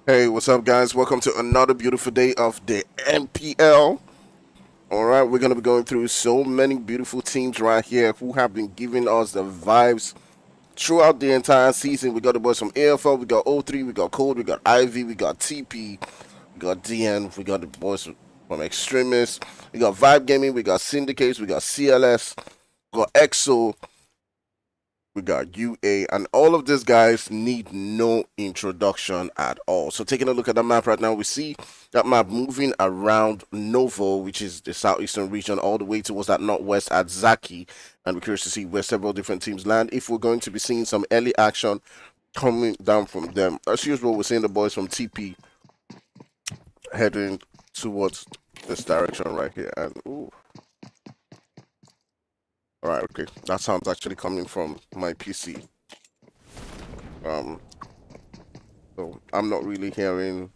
Hey, what's up, guys? Welcome to another beautiful day of the MPL. All right, we're going to be going through so many beautiful teams right here who have been giving us the vibes throughout the entire season. We got the boys from AFL, we got O3, we got Cold, we got Ivy, we got TP, we got DN, we got the boys from Extremists, we got Vibe Gaming, we got Syndicates, we got CLS, we got Exo, we got UA, and all of these guys need no introduction at all. So taking a look at the map right now, we see that map moving around Novo, which is the southeastern region, all the way towards that northwest at Zaki, and we're curious to see where several different teams land. If we're going to be seeing some early action coming down from them. As usual, we're seeing the boys from TP heading towards this direction right here, and ooh. All right, okay. That sounds actually coming from my PC. So I'm not really hearing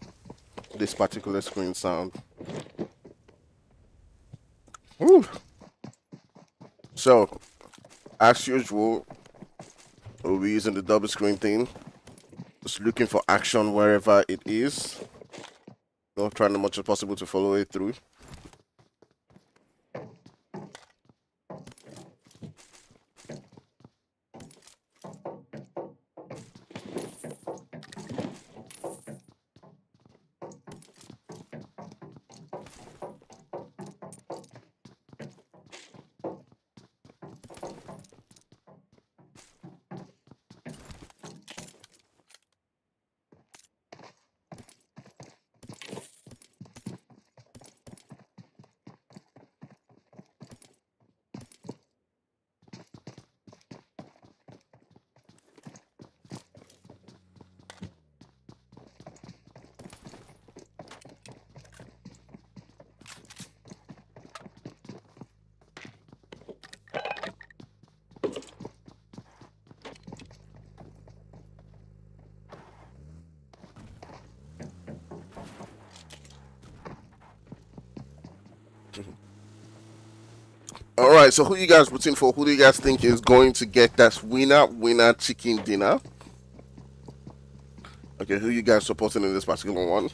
this particular screen sound. Woo. So, as usual, we'll be using the double screen thing. Just looking for action wherever it is. Trying as much as possible to follow it through. All right, so who you guys rooting for? Who do you guys think is going to get that winner chicken dinner? Okay, who you guys supporting in this particular one?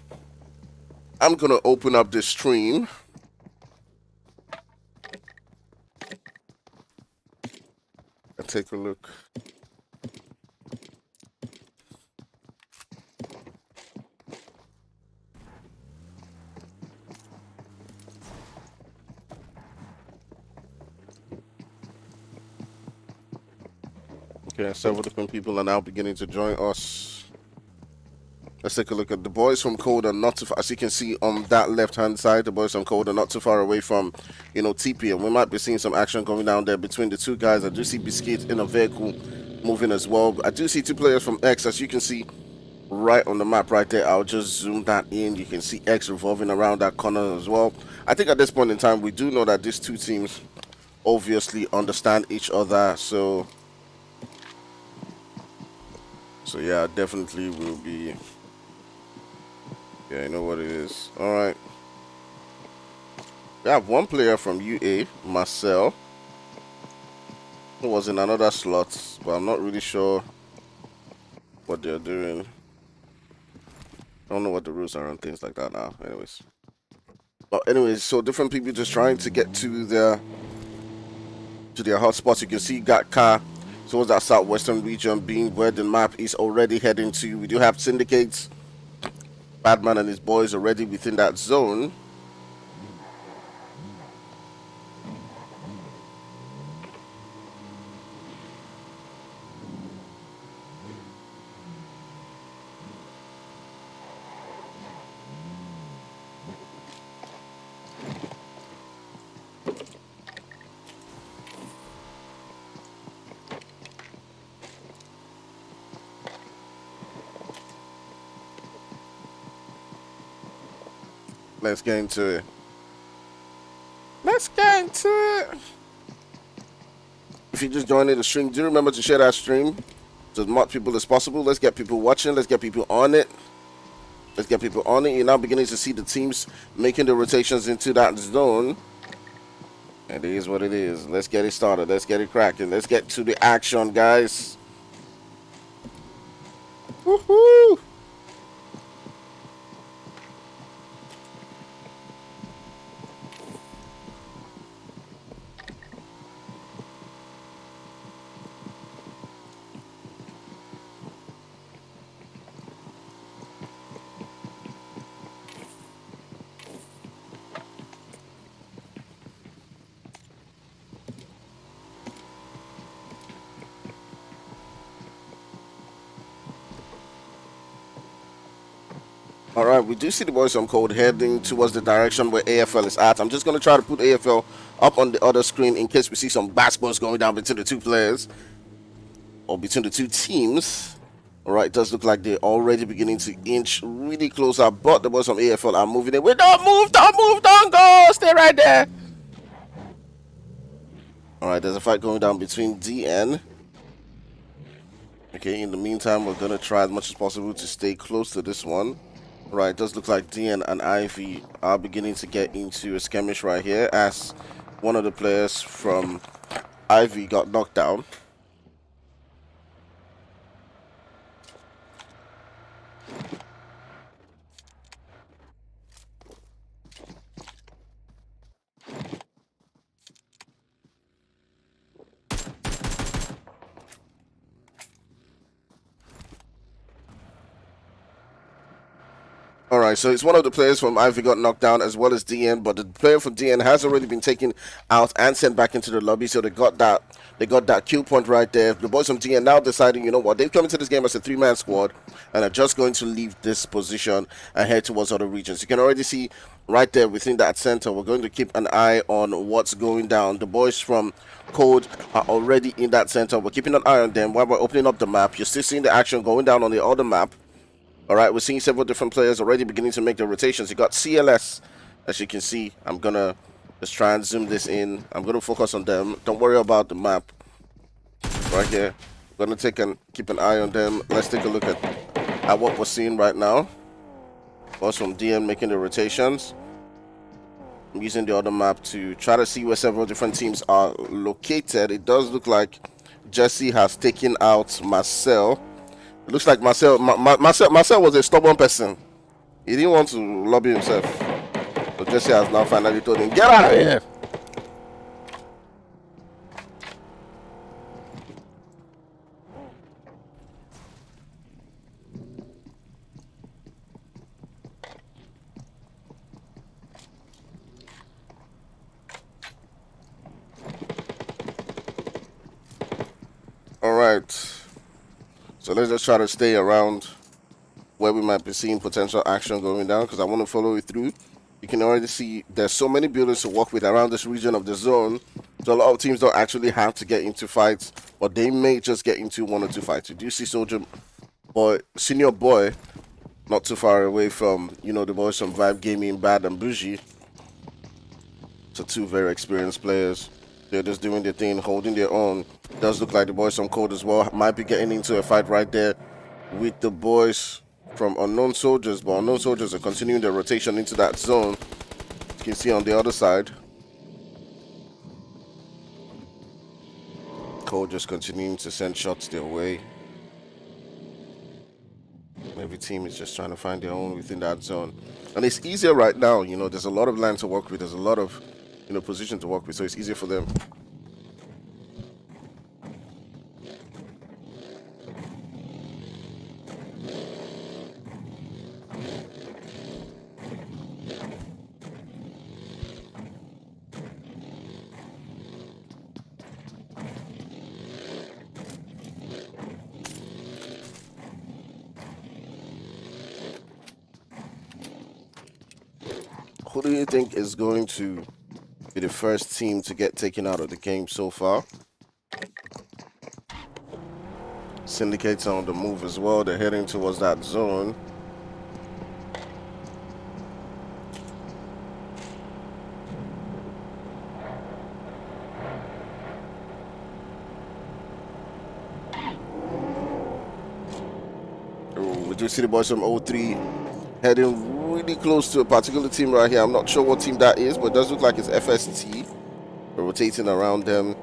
I'm gonna open up this stream. And take a look. Okay, several different people are now beginning to join us. Let's take a look at the boys from Code are not too far. As you can see on that left-hand side, the boys from Code are not too far away from, TP. And we might be seeing some action going down there between the two guys. I do see Biscuit in a vehicle moving as well. I do see two players from X, as you can see right on the map right there. I'll just zoom that in. You can see X revolving around that corner as well. I think at this point in time, we do know that these two teams obviously understand each other. So yeah, definitely will be. Yeah, you know what it is. All right. We have one player from UA, Marcel, who was in another slot, but I'm not really sure what they're doing. I don't know what the rules are and things like that now. Anyways, so different people just trying to get to their hotspots. You can see Gatka towards that southwestern region being where the map is already heading to. We do have Syndicates, Badman and his boys already within that zone. Let's get into it. If you just joined the stream, do remember to share that stream to as much people as possible. Let's get people watching. Let's get people on it. You're now beginning to see the teams making the rotations into that zone. It is what it is. Let's get it started. Let's get it cracking. Let's get to the action, guys. Woohoo! All right, we do see the boys on code heading towards the direction where AFL is at. I'm just going to try to put AFL up on the other screen in case we see some basketballs going down between the two players or between the two teams. All right, it does look like they're already beginning to inch really closer, but the boys from AFL are moving it. Don't move, don't go, stay right there. All right, there's a fight going down between DN. Okay, in the meantime, we're going to try as much as possible to stay close to this one. Right, it does look like DN and Ivy are beginning to get into a skirmish right here as one of the players from Ivy got knocked down. Alright, so it's one of the players from Ivy got knocked down as well as DN, but the player from DN has already been taken out and sent back into the lobby, so they got that kill point right there. The boys from DN now deciding, you know what, they've come into this game as a 3-man squad and are just going to leave this position and head towards other regions. You can already see right there within that center, we're going to keep an eye on what's going down. The boys from Code are already in that center. We're keeping an eye on them while we're opening up the map. You're still seeing the action going down on the other map. All right, we're seeing several different players already beginning to make their rotations. You got CLS, as you can see. I'm going to just try and zoom this in. I'm going to focus on them. Don't worry about the map right here. I'm going to keep an eye on them. Let's take a look at what we're seeing right now. Also from DM making the rotations. I'm using the other map to try to see where several different teams are located. It does look like Jesse has taken out Marcel. It looks like Marcel was a stubborn person. He didn't want to lobby himself. So Jesse has now finally told him, get out of here! Alright. So let's just try to stay around where we might be seeing potential action going down because I want to follow it through. You can already see there's so many buildings to work with around this region of the zone. So a lot of teams don't actually have to get into fights, or they may just get into 1 or 2 fights. You do see Soldier Boy, Senior Boy, not too far away from, you know, the boys from Vibe Gaming, Bad and Bougie. So 2 very experienced players. They're just doing their thing, holding their own. It does look like the boys from Code as well might be getting into a fight right there with the boys from Unknown Soldiers, but Unknown Soldiers are continuing their rotation into that zone. You can see on the other side. Code just continuing to send shots their way. Every team is just trying to find their own within that zone. And it's easier right now, you know, there's a lot of land to work with, there's a lot of, you know, position to work with, so it's easier for them. Who do you think is going to be the first team to get taken out of the game so far? Syndicate's on the move as well. They're heading towards that zone. We do see the boys from 03 heading really close to a particular team right here. I'm not sure what team that is, but it does look like it's FST. We're rotating around them.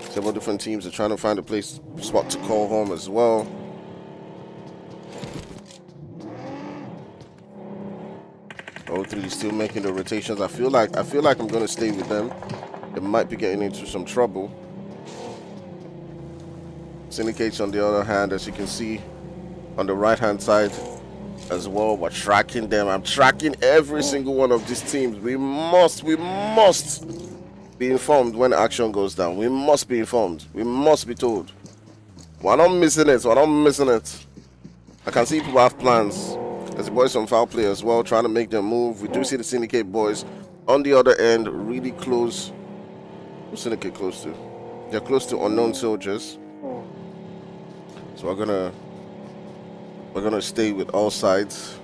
Several different teams are trying to find a spot to call home as well. O3 is still making the rotations. I feel like I'm gonna stay with them. They might be getting into some trouble. Syndicates on the other hand, as you can see on the right hand side as well, we're tracking them. I'm tracking every single one of these teams. We must be informed when action goes down. We must be informed. We must be told. We're not missing it. I can see people have plans. There's the boys from FowlPlay as well, trying to make their move. We do see the Syndicate boys on the other end, really close. Who's Syndicate close to? They're close to unknown soldiers. So we're gonna stay with all sides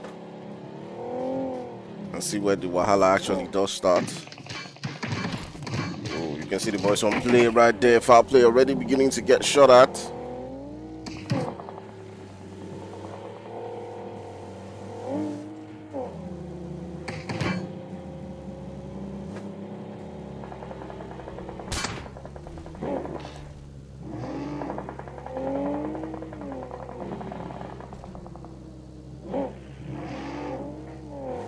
and see where the Wahala actually does start. Oh, you can see the boys on play right there. FowlPlay already beginning to get shot at.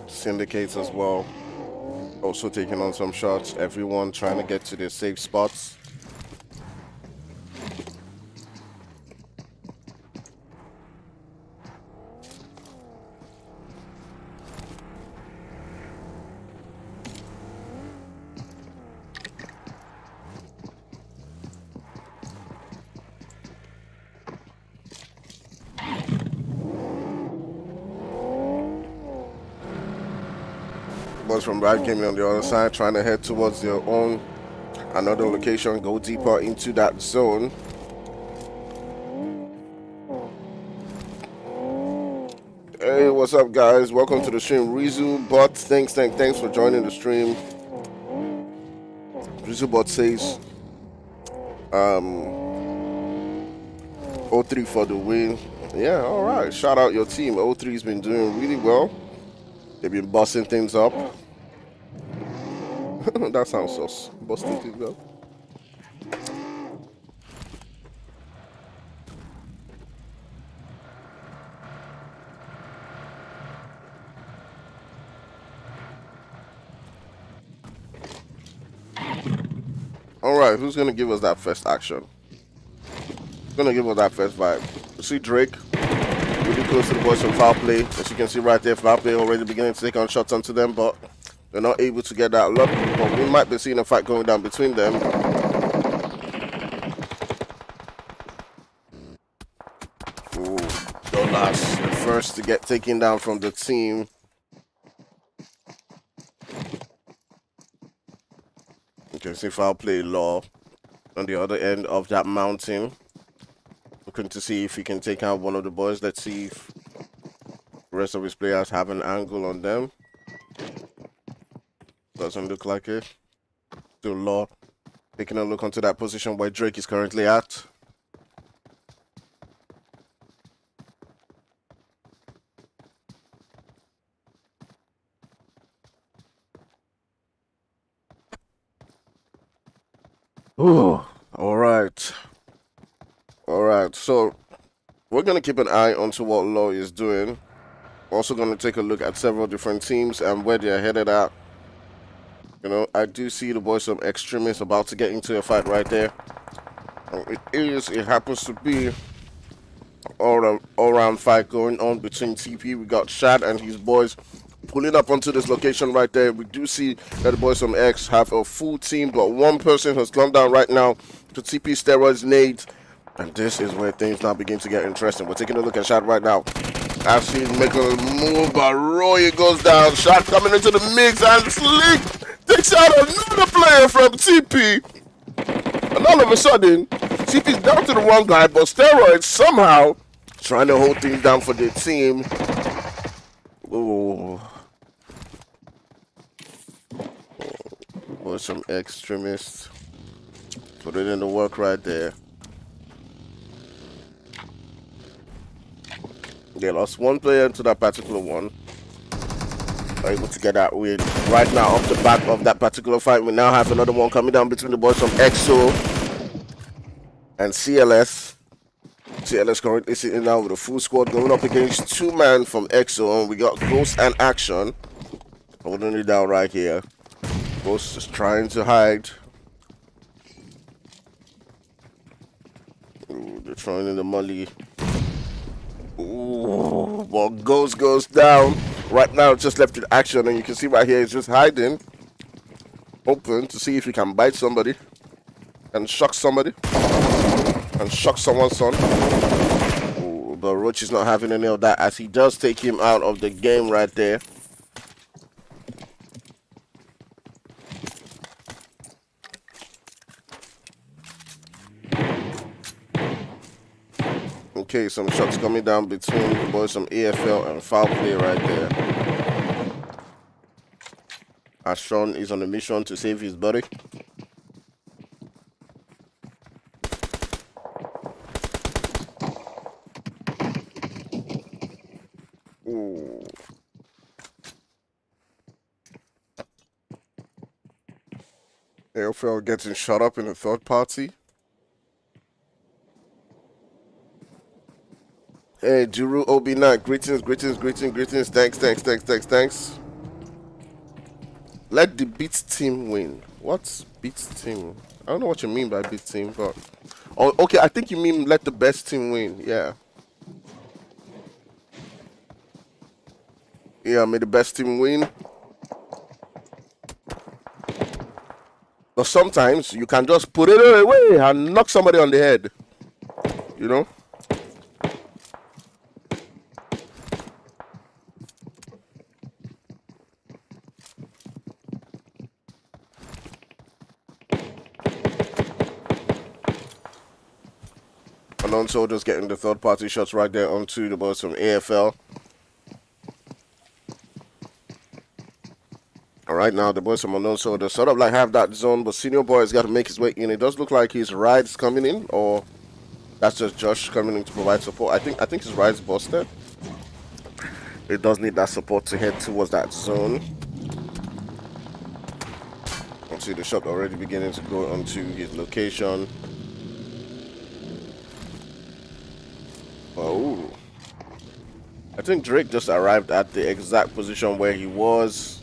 Syndicates as well, also taking on some shots. Everyone trying to get to their safe spots. Boys from DreamTeam on the other side trying to head towards their own another location, go deeper into that zone. Hey, what's up guys? Welcome to the stream. Rizu Bot, thanks for joining the stream. Rizu Bot says 03 for the win. Yeah, alright. Shout out your team. 03's been doing really well. They've been busting things up. That sounds sus. Busting things up. Alright, who's gonna give us that first action? Who's gonna give us that first vibe? You see Drake really close to the boys from FowlPlay. As you can see right there, FowlPlay already beginning to take on shots onto them, but they're not able to get that luck. But we might be seeing a fight going down between them. Ooh, Dolas, the first to get taken down from the team. You can see FowlPlay Law on the other end of that mountain. Looking to see if he can take out one of the boys. Let's see if the rest of his players have an angle on them. Doesn't look like it. Still Law taking a look onto that position where Drake is currently at. Ooh, all right. All right, so we're going to keep an eye onto what Law is doing. We're also going to take a look at several different teams and where they're headed at. You know, I do see the boys from Extremists about to get into a fight right there. It happens to be all-round fight going on between TP. We got Shad and his boys pulling up onto this location right there. We do see that the boys from X have a full team, but one person has come down right now to TP steroids nades. And this is where things now begin to get interesting. We're taking a look at Shad right now. As he's making a move, but Roy goes down. Shad coming into the mix and Slick takes out another player from TP. And all of a sudden, TP's down to the one guy, but steroids somehow trying to hold things down for the team. Ooh. Was some Extremists. Put it in the work right there. They lost one player into that particular one. Are able to get that win. Right now, off the back of that particular fight, we now have another one coming down between the boys from EXO and CLS. CLS currently sitting down with a full squad going up against two men from EXO, and we got Ghost and Action holding it down right here. Ghost is trying to hide. Ooh, they're throwing in the molly. Ooh, well, Ghost goes down. Right now, just left with Action, and you can see right here, he's just hiding. Open to see if he can bite somebody and shock somebody. And shock someone's son. Ooh, but Roach is not having any of that as he does take him out of the game right there. Okay, some shots coming down between the boys from AFL and FowlPlay right there. As Sean is on a mission to save his buddy. Ooh. AFL getting shot up in the third party. Hey, Juru OB9, greetings. Thanks. Let the beat team win. What's beat team? I don't know what you mean by beat team, but oh, okay, I think you mean let the best team win. Yeah. Yeah, may the best team win. But sometimes you can just put it away and knock somebody on the head. You know? Unknown Soldiers getting the third party shots right there onto the boys from AFL. Alright, now the boys from Unknown Soldiers sort of like have that zone, but Senior Boy has got to make his way in. It does look like his ride's coming in, or that's just Josh coming in to provide support. I think his ride's busted. It does need that support to head towards that zone. I see the shot already beginning to go onto his location. Oh, I think Drake just arrived at the exact position where he was.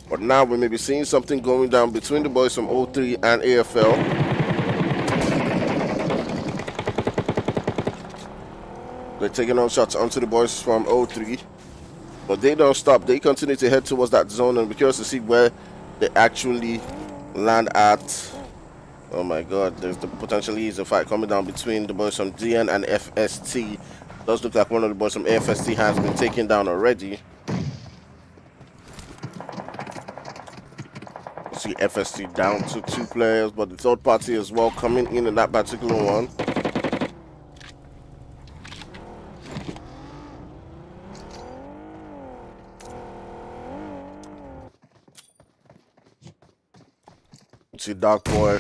But now we may be seeing something going down between the boys from 03 and AFL. They're taking on shots onto the boys from 03. But they don't stop. They continue to head towards that zone, and we're curious to see where they actually land at. Oh my god, there's the potentially is a fight coming down between the boys from DN and FST. Does look like one of the boys from FST has been taken down already. See FST down to 2 players, but the third party as well coming in that particular one. See Dark Boy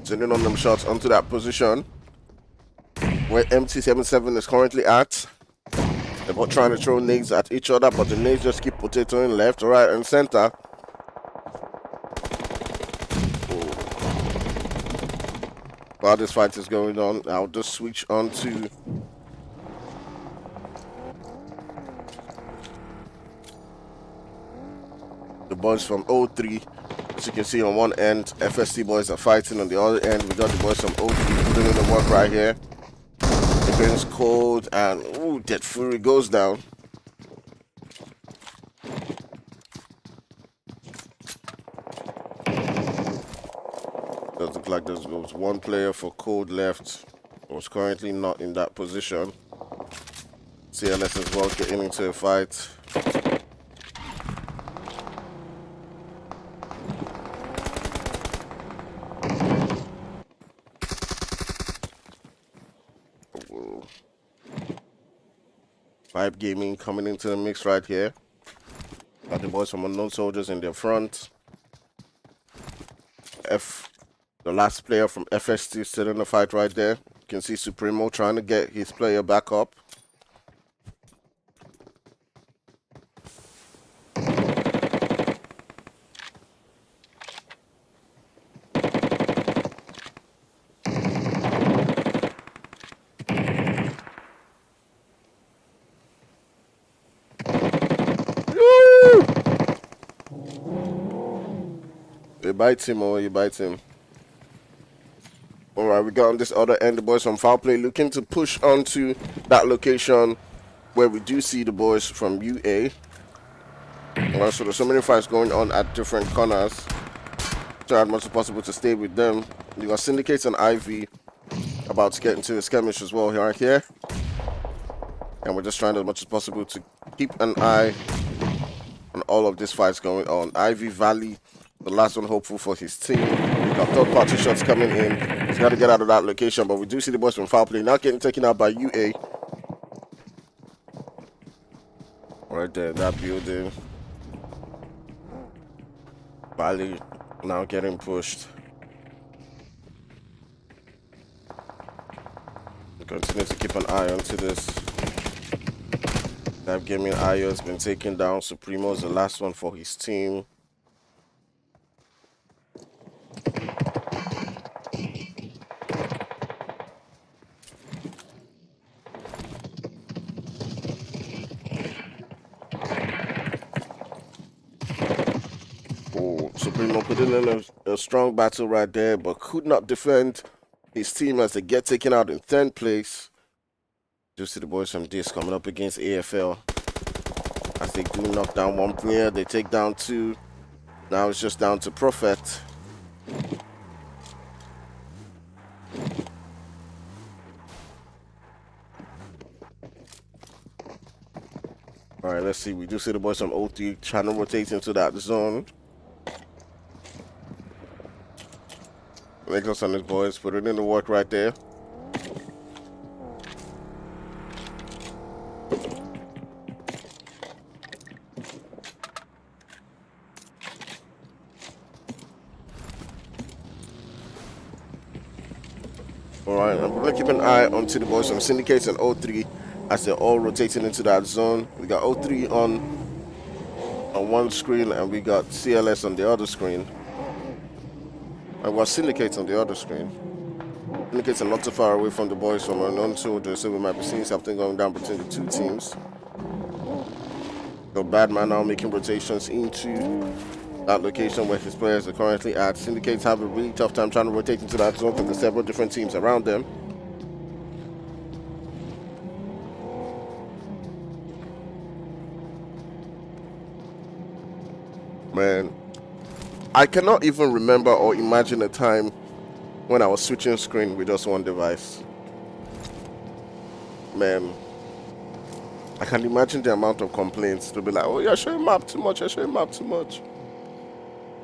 sending on them shots onto that position where MT77 is currently at. They're both trying to throw nades at each other, but the nades just keep potatoing left, right, and center. While this fight is going on, I'll just switch on to the boys from 03. As you can see on one end, FST boys are fighting. On the other end, we got the boys from 03 doing the work right here. It brings cold and ooh, Dead Fury goes down. Does look like there's one player for Cold left, who's currently not in that position. CLS as well getting into a fight. Vibe Gaming coming into the mix right here. Got the boys from Unknown Soldiers in their front. The last player from FST still in the fight right there. You can see Supremo trying to get his player back up. You bite him or you bite him. Alright, we got on this other end the boys from FowlPlay looking to push onto that location where we do see the boys from UA. Alright, so there's so many fights going on at different corners. Try as much as possible to stay with them. You got Syndicate and Ivy about to get into a skirmish as well right here. And we're just trying as much as possible to keep an eye on all of these fights going on. Ivy Valley, the last one hopeful for his team. We've got third party shots coming in. He's got to get out of that location, but we do see the boys from FowlPlay now getting taken out by UA. Right there, that building. Valley now getting pushed. We continue to keep an eye onto this. That gaming Ayo has been taken down. Supremo is the last one for his team. Oh, Supremo put in a strong battle right there, but could not defend his team as they get taken out in 10th place. You see the boys from Deos coming up against AFL. As they do knock down one player, they take down two. Now it's just down to Prophet. Alright, let's see. We do see the boys from O3 trying to rotate into that zone. Nicholas and his boys put it in the work right there. Alright, I'm going to keep an eye onto the boys from Syndicate and O3 as they're all rotating into that zone. We got O3 on one screen and we got CLS on the other screen. And we got Syndicate on the other screen. Syndicates are not too far away from the boys from Unknown Soldier, so we might be seeing something going down between the two teams. So Badman now making rotations into that location where his players are currently at. Syndicates have a really tough time trying to rotate into that zone because there's several different teams around them. Man, I cannot even remember or imagine a time when I was switching screen with just one device. Man, I can imagine the amount of complaints to be like, oh, you're showing map too much, you're showing map too much.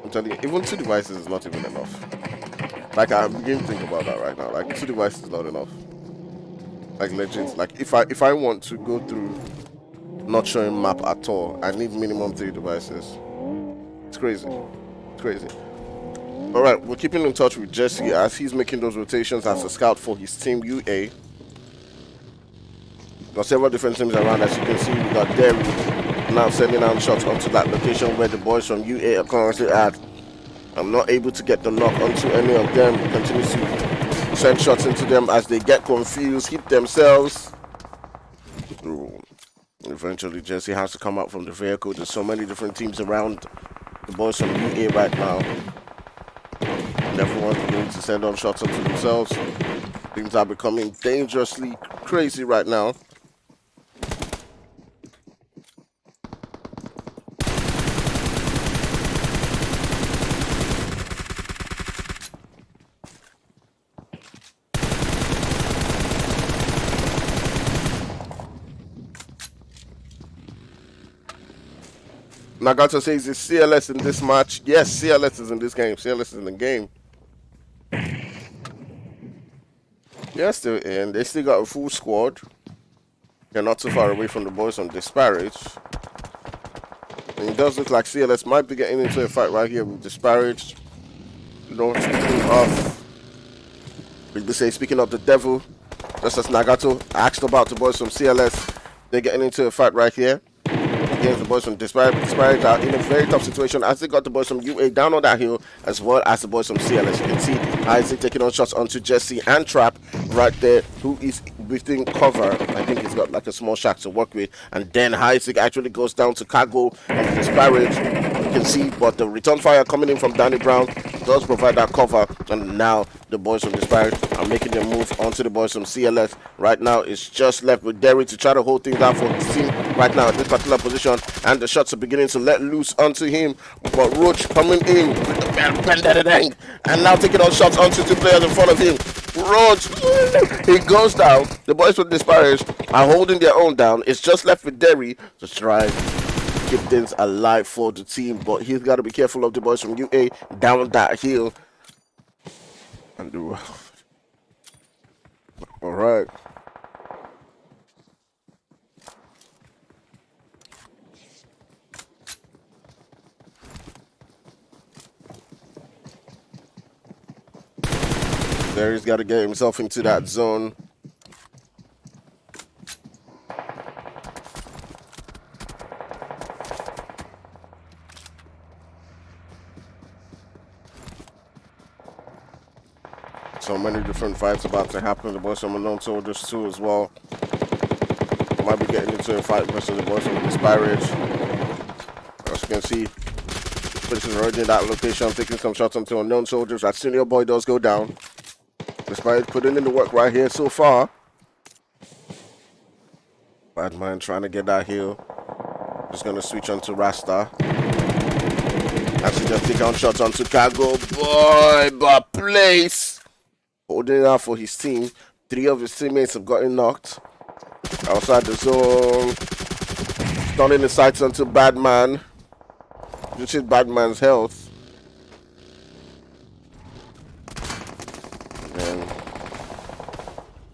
I'm telling you, even 2 devices is not even enough. Like, I'm beginning to think about that right now. Like, 2 devices is not enough. Like, legit. Like, if I want to go through not showing map at all, I need minimum 3 devices. It's crazy. It's crazy. Alright, we're keeping in touch with Jesse as he's making those rotations as a scout for his team UA. Got several different teams around, as you can see. We got Derry now sending out shots onto that location where the boys from UA are currently at. I'm not able to get the knock onto any of them. Continue to send shots into them as they get confused, hit themselves. Ooh. Eventually Jesse has to come out from the vehicle. There's so many different teams around the boys from UA right now. And everyone's beginning to send on shots onto themselves. Things are becoming dangerously crazy right now. Nagato says, is CLS in this match? Yes, CLS is in this game. CLS is in the game. Yes, they're in. They still got a full squad. They're not too far away from the boys on Disparaged. And it does look like CLS might be getting into a fight right here with Disparaged. You know, speaking of the devil, just as Nagato asked about the boys from CLS, they're getting into a fight right here against the boys from Disparaged are in a very tough situation as they got the boys from UA down on that hill, as well as the boys from CLS. You can see Isaac taking on shots onto Jesse and Trap right there, who is within cover. I think he's got like a small shack to work with, and then Isaac actually goes down to Cargo and Disparaged. You can see, but the return fire coming in from Danny Brown does provide that cover, and now the boys from Disparaged are making their move onto the boys from CLS. Right now it's just left with Derry to try to hold things down for the team right now at this particular position, and the shots are beginning to let loose onto him, but Roach coming in with the and now taking on shots onto 2 players in front of him. runs. He goes down. The boys from Disparaged are holding their own down. It's just left with Derry to try and keep things alive for the team. But he's got to be careful of the boys from UA down that hill. And all right. There he's got to get himself into that zone. So many different fights about to happen. The boys from Unknown Soldiers too as well. Might be getting into a fight versus the boys from Disparaged. As you can see, Invictus is already in that location, taking some shots onto Unknown Soldiers. That senior boy does go down. Despite putting in the work right here so far. Badman trying to get that heal. Just gonna switch onto Rasta. Actually just take on shots onto Cargo. Boy, but place. Holding out for his team. 3 of his teammates have gotten knocked. Outside the zone. Stunning the sights onto Badman. This is Badman's health. And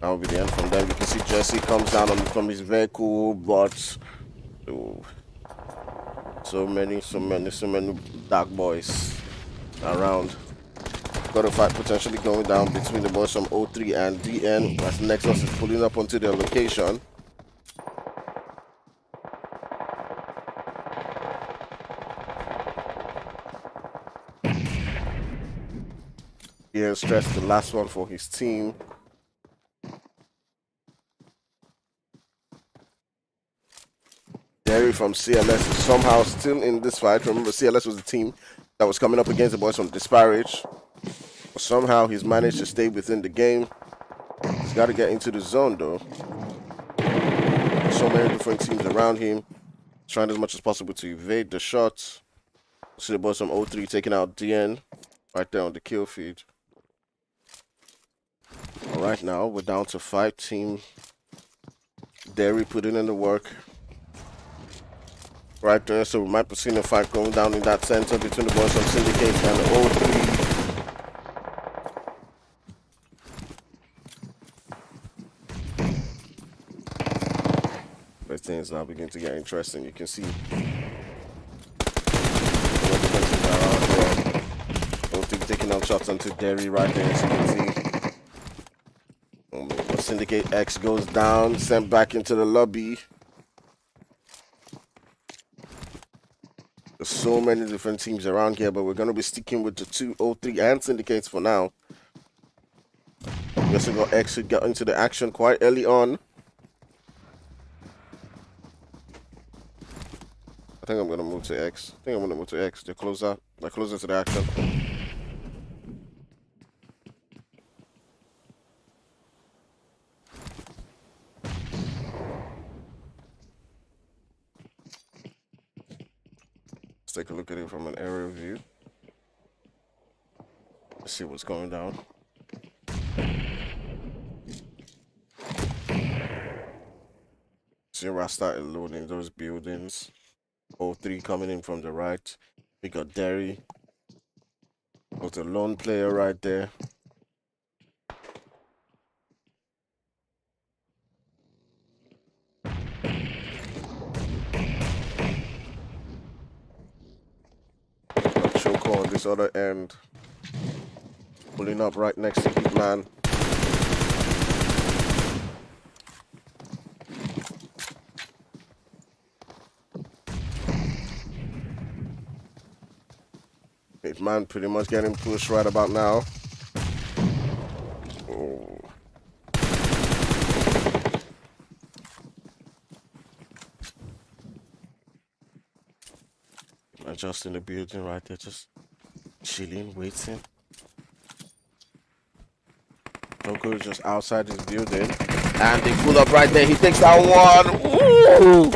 that will be the end from them. You can see Jesse comes down from his vehicle, but so many dark boys around. Got a fight potentially going down between the boys from O3 and DN as Nexus is pulling up onto their location. Yeah, stressed the last one for his team. Derry from CLS is somehow still in this fight. Remember, CLS was the team that was coming up against the boys from Disparaged. But somehow he's managed to stay within the game. He's got to get into the zone though. So many different teams around him, trying as much as possible to evade the shots. See the boys from O3 taking out DN right there on the kill feed. Right now, we're down to 5 team. Derry putting in the work. Right there, so we might be seeing a fight going down in that center between the boys from Syndicate and the O3. But things now begin to get interesting. You can see O3 taking out shots onto Derry right there, as you can see. Syndicate X goes down, sent back into the lobby. There's so many different teams around here, but we're going to be sticking with the 2 O3 and Syndicates for now. Guess we got X who got into the action quite early on. I think I'm going to move to X. They're closer to the action. Let's take a look at it from an aerial view. Let's see what's going down. See, I started loading those buildings. O3 coming in from the right. We got Derry. Got a lone player right there. Choco on this other end. Pulling up right next to Hitman. Hitman pretty much getting pushed right about now. Oh. Just in the building right there, just chilling, waiting. Coco is just outside this building, and they pull up right there. He takes down one. Ooh!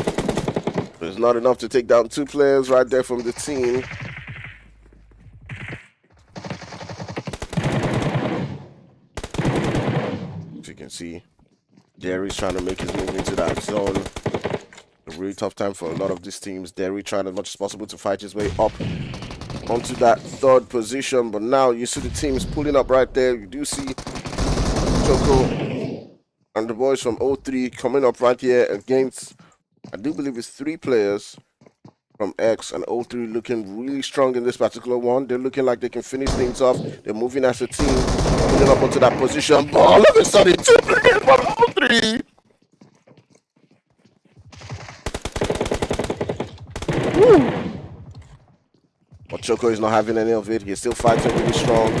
There's not enough to take down 2 players right there from the team. see Derry's trying to make his move into that zone. A really tough time for a lot of these teams. Derry trying as much as possible to fight his way up onto that third position. But now you see the teams pulling up right there. You do see Choco and the boys from 03 coming up right here against, I do believe it's 3 players from X and 03 looking really strong in this particular one. They're looking like they can finish things off. They're moving as a team, pulling up onto that position. But all of a sudden, 2 players from 03. Woo. But Choco is not having any of it. He's still fighting really strong.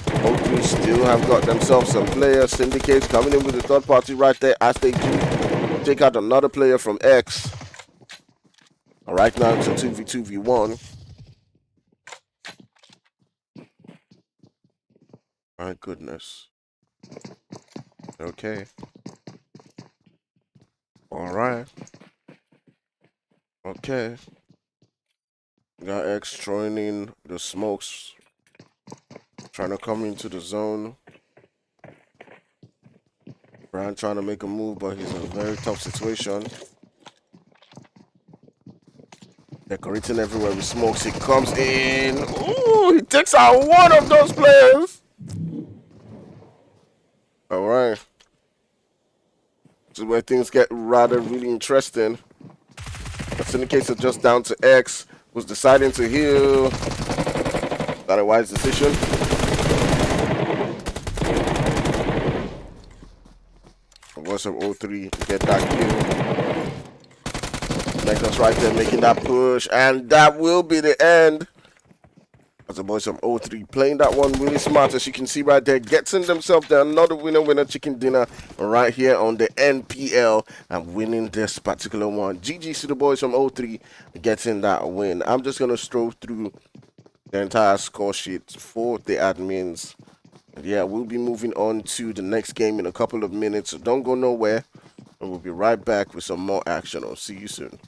03 still have got themselves some players. Syndicate coming in with the third party right there as they do take out another player from X. All right, now it's a 2v2v1. My goodness. Okay. All right. Okay. Got X throwing in the smokes. Trying to come into the zone. Brian trying to make a move, but he's in a very tough situation. Decorating everywhere with smokes. He comes in. Ooh, he takes out one of those players. All right. This is where things get rather really interesting. The Syndicates are just down to X, who's deciding to heal. Got a wise decision. The voice of 03 get that kill. Invictus right there making that push, and that will be the end. As the boys from 03 playing that one really smart, as you can see right there, getting themselves there another winner chicken dinner right here on the NPL and winning this particular one. GG's to the boys from 03 getting that win. I'm just going to stroll through the entire score sheet for the admins. And yeah, we'll be moving on to the next game in a couple of minutes, so don't go nowhere, and we'll be right back with some more action. I'll see you soon.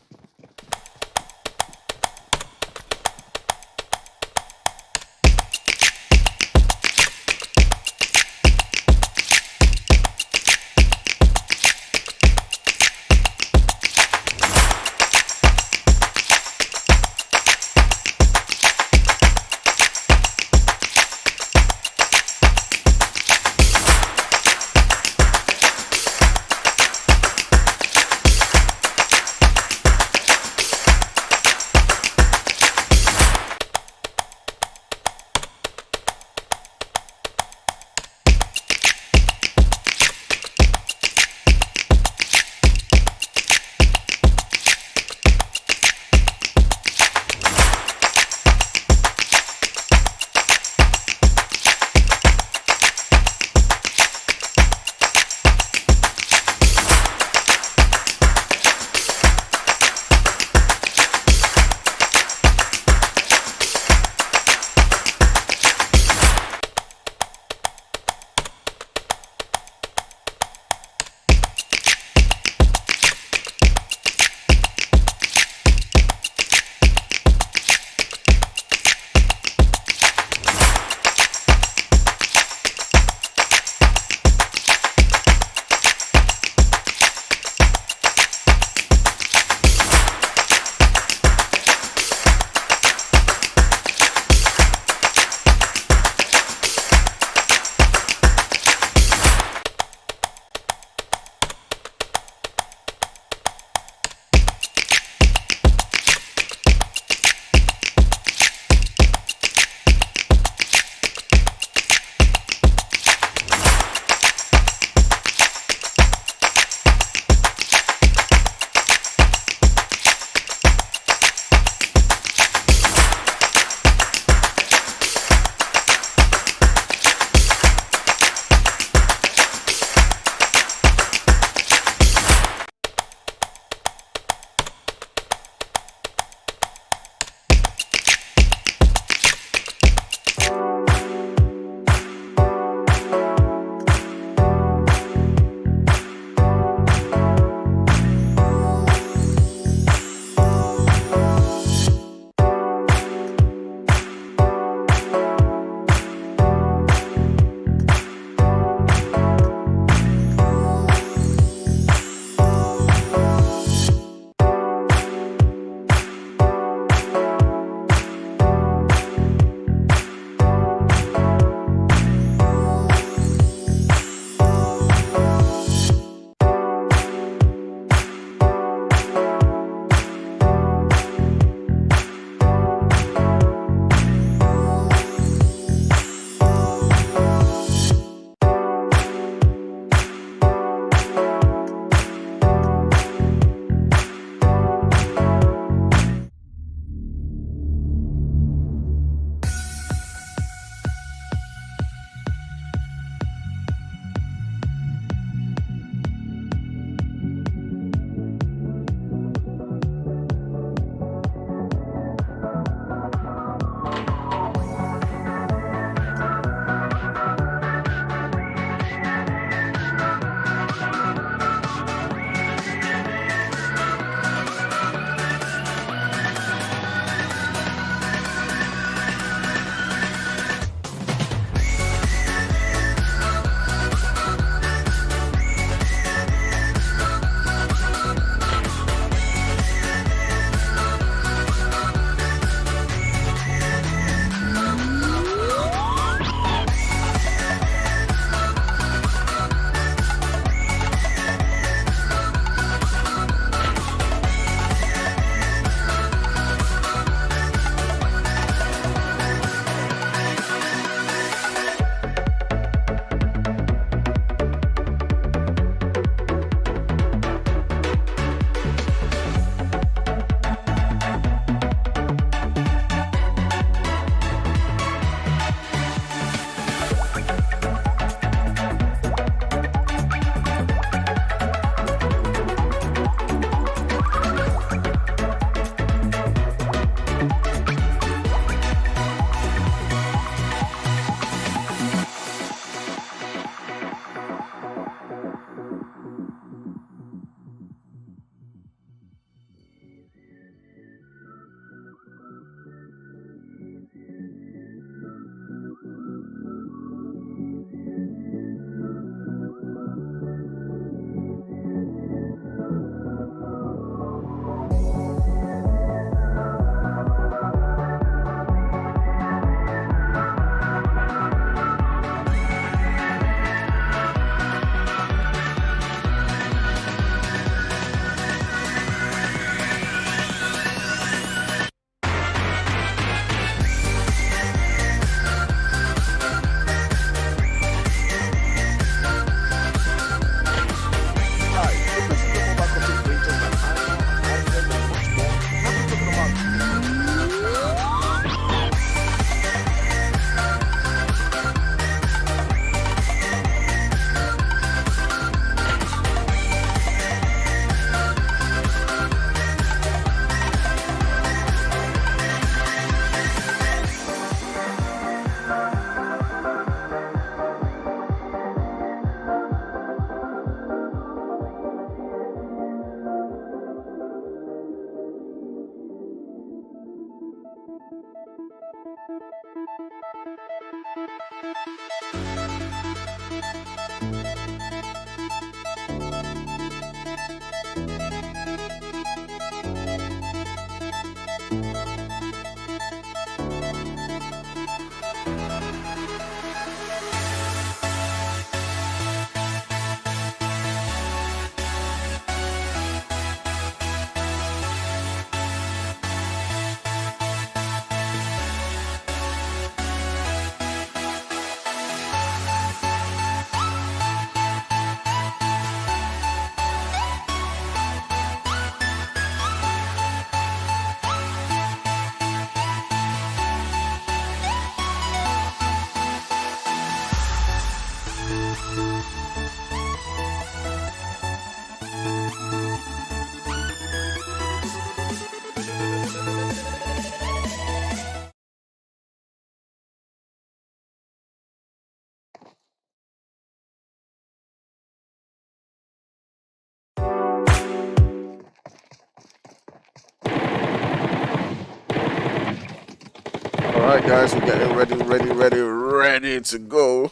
Alright guys, we're getting ready to go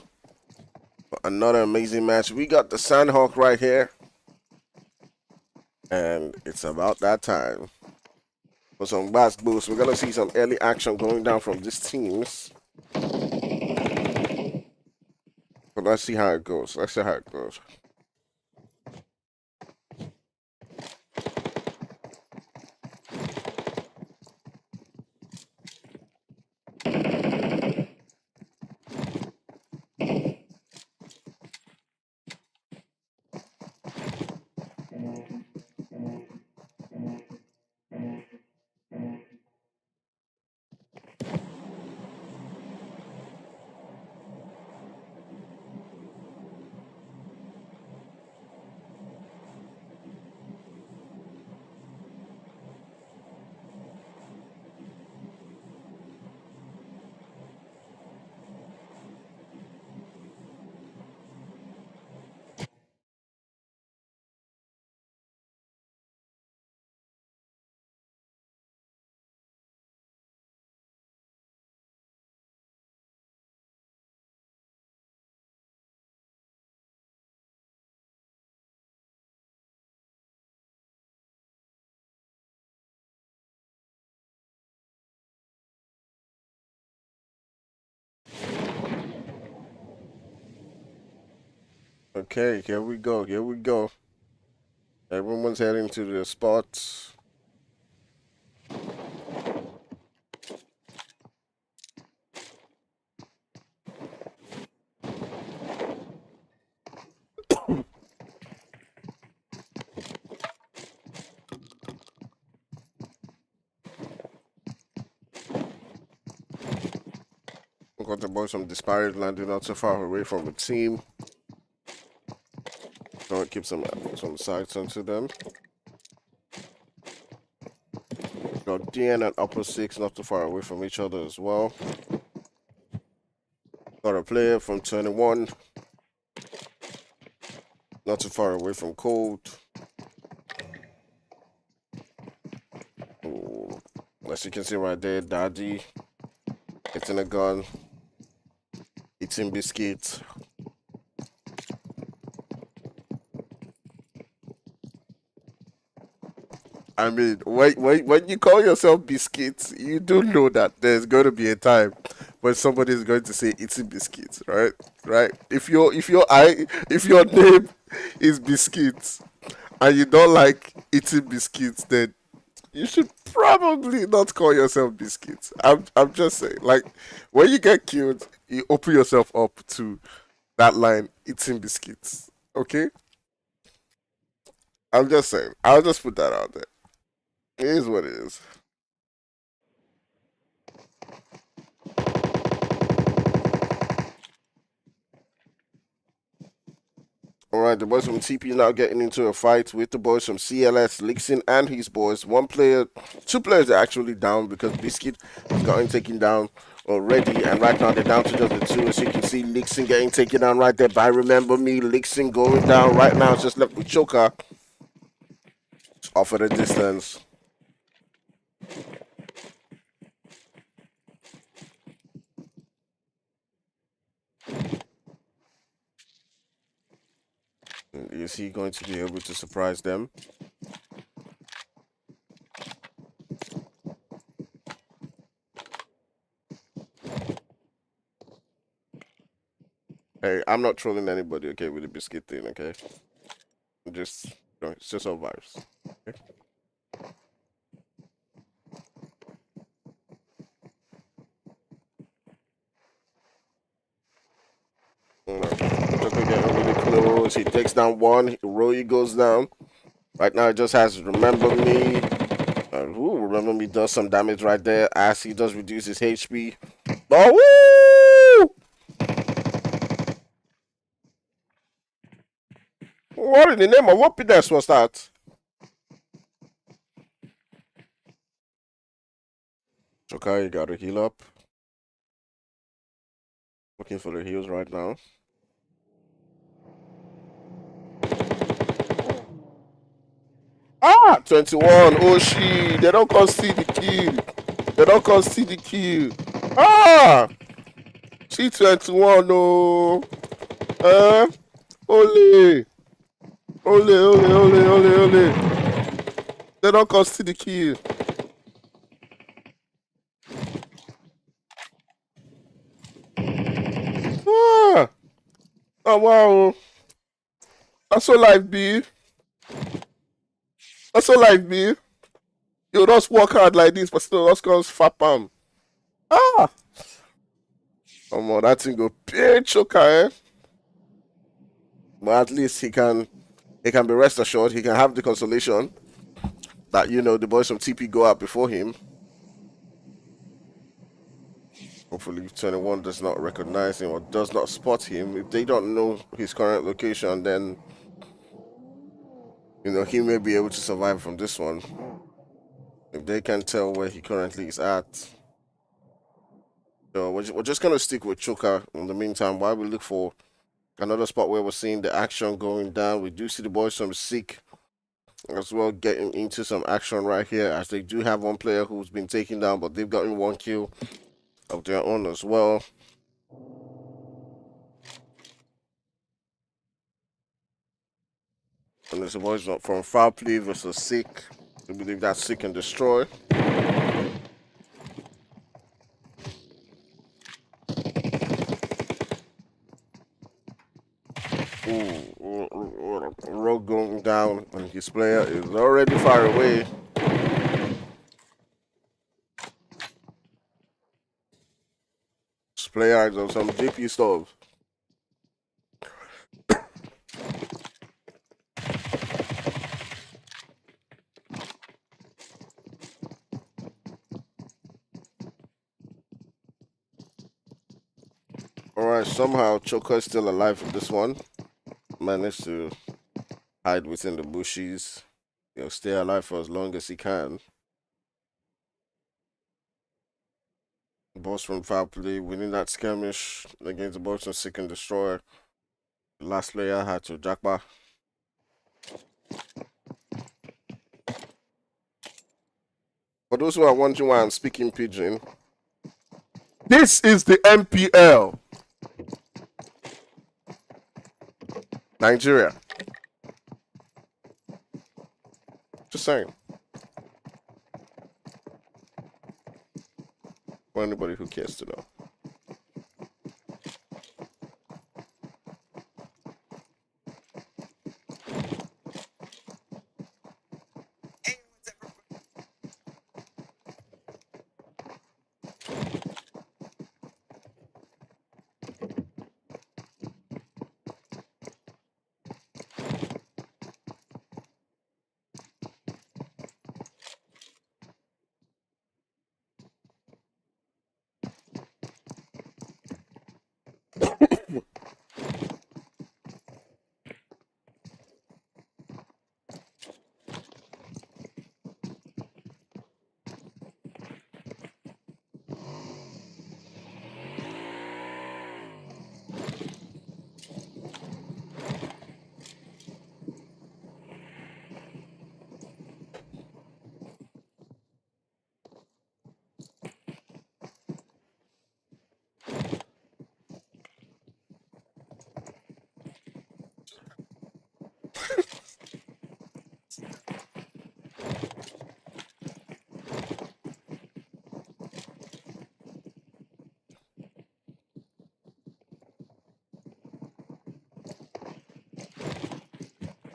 for another amazing match. We got the Sandhawk right here. And it's about that time for some blast boost. We're gonna see some early action going down from these teams. But let's see how it goes. Okay, here we go. Everyone's heading to their spots. We got the boys from Disparaged landing not so far away from the team. Trying to keep some sights onto them. Got DN and Upper 6 not too far away from each other as well. Got a player from 21. Not too far away from Cold. Ooh. As you can see right there, Daddy hitting a gun, eating biscuits. I mean, when you call yourself biscuits, you do know that there's going to be a time when somebody is going to say eating biscuits, right? Right? If your name is biscuits and you don't like eating biscuits, then you should probably not call yourself biscuits. I'm just saying, like, when you get killed, you open yourself up to that line, eating biscuits. Okay? I'm just saying. I'll just put that out there. It is what it is. Alright, the boys from TP now getting into a fight with the boys from CLS, Lixin and his boys. Two players are actually down because Biscuit has gotten taken down already, and right now they're down to just the two. As you can see, Lixin getting taken down right there by Remember Me. Lixin going down right now, just left with Choker. Off at a distance. Is he going to be able to surprise them? Hey, I'm not trolling anybody, okay, with the biscuit thing, okay? It's just all vibes. Okay? Joker getting really close. He takes down one. Roy goes down. Right now, it just has Remember Me. Remember Me does some damage right there as he does reduce his HP. Oh, woo! What in the name of what PS was that? Joker, you gotta heal up. Looking for the heals right now. Ah, 21. Oh, shit. They don't concede the kill. Ah! T21, no. Ole. Ole. They don't cost the kill. Ah! Oh, wow. That's all life be. That's all life be. You just work hard like this, but still just comes fat palm. Ah! Come on, that thing go pay choker, eh? But at least he can be rest assured, he can have the consolation that, you know, the boys from TP go out before him. Hopefully 21 does not recognize him or does not spot him. If they don't know his current location, then, you know, he may be able to survive from this one. If they can tell where he currently is at. So we're just going to stick with Choker in the meantime while we look for another spot where we're seeing the action going down. We do see the boys from Sick as well getting into some action right here, as they do have one player who's been taken down, but they've gotten one kill of their own as well. And there's a boys from FowlPlay versus Sick. I believe that's Sick and Destroy. Ooh, Rogue going down, and his player is already far away. This player is on some GP stuff. Alright, somehow Choker's still alive in this one. Managed to hide within the bushes. You know, stay alive for as long as he can. Boss from FowlPlay winning that skirmish against the boss from Sick and Destroy. The last player had to jackpot. For those who are wondering why I'm speaking pidgin, this is the MPL. Nigeria. Just saying. For anybody who cares to know.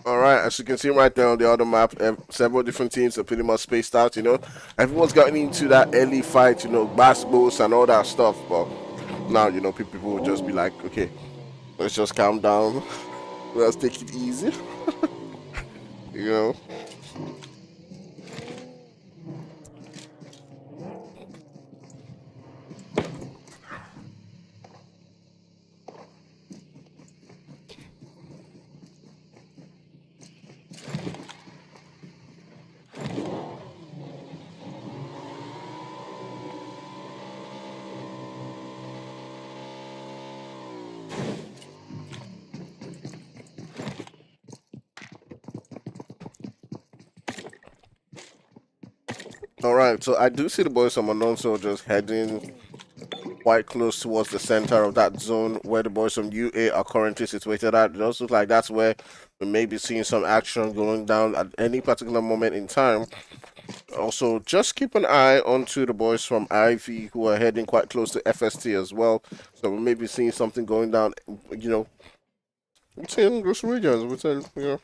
All right, as you can see right there on the other map, several different teams are pretty much spaced out. You know, everyone's gotten into that early fight, you know, basketballs and all that stuff. But now, you know, people will just be like, okay, let's just calm down, let's take it easy. You know. All right, so I do see the boys from Unknown Soldiers heading quite close towards the center of that zone where the boys from UA are currently situated at. It does look like that's where we may be seeing some action going down at any particular moment in time. Also, just keep an eye onto the boys from Ivy who are heading quite close to FST as well. So we may be seeing something going down, within those regions. It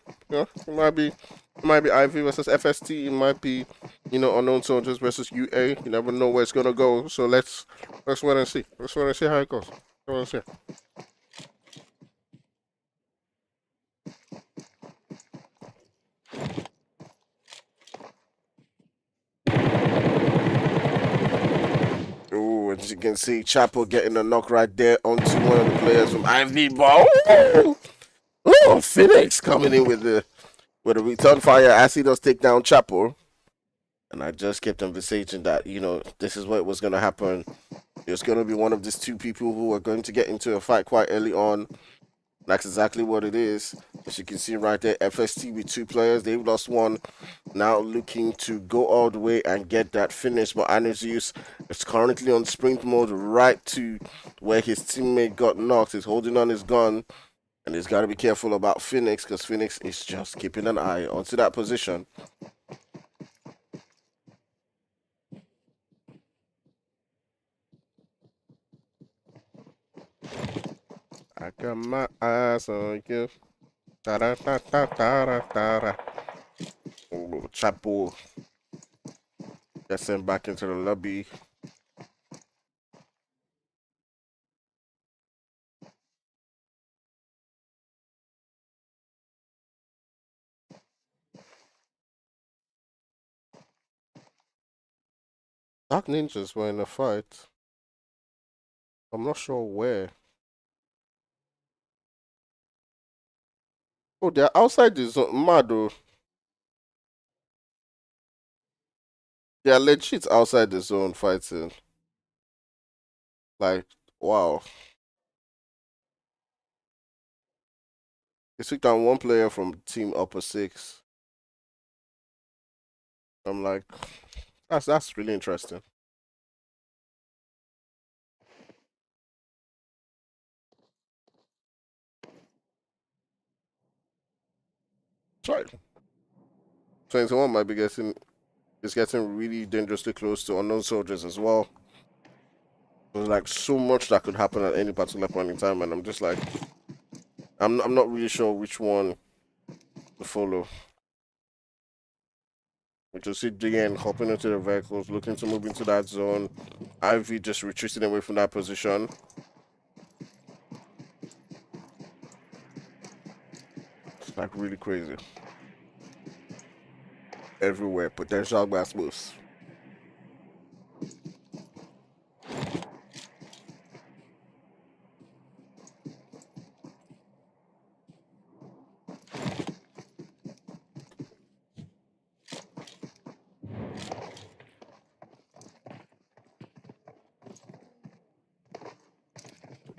might be Ivy versus FST. It might be, unknown soldiers versus UA. You never know where it's gonna go. So let's wait and see. Let's wait and see how it goes. Wait and see. Oh, as you can see, Chapo getting a knock right there onto one of the players from Ivy Ball. Oh, Phoenix coming in with a return fire as he does take down Chapo. And I just kept envisaging that, this is what was going to happen. There's going to be one of these two people who are going to get into a fight quite early on. That's exactly what it is. As you can see right there, FST with two players. They've lost one. Now looking to go all the way and get that finish. But Anusius is currently on sprint mode right to where his teammate got knocked. He's holding on his gun. And he's got to be careful about Phoenix because Phoenix is just keeping an eye onto that position. I got my eyes on you. Da-da-da-da-da-da-da. Oh, Chapo gets sent back into the lobby. Dark Ninjas were in a fight. I'm not sure where. Oh, they're outside the zone. Mad though. They're legit outside the zone fighting. Like, wow. They took down one player from Team Upper Six. I'm like, that's really interesting. Sorry. 21 might be getting is getting really dangerously close to unknown soldiers as well. There's like so much that could happen at any particular point in time, and I'm just like, I'm not really sure which one to follow. We can see DN hopping into the vehicles, looking to move into that zone. Ivy just retreating away from that position. It's like really crazy. Everywhere, potential glass moves.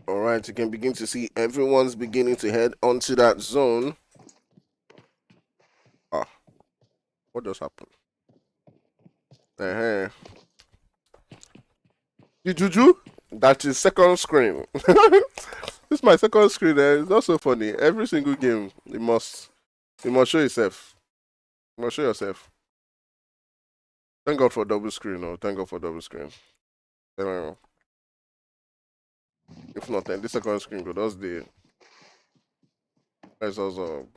All right, you can begin to see everyone's beginning to head onto that zone. Ah, what just happened? Uh-huh. You juju? That is second screen. This is my second screen. It's not so funny. Every single game, you must show yourself. You must show yourself. Thank God for double screen. Oh, thank God for double screen. If not, then this second screen go. That's the. That's also.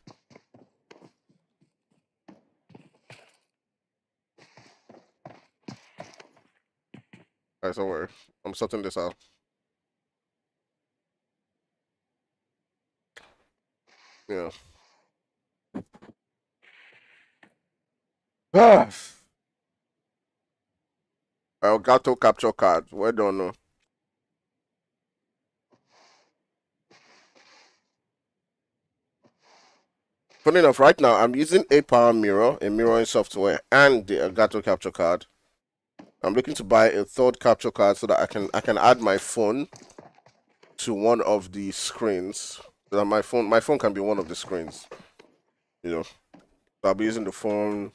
Alright, somewhere. I'm sorting this out. Yeah. Ah. Elgato capture card. Well done. No. Funny enough, right now I'm using a power mirror, a mirroring software, and the Elgato capture card. I'm looking to buy a third capture card so that I can add my phone to one of the screens. So that my phone can be one of the screens. So I'll be using the phone,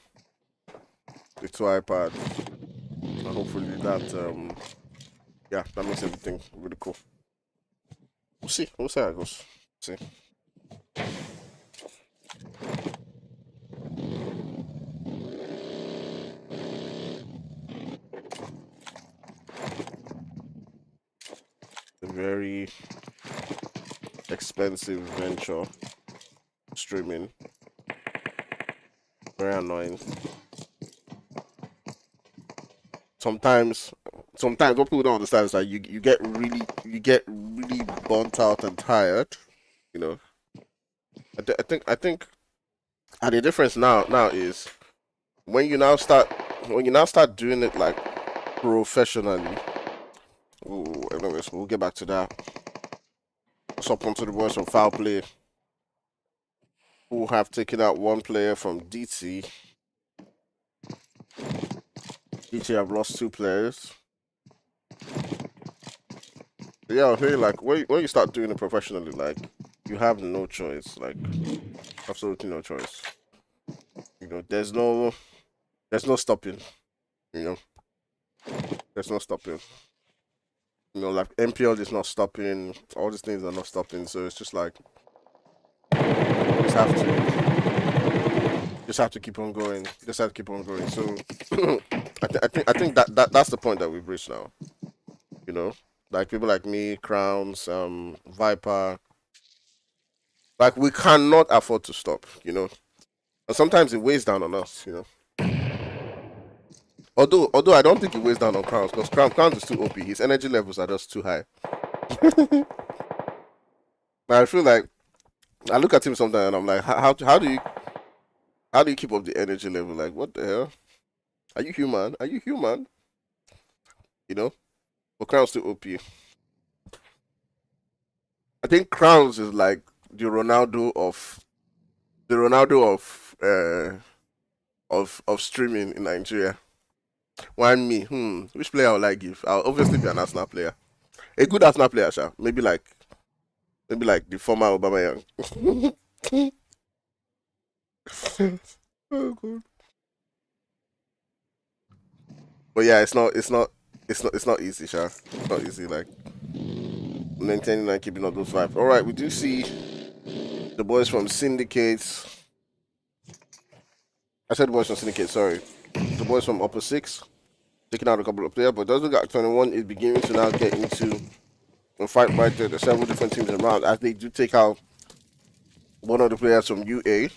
the two iPads, and hopefully that Yeah, that makes everything really cool. We'll see. We'll see how it goes. See. A very expensive venture. Streaming. Very annoying. Sometimes what people don't understand is that you get really burnt out and tired. You know. I think and the difference now is when you now start doing it like professionally. Ooh, anyways, we'll get back to that. What's up onto the boys from FowlPlay who have taken out one player from DT. DT have lost two players. But yeah, I feel like when you start doing it professionally, like you have no choice, like absolutely no choice. You know, there's no stopping. You know, there's no stopping. You know, like MPL is not stopping. All these things are not stopping. So it's just like you just have to keep on going. Just have to keep on going. So I think that's the point that we've reached now. You know, like people like me, Crowns, Viper. Like we cannot afford to stop. You know, and sometimes it weighs down on us. You know. Although I don't think it weighs down on Crowns because Crowns is too OP. His energy levels are just too high. But I feel like I look at him sometimes and I'm like, how do you keep up the energy level? Like what the hell? Are you human? Are you human? You know? But Crowns too OP. I think Crowns is like the Ronaldo of streaming in Nigeria. One me, which player would I give? I'll obviously be an Arsenal player. A good Arsenal player, sha. Maybe like the former Obama Young. Oh god. But yeah, it's not easy, sha. It's not easy, like maintaining and keeping up those vibes. Alright, we do see the boys from Syndicate. I said boys from Syndicate, sorry. The boys from Upper Six taking out a couple of players, but those who got 21 is beginning to now get into a fight right there. There's several different teams around as they do take out one of the players from UA.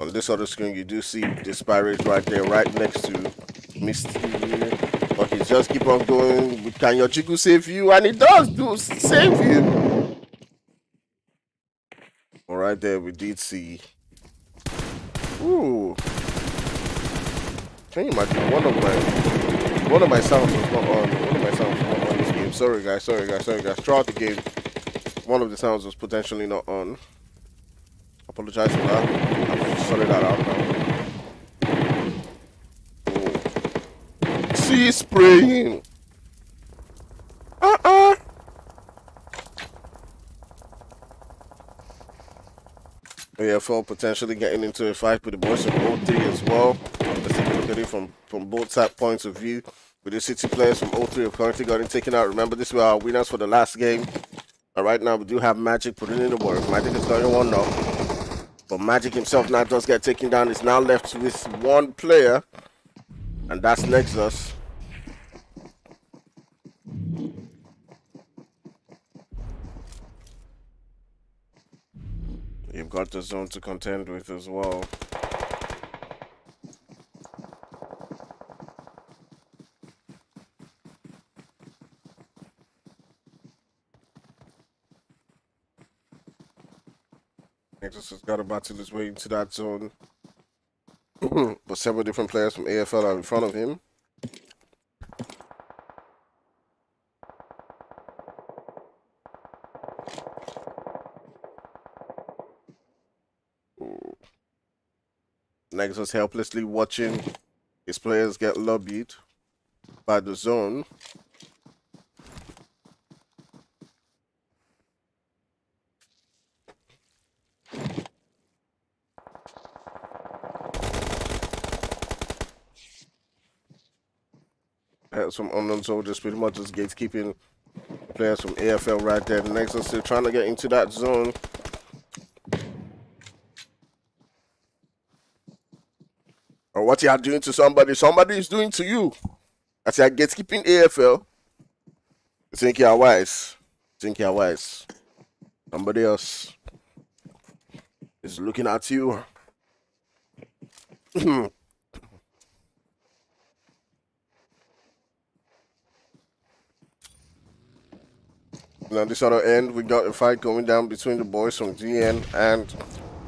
On this other screen, you do see Disparaged right there, right next to Misty. But he just keep on going. Can your Chiku save you? And it does do save you. All right, there we did see. Ooh, can you imagine? One of my sounds was not on. One of my sounds was not on this game. Sorry guys. Throughout the game, one of the sounds was potentially not on. Apologize for that. I'm just sorting that out now. See spraying. AFL potentially getting into a fight with the boys from O3 as well. Let's take a look at it from both side points of view. With the City players from O3 have currently gotten taken out. Remember, this were our winners for the last game. And right now, we do have Magic putting in the work. Magic is going 1-0. But Magic himself now does get taken down. He's now left with one player. And that's Nexus. You've got the zone to contend with as well. Nexus has got to battle his way into that zone. But several different players from AFL are in front of him. Nexus helplessly watching his players get lobbied by the zone. Some unknown soldiers pretty much just gatekeeping players from AFL right there. The next one's still trying to get into that zone. Or what you are doing to somebody, somebody is doing to you. As you are gatekeeping AFL, think you are wise. Think you are wise. Somebody else is looking at you. Now this other end, we got a fight going down between the boys from GN and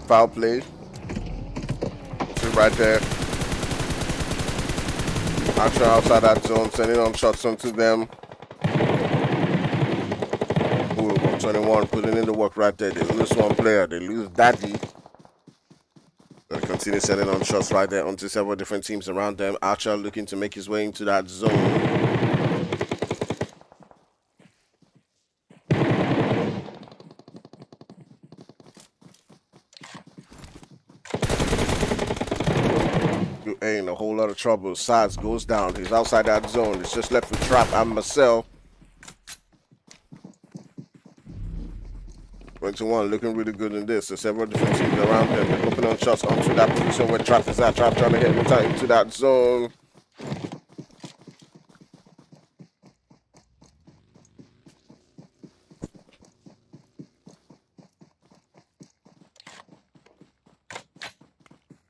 FowlPlay. See right there. Actually outside that zone, sending on shots onto them. Ooh, 21 putting in the work right there. They lose one player, they lose Daddy. They continue sending on shots right there onto several different teams around them. Archer looking to make his way into that zone. You ain't a whole lot of trouble. Sides goes down. He's outside that zone. It's just left with Trap and Marcel. 21 looking really good in this. There's several different teams around them. They're opening on shots onto that position where Trap is at. Trap trying to get into that zone.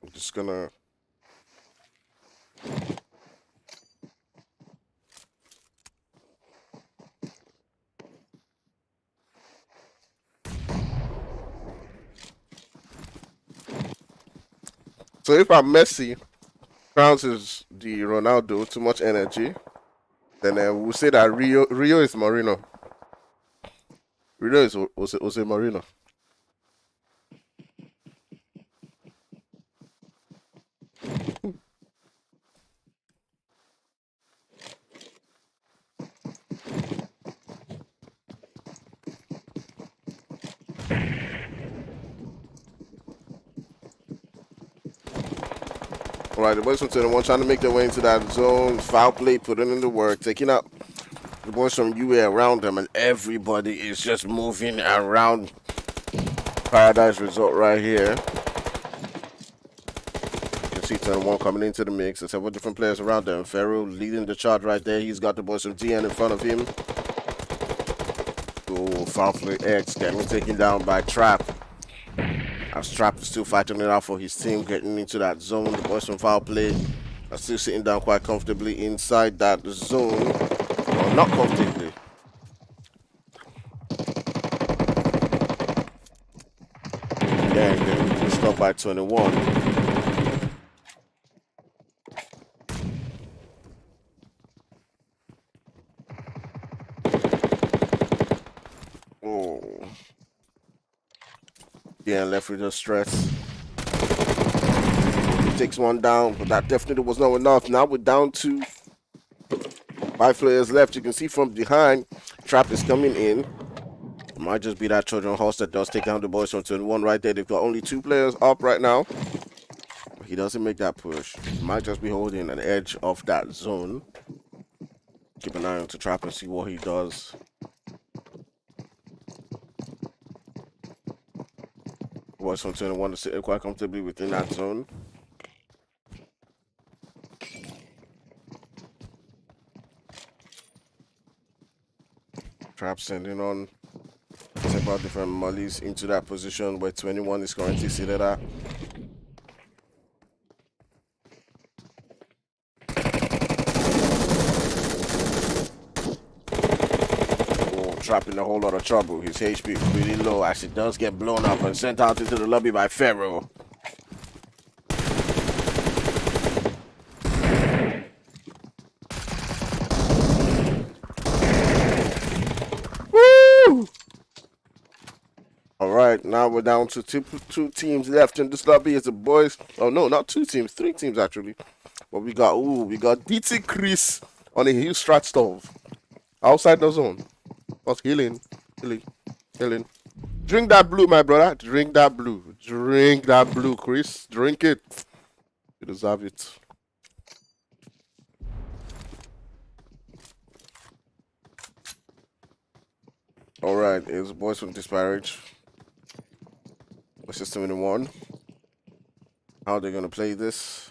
I'm just gonna... So if I'm Messi, Crowns is the Ronaldo, too much energy, then we'll say that Rio is Marino. Rio is Jose Marino. Alright, the boys from 21 trying to make their way into that zone. FowlPlay putting in the work, taking out the boys from UA around them, and everybody is just moving around Paradise Resort right here. You can see 21 coming into the mix. There's several different players around them. Pharaoh leading the charge right there. He's got the boys from GN in front of him. Oh, FowlPlay X getting taken down by Trap. As Trap is still fighting it out for his team, getting into that zone. The boys from FowlPlay are still sitting down quite comfortably inside that zone. Well, not comfortably. Yeah, they're stopped by 21. Oh. Yeah, left with just stress. He takes one down, but that definitely was not enough. Now we're down to 5 players left. You can see from behind, Trap is coming in. It might just be that Trojan horse that does take down the boys from 21 right there. They've got only 2 players up right now. He doesn't make that push. Might just be holding an edge of that zone. Keep an eye on to Trap and see what he does. Boys from 21 to sit quite comfortably within that zone. Trap sending on several different mollies into that position where 21 is currently seated at. Oh, Trap in a whole lot of trouble. His HP is really low as he does get blown up and sent out into the lobby by Pharaoh. Alright, now we're down to two teams left in this lobby. It's the boys. Oh no, not 2 teams, 3 teams actually. But we got DT Chris on a huge strat stove. Outside the zone. What's healing? Drink that blue, my brother. Drink that blue. Drink that blue, Chris. Drink it. You deserve it. All right, it's boys from Disparaged. System in one. How are they gonna play this?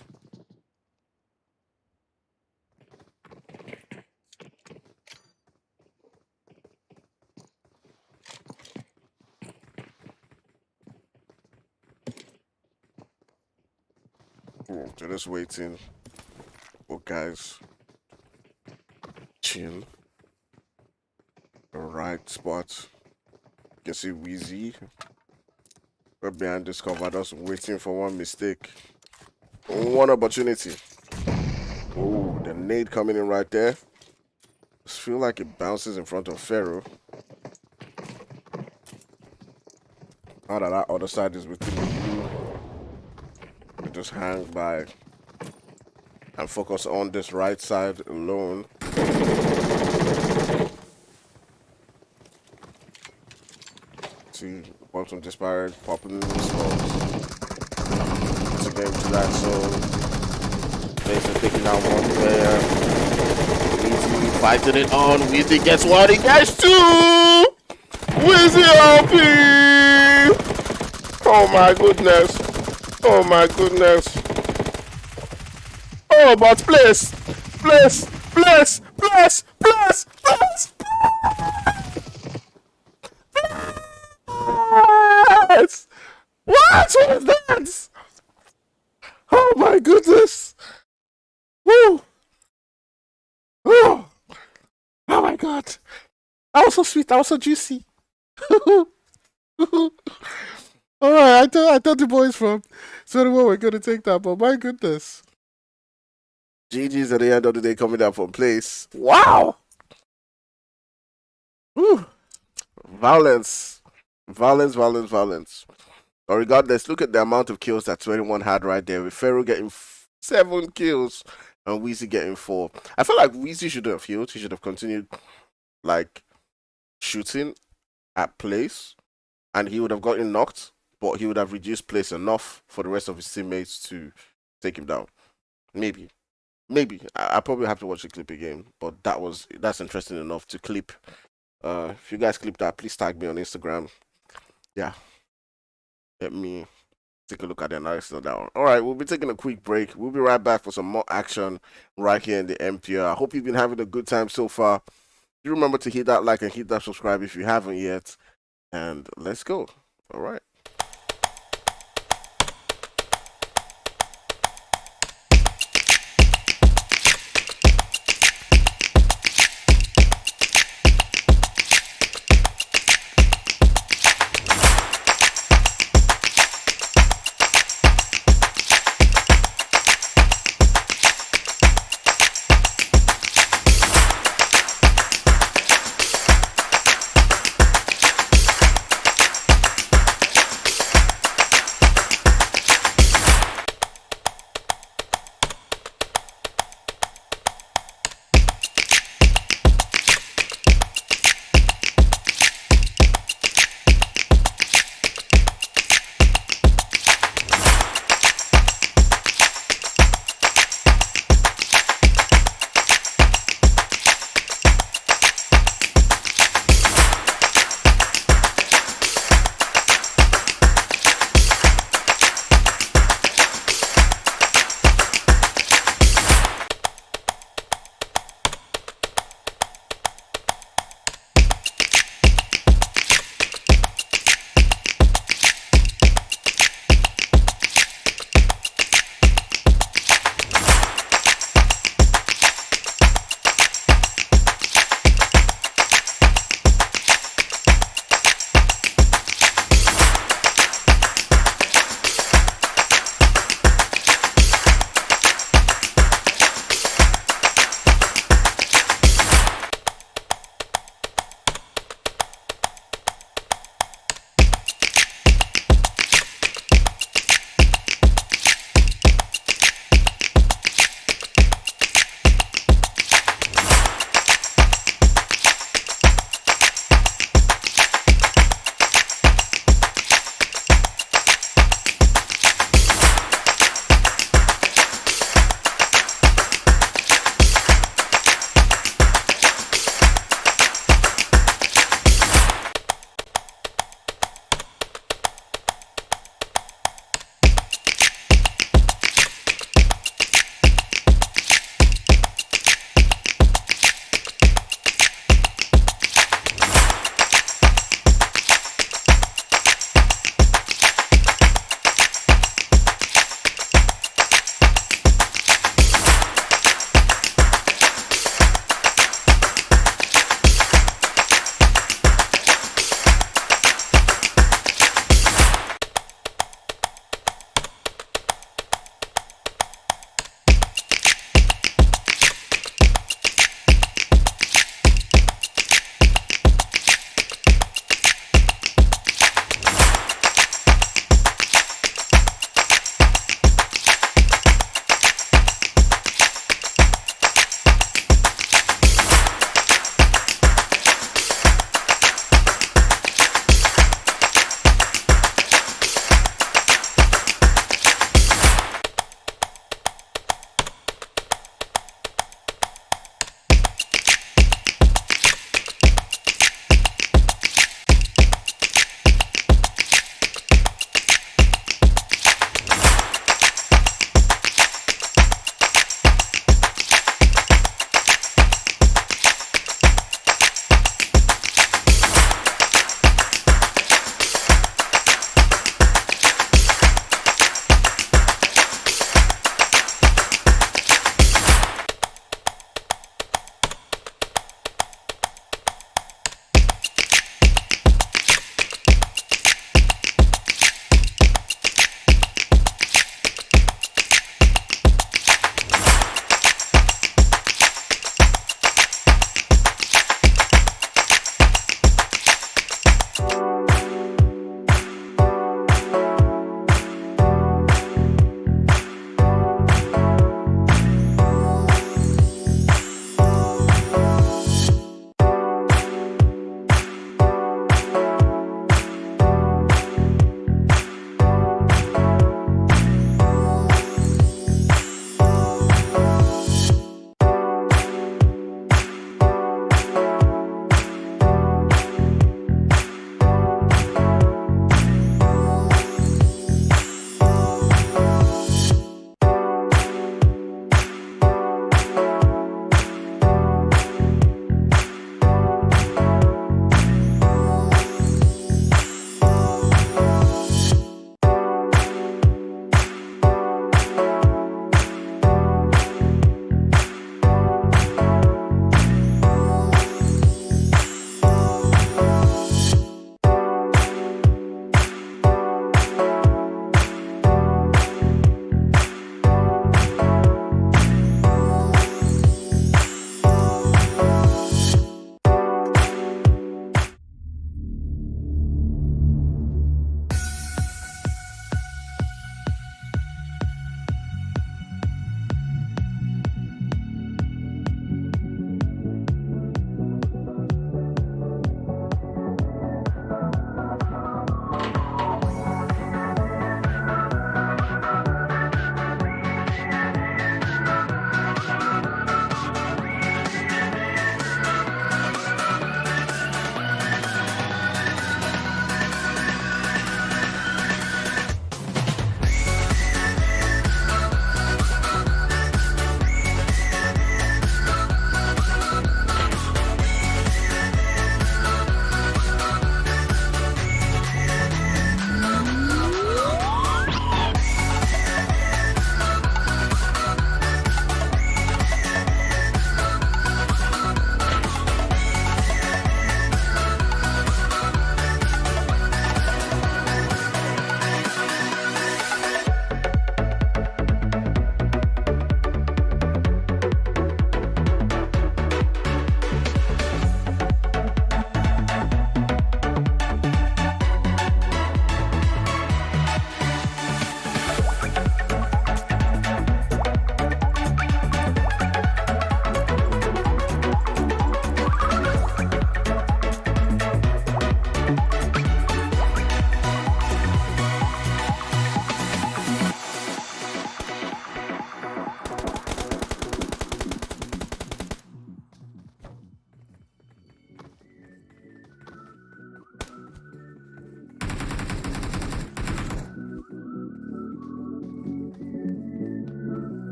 They're just waiting for guys. Chill. The right spot. You can see Wheezy. We're behind this cover, just waiting for one mistake. One opportunity. Oh, the nade coming in right there. Just feel like it bounces in front of Pharaoh. Now that other side is within the blue, we just hang by and focus on this right side alone. See, boys from Disparaged popping in the smokes. It's a game to that, so Mason picking out one player. Weezy fighting it on. Weezy gets one, he gets two! Weezy LP! Oh my goodness. Oh my goodness. Oh, but please. Please. Please. Please. Please. Please. Please. What was that? Oh my goodness. Woo. Oh. Oh my god. That was so sweet. That was so juicy. Alright, I thought the boys from 21 were going to take that, but my goodness. GG's at the end of the day coming down from place. Wow! Whew. Violence. Violence, violence, violence. But regardless, look at the amount of kills that 21 had right there, with Pharaoh getting 7 kills and Weezy getting 4. I feel like Weezy should have healed. He should have continued, like, shooting at place, and he would have gotten knocked, but he would have reduced place enough for the rest of his teammates to take him down. Maybe. I probably have to watch the clip again, but that's interesting enough to clip. If you guys clip that, please tag me on Instagram. Yeah. Let me take a look at the analysis of that one. All right, we'll be taking a quick break. We'll be right back for some more action right here in the MPL. I hope you've been having a good time so far. Do remember to hit that like and hit that subscribe if you haven't yet. And let's go. All right.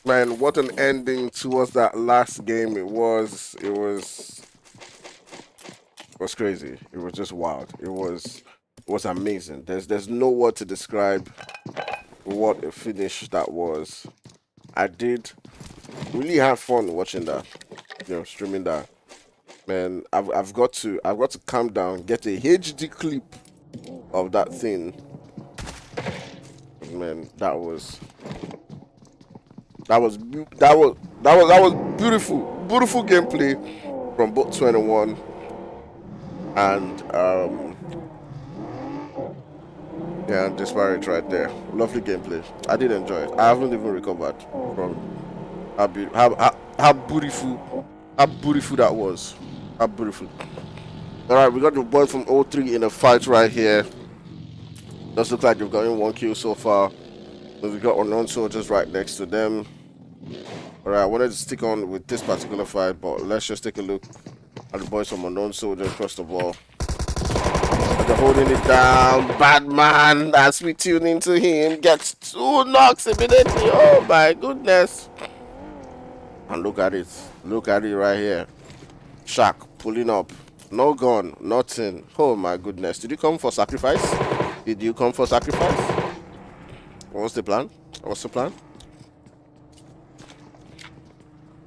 Man, what an ending towards that last game it was. It was crazy. It was just wild. It was amazing. There's no word to describe what a finish that was. I did really have fun watching that, streaming that. Man, I've got to calm down, get a HD clip of that thing. Man, that was beautiful gameplay from both 21 and yeah, Disparaged right there. Lovely gameplay. I did enjoy it. I haven't even recovered from how beautiful that was. How beautiful. All right, we got the boys from O3 in a fight right here. Does look like they've gotten 1 kill so far. But we got unknown soldiers right next to them. All right, I wanted to stick on with this particular fight, but let's just take a look at the boys from unknown soldiers first of all. They're holding it down. Batman, as we tune into him, gets 2 knocks immediately. Oh my goodness. And look at it. Look at it right here. Shaq pulling up. No gun, nothing. Oh my goodness. Did you come for sacrifice? Did you come for sacrifice? What's the plan? What's the plan?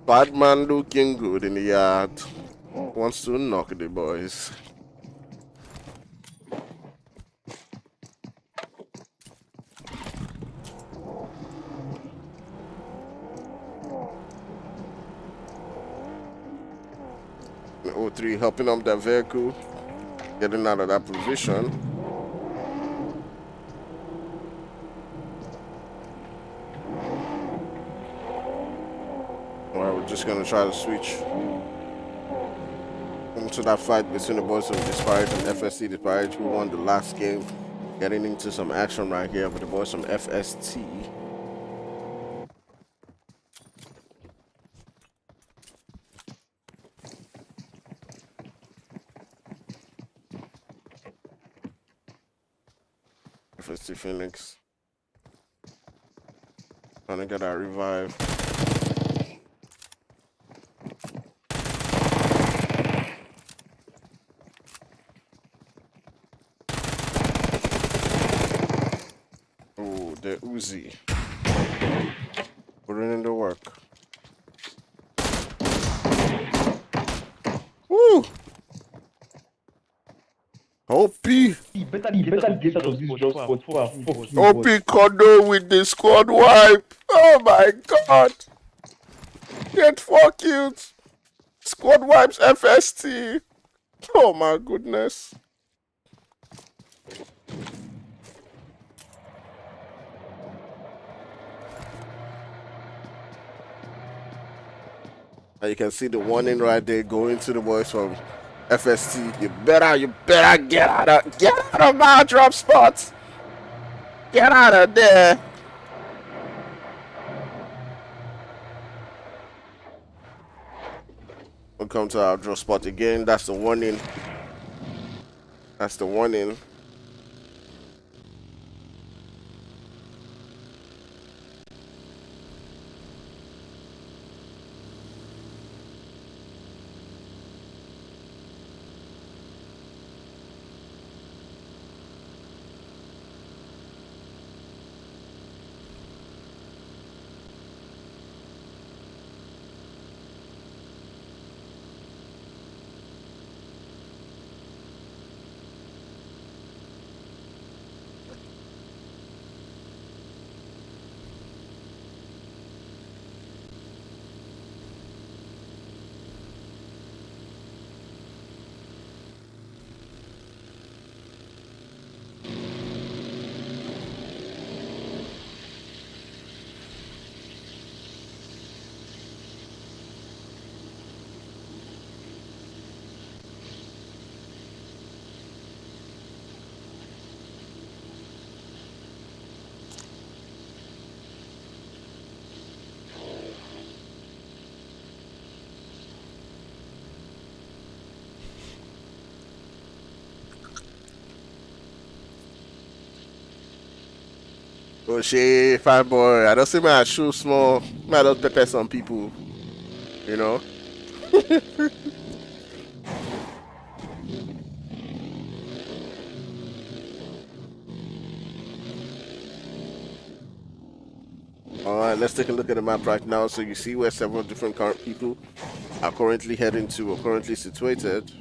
Batman looking good in the yard. Wants to knock the boys. O3 helping up that vehicle, getting out of that position. Alright, we're just gonna try to switch into that fight between the boys of Disparaged and FST. Disparaged, who won the last game, getting into some action right here with the boys from FST. FST Phoenix trying to get that revive. Oh, the Uzi putting in the work. Woo! OP! OP Kondo with the squad wipe! Oh my god! Get 4 kills! Squad wipes FST! Oh my goodness! And you can see the warning right there going to the boys from FST. You better get out of our drop spots. Get out of there. We'll come to our drop spot again. That's the warning. That's the warning. Oh shit, fine boy. I don't see my shoe small. I don't pepper some people. You know? Alright, let's take a look at the map right now so you see where several different current people are currently heading to or currently situated.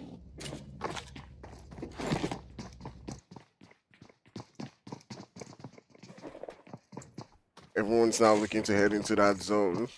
Everyone's now looking to head into that zone.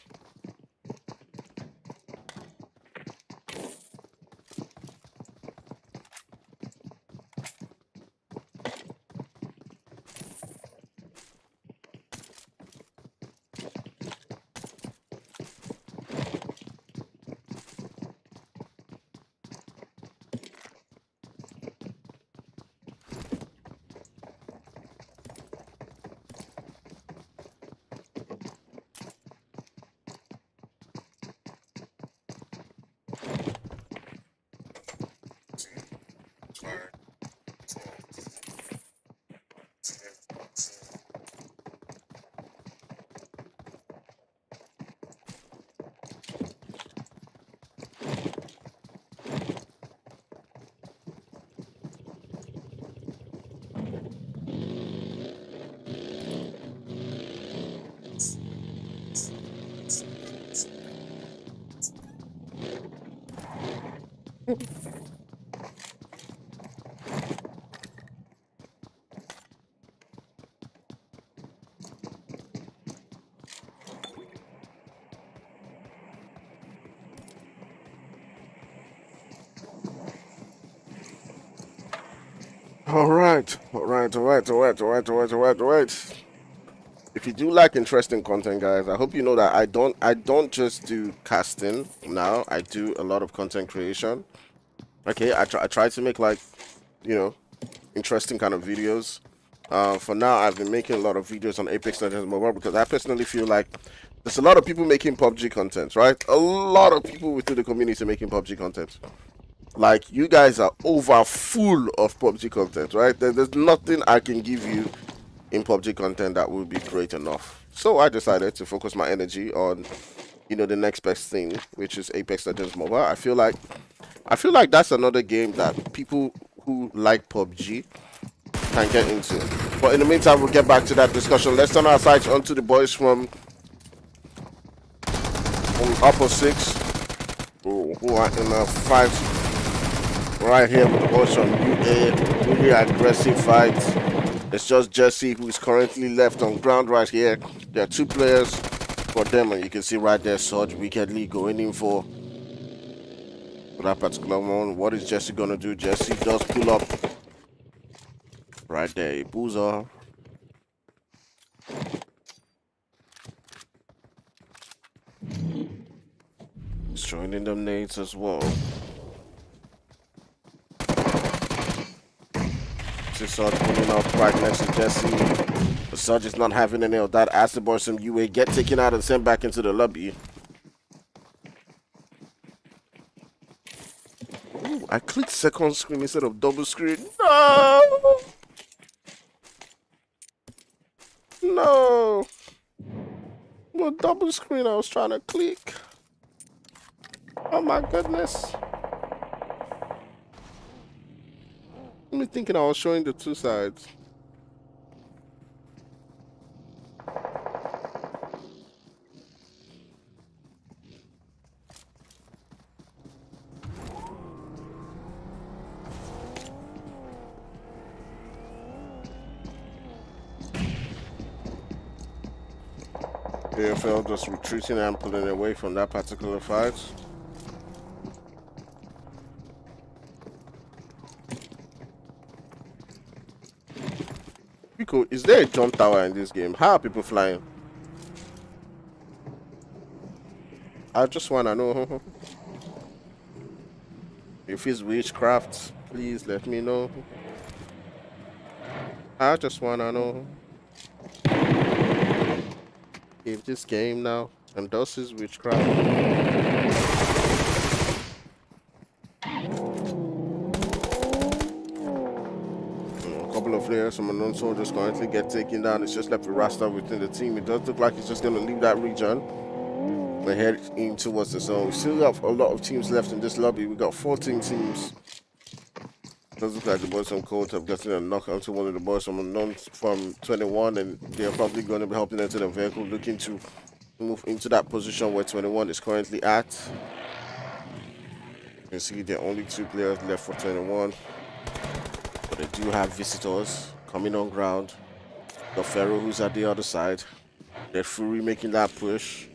Alright. If you do like interesting content, guys, I hope you know that I don't just do casting now. I do a lot of content creation. Okay, I try to make, like, you know, interesting kind of videos. For now, I've been making a lot of videos on Apex Legends Mobile because I personally feel like there's a lot of people making PUBG content, right? A lot of people within the community making PUBG content. Like, you guys are over full of PUBG content, right? There's nothing I can give you in PUBG content that will be great enough. So I decided to focus my energy on, you know, the next best thing, which is Apex Legends Mobile. I feel like that's another game that people who like PUBG can get into. But in the meantime, we'll get back to that discussion. Let's turn our sights onto the boys from Upper 6 who are in a fight right here with the boys from UA. Really aggressive fight. It's just Jesse who is currently left on ground right here. There are two players for them, and you can see right there Surge wickedly going in for that particular one. What is Jesse gonna do? Jesse does pull up right there. He pulls off. He's throwing in them nades as well. Surge pulling up right next to Jesse. But Surge is not having any of that. As the boys from UA get taken out and sent back into the lobby. Ooh, I clicked second screen instead of double screen. No! No! What double screen I was trying to click? Oh my goodness. Me thinking I was showing the two sides. AFL just retreating and pulling away from that particular fight. Pico, is there a jump tower in this game? How are people flying? I just wanna know. If it's witchcraft, please let me know. I just wanna know if this game now endorses witchcraft. A couple of there. Some unknown soldiers currently get taken down. It's just left with Rasta within the team. It does look like he's just going to leave that region. We're heading towards the zone. We still have a lot of teams left in this lobby. We got 14 teams. It does look like the boys from Cold have gotten a knock onto one of the boys from unknown from 21, and they're probably going to be helping into the vehicle, looking to move into that position where 21 is currently at. You can see there are only 2 players left for 21. But they do have visitors coming on ground. The Pharaoh who's at the other side. They're Fury making that push.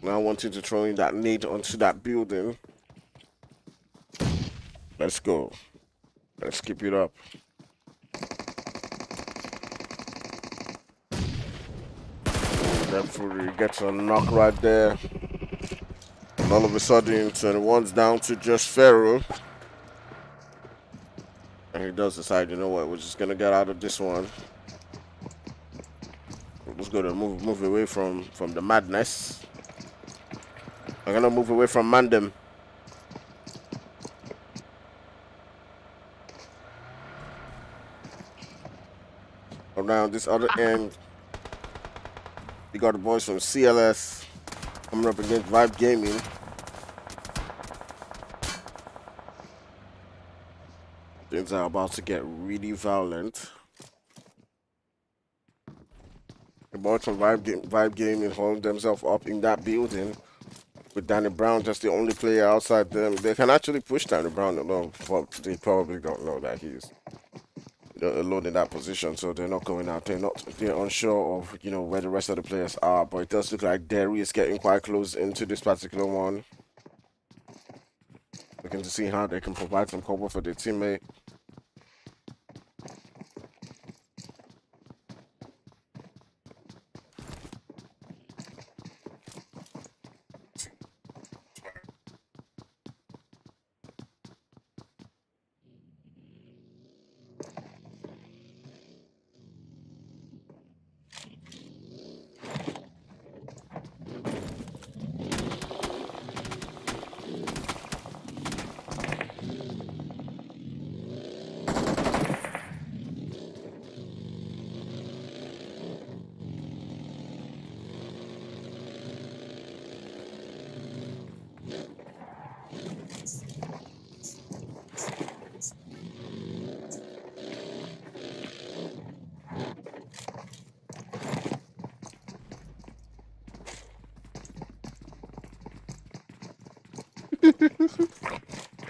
Now wanting to throw in that nade onto that building. Let's go. Let's keep it up. That Fury gets a knock right there. And all of a sudden, 21's down to just Pharaoh. And he does decide, you know what, we're just gonna get out of this one. We're just gonna move away from the madness. I'm gonna move away from Mandem. Around this other end, you got the boys from CLS coming up against Vibe Gaming. Things are about to get really violent. The boys from Vibe Gaming holding themselves up in that building. With Danny Brown just the only player outside them. They can actually push Danny Brown alone, but they probably don't know that he's alone in that position, so they're not going out. They're unsure of, you know, where the rest of the players are, but it does look like Derry is getting quite close into this particular one. Looking to see how they can provide some cover for their teammate.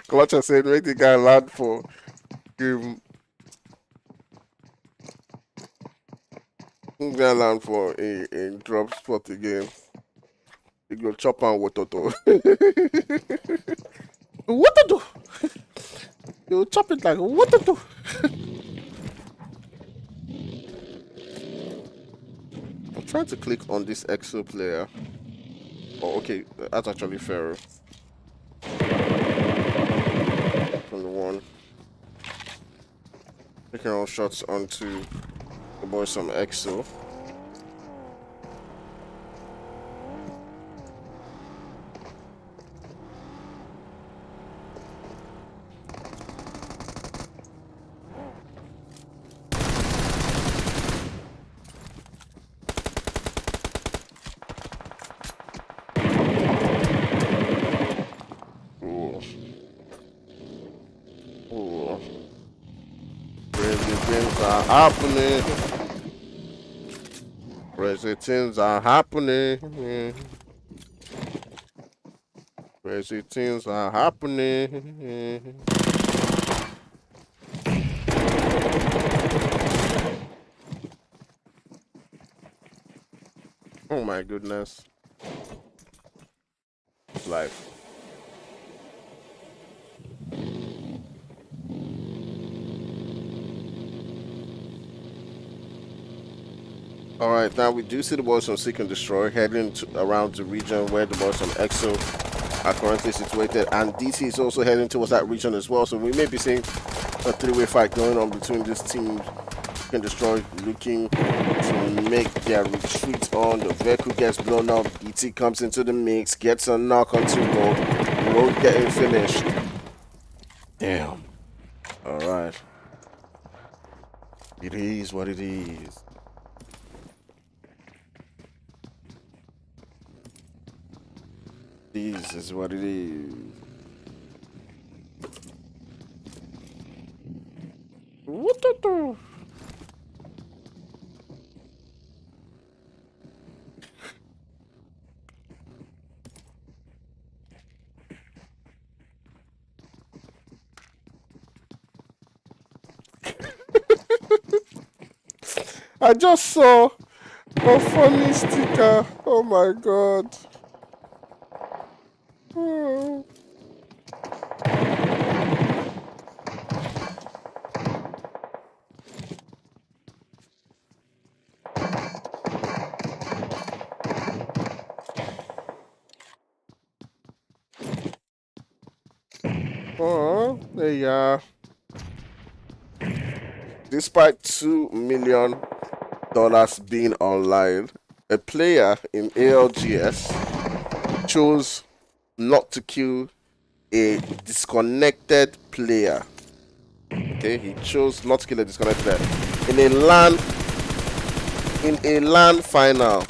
Clutch said, make the guy land for him. Guy land for a drop spot again. You go chop on Wototo. Wototo! You chop it like Wototo! I'm trying to click on this Cxld player. Oh, okay, that's actually Pharaoh. From the one. Taking all shots onto the boys from Cxld. Happening. Crazy things are happening. Crazy things are happening. Oh my goodness. Life. Alright, now we do see the boys from Seek and Destroy heading around the region where the boys from Cxld are currently situated, and DC is also heading towards that region as well, so we may be seeing a three-way fight going on between these teams. Seek and Destroy looking to make their retreat on. The vehicle gets blown up, DT comes into the mix, gets a knock onto Road getting finished. Damn. Alright. It is what it is. This is what it is. What? I just saw a funny sticker. Oh my god. Oh. Oh, there you are. Despite $2 million being online, a player in ALGS chose not to kill a disconnected player. Okay, he chose not to kill a disconnected player in a LAN final.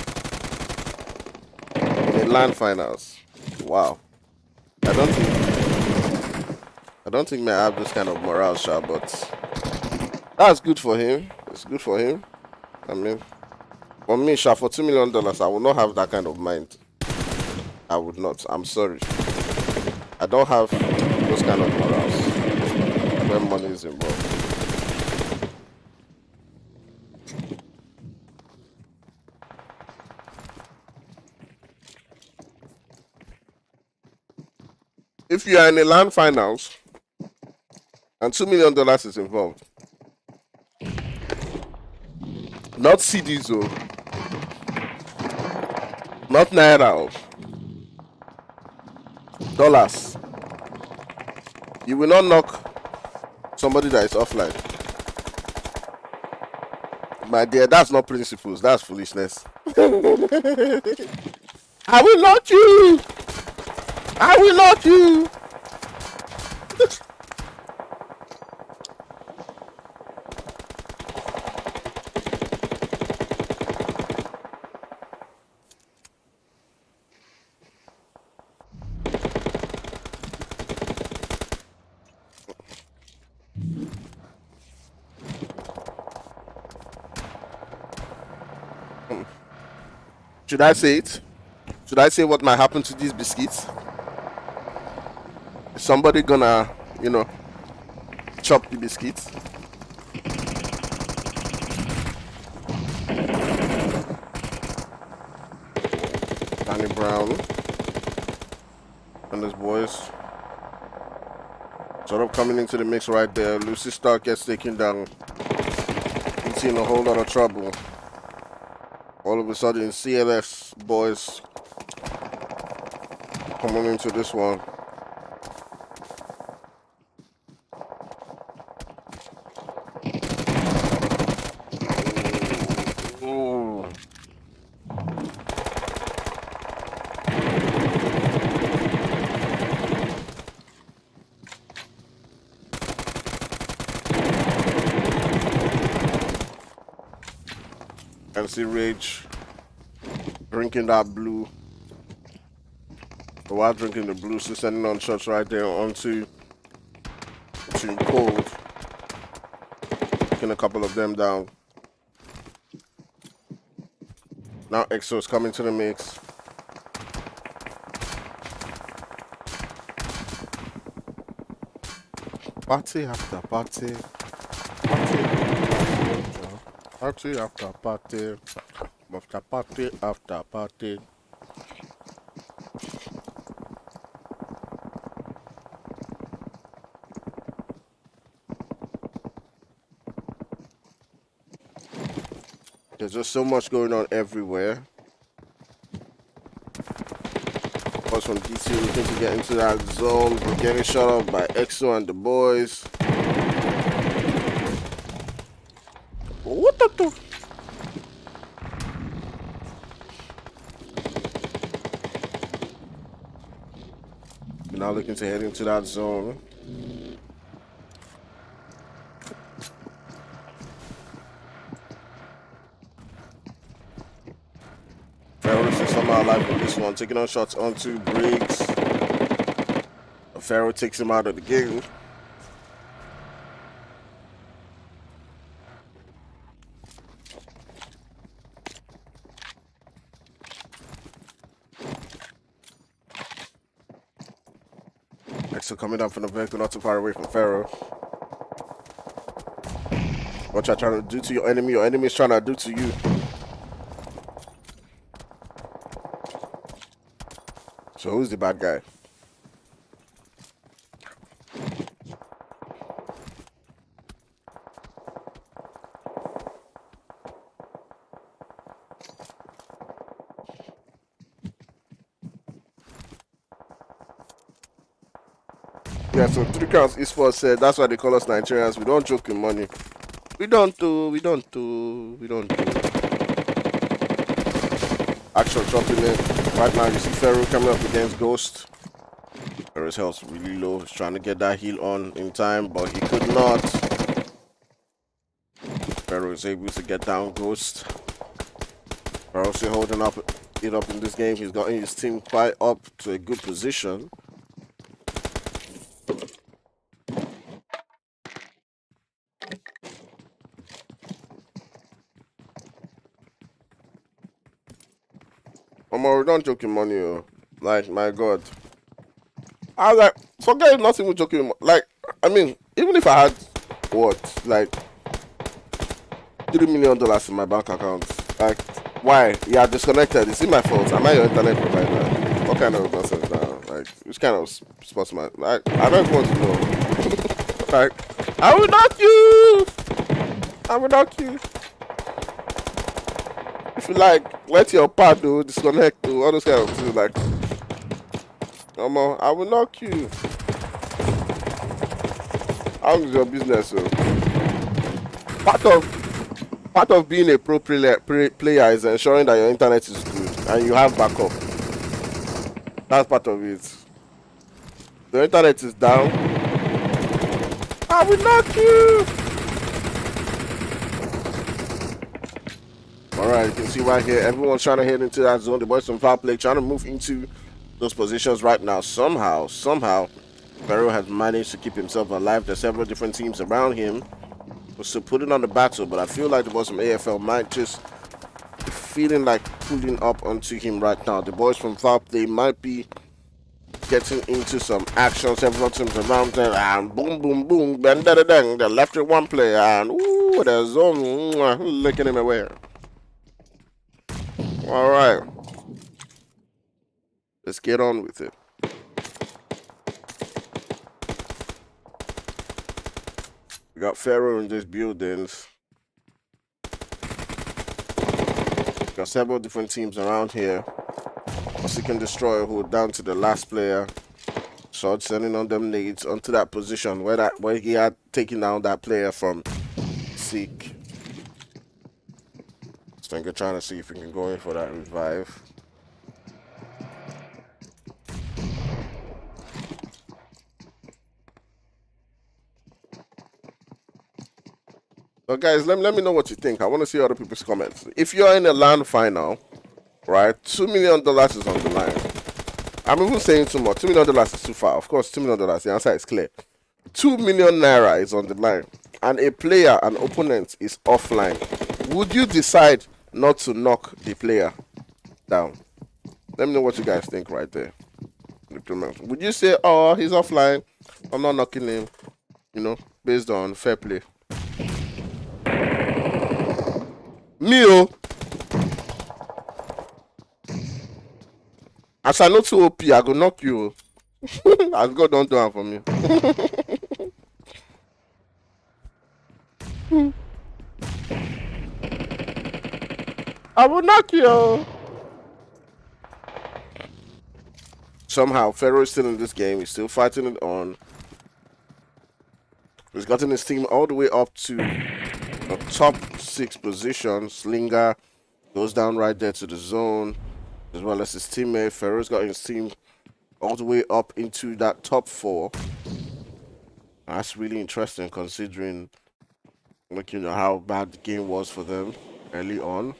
In a LAN finals. Wow. I don't think may have this kind of morale shot, but that's good for him. It's good for him. I mean, for me, Sha, for $2 million, I will not have that kind of mind. I would not. I'm sorry. I don't have those kind of morals when money is involved. If you are in a LAN finals and $2 million is involved, not CDs, oh, not Naira, dollars, you will not knock somebody that is offline. My dear, that's not principles, that's foolishness. I will knock you! I will knock you! Should I say it? Should I say what might happen to these biscuits? Is somebody gonna, chop the biscuits? Danny Brown and his boys sort of coming into the mix right there. Lucy Stark gets taken down. He's in a whole lot of trouble. All of a sudden, CLS boys coming into this one. Ooh. And see Rage drinking that blue. While drinking the blue, she's sending on shots right there onto Team Cold. Taking a couple of them down. Now Exo's coming to the mix. Party after party. Party after party. After party after party. There's just so much going on everywhere. Us from DC looking to get into that zone. We're getting shot up by EXO and the boys. What the? We're now looking to head into that zone. alive in this one. Taking on shots onto Briggs. Pharaoh takes him out of the game. Exo coming down from the vehicle, not too far away from Pharaoh. What you're trying to do to your enemy is trying to do to you. So who's the bad guy? Yeah, so 3 counts Esports said that's why they call us Nigerians. We don't joke in money. We don't do. Action jumping in. Right now you see Pharaoh coming up against Ghost. Pharaoh's health's really low. He's trying to get that heal on in time, but he could not. Pharaoh is able to get down Ghost. Pharaoh's still holding it up in this game. He's gotten his team quite up to a good position. Omar, don't joke in money, oh. Like, my God. I was like, forget not even joking. Like, I mean, even if I had, what, like, $3 million in my bank account, like, why? Yeah, disconnected. Is it my fault? Am I your internet provider? What kind of nonsense now? Like, which kind of sportsman? Like, I don't want to know. Like, I will knock you! I will knock you. If you like, let your pad do, disconnect to all those kind of things, like, I will knock you. How is your business, so? Part of being a pro player is ensuring that your internet is good and you have backup. That's part of it. The internet is down. I will knock you. Alright, you can see right here, everyone's trying to head into that zone. The boys from FowlPlay trying to move into those positions right now. Somehow, Pharaoh has managed to keep himself alive. There's several different teams around him. We're still putting on the battle, but I feel like the boys from AFL might just be feeling like pulling up onto him right now. The boys from FowlPlay might be getting into some action. Several teams around them, and boom, boom, boom, bang, da, da, dang. They left with one player, and ooh, there's zone licking him away. All right, let's get on with it. We got Pharaoh in these buildings. Got several different teams around here. Seek and Destroy, who down to the last player. Shot sending on them nades onto that position where he had taken down that player from Seek. Stinger trying to see if he can go in for that revive. So guys, let me know what you think. I want to see other people's comments. If you're in a LAN final, right, $2 million is on the line. I'm even saying too much. $2 million is too far. Of course, $2 million, the answer is clear. 2 million naira is on the line, and a player, an opponent, is offline. Would you decide not to knock the player down? Let me know what you guys think right there. Would you say, oh, he's offline, I'm not knocking him, you know, based on fair play? Me, as I know too OP, I go knock you. As God don't do it for me. I will knock you. Somehow, Pharaoh is still in this game. He's still fighting it on. He's gotten his team all the way up to the top 6 position. Slinger goes down right there to the zone, as well as his teammate. Pharaoh's got his team all the way up into that top 4. That's really interesting considering, like, you know, how bad the game was for them early on.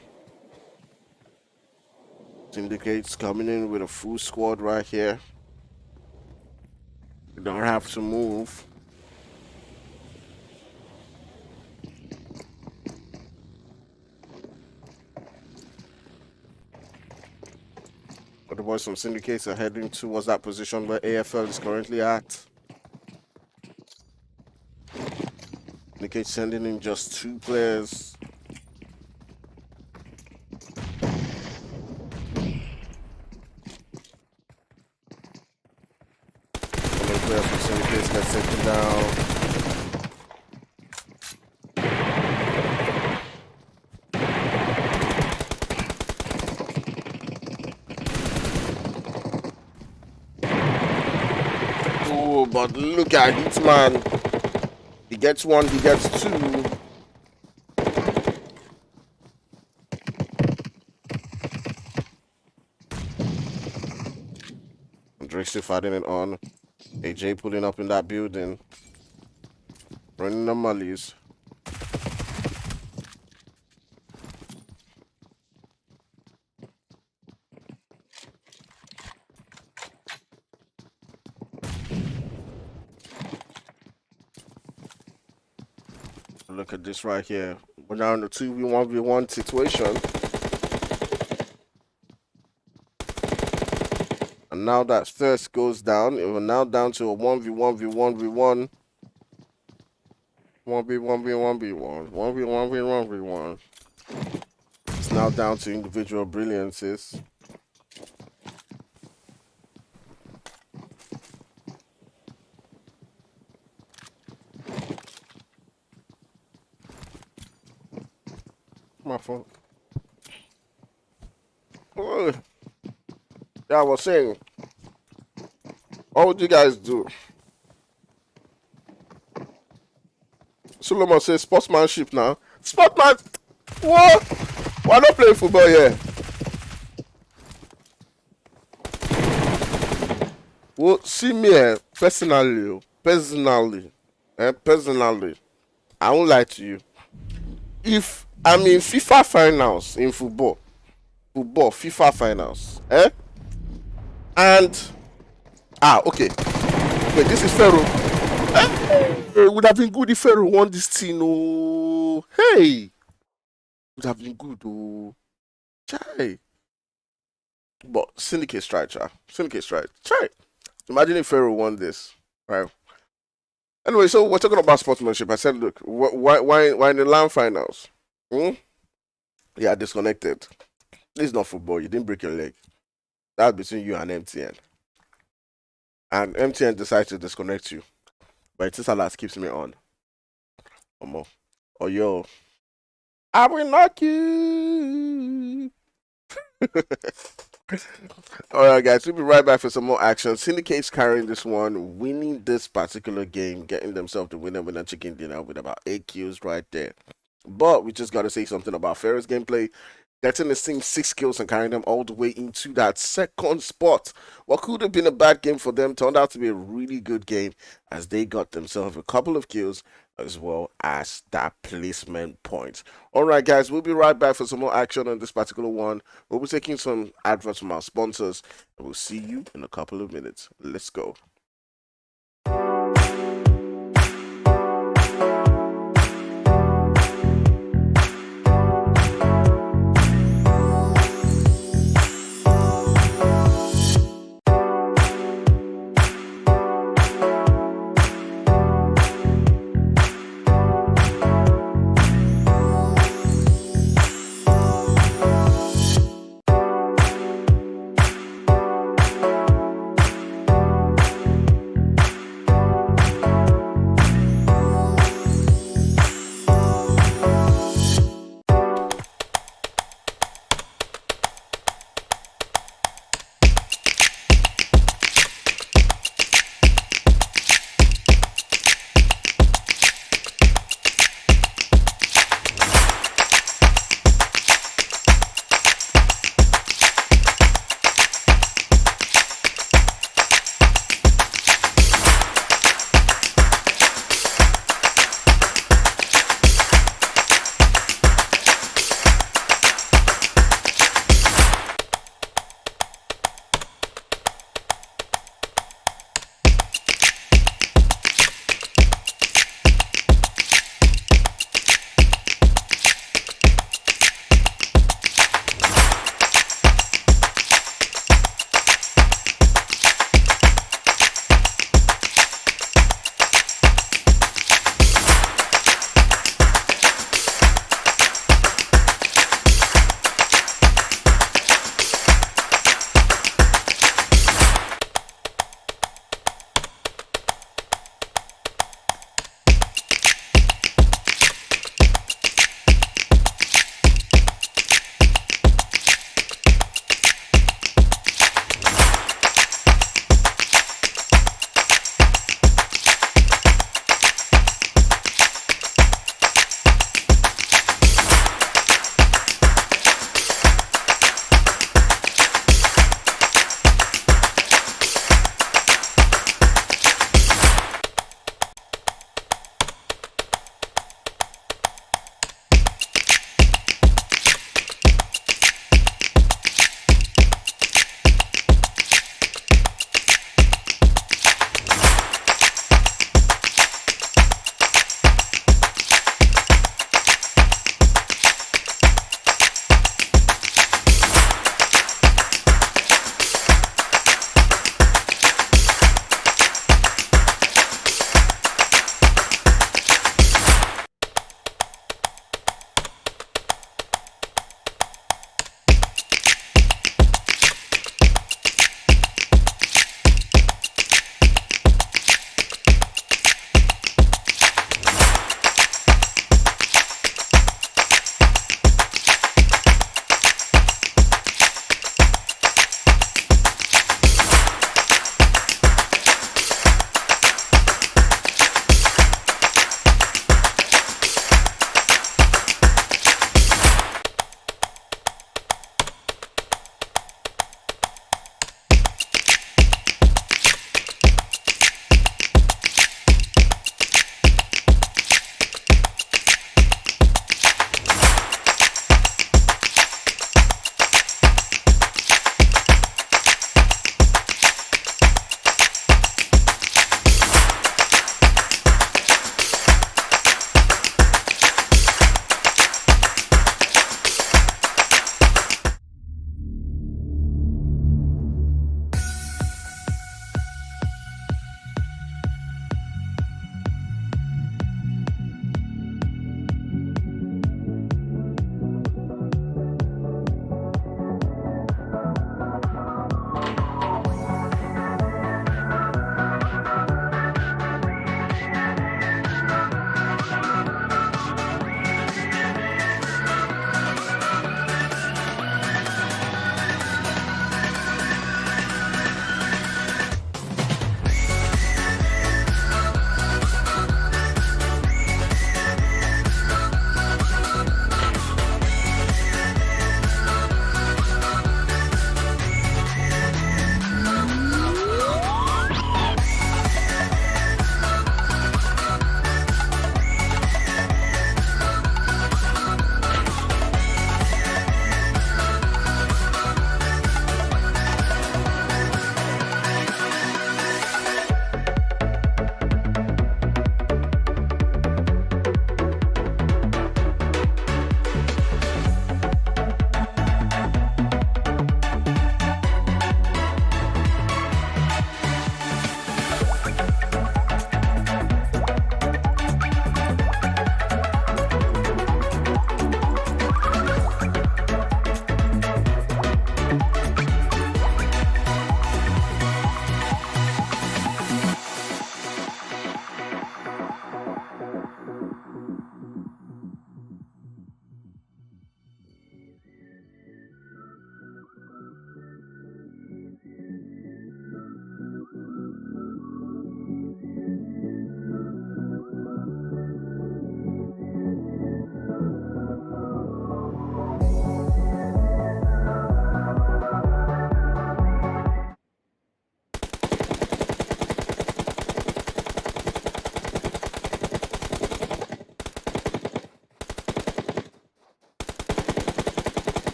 Syndicate's coming in with a full squad right here. You don't have to move. But the boys from Syndicates are heading towards that position where AFL is currently at. Syndicate sending in just 2 players. One player from Syndicate gets taken down. Oh, but look at this man. He gets 1, he gets 2. Drake's still fighting it on. AJ pulling up in that building. Running the mollies. Look at this right here. We're now in the 2v1v1 situation. And now that first goes down, it will now down to a 1v1v1v1. 1v1v1v1. 1v1v1v1. It's now down to individual brilliances. My phone. Oh. Yeah, I was saying, what would you guys do? Solomon says sportsmanship now. Sportsman, what? Why not playing football here? Well, see me personally, I won't lie to you. If I'm in FIFA finals in football, FIFA finals, and okay, wait, this is Pharaoh. It would have been good if Pharaoh won this thing. Oh, hey, would have been good. Oh, chai. But Syndicate strike, chai. Imagine if Pharaoh won this, right? Anyway, so we're talking about sportsmanship. I said, look, why in the LAN finals? Yeah, disconnected. This is not football. You didn't break your leg. That's between you and MTN. And MTN decides to disconnect you. But it's Salas keeps me on. Oh, yo. I will knock you. Alright, guys, we'll be right back for some more action. Syndicate's carrying this one, winning this particular game, getting themselves the winner chicken dinner with about 8 kills right there. But we just got to say something about Pharaoh's gameplay. Getting the same 6 kills and carrying them all the way into that second spot. What could have been a bad game for them turned out to be a really good game as they got themselves a couple of kills as well as that placement point. Alright, guys, we'll be right back for some more action on this particular one. We'll be taking some adverts from our sponsors and we'll see you in a couple of minutes. Let's go.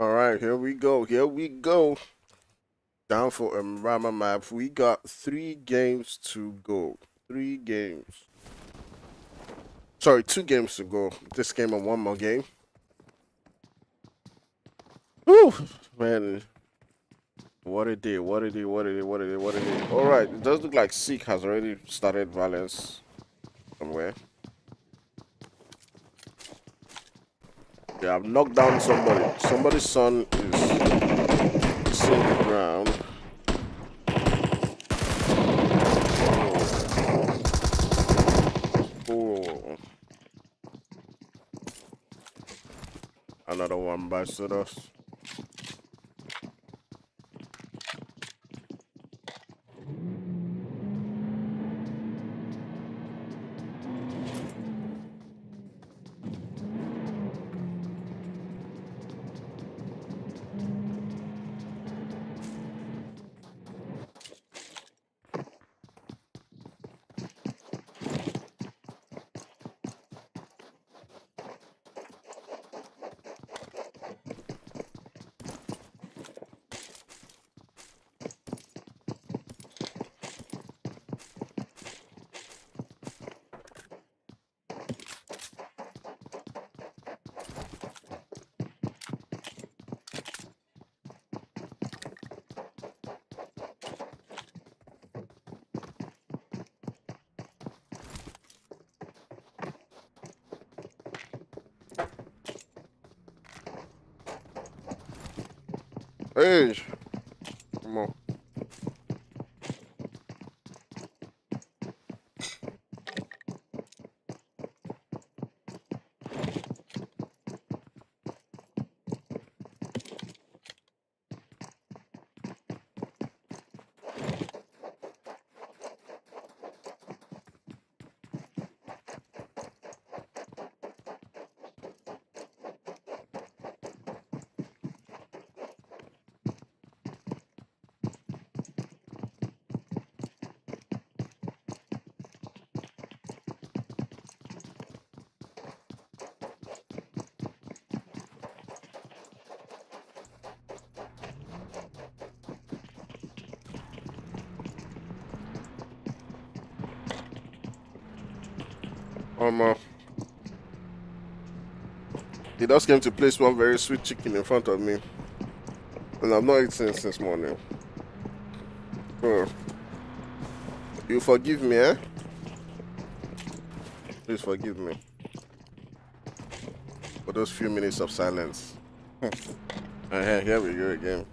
All right, here we go. Here we go. Down for a Rama map. We got 3 games to go. 3 games. Sorry, 2 games to go. This game and one more game. Whew, man. What a day, what a day, what a day, what a day, what a day. Alright, it does look like Seek has already started violence somewhere. Yeah, I've knocked down somebody. Somebody's son is on the ground. Oh. Another one bites at us. Hey, come on. He just came to place one very sweet chicken in front of me. And I've not eaten since morning. Oh. You forgive me, eh? Please forgive me for those few minutes of silence. Here we go again.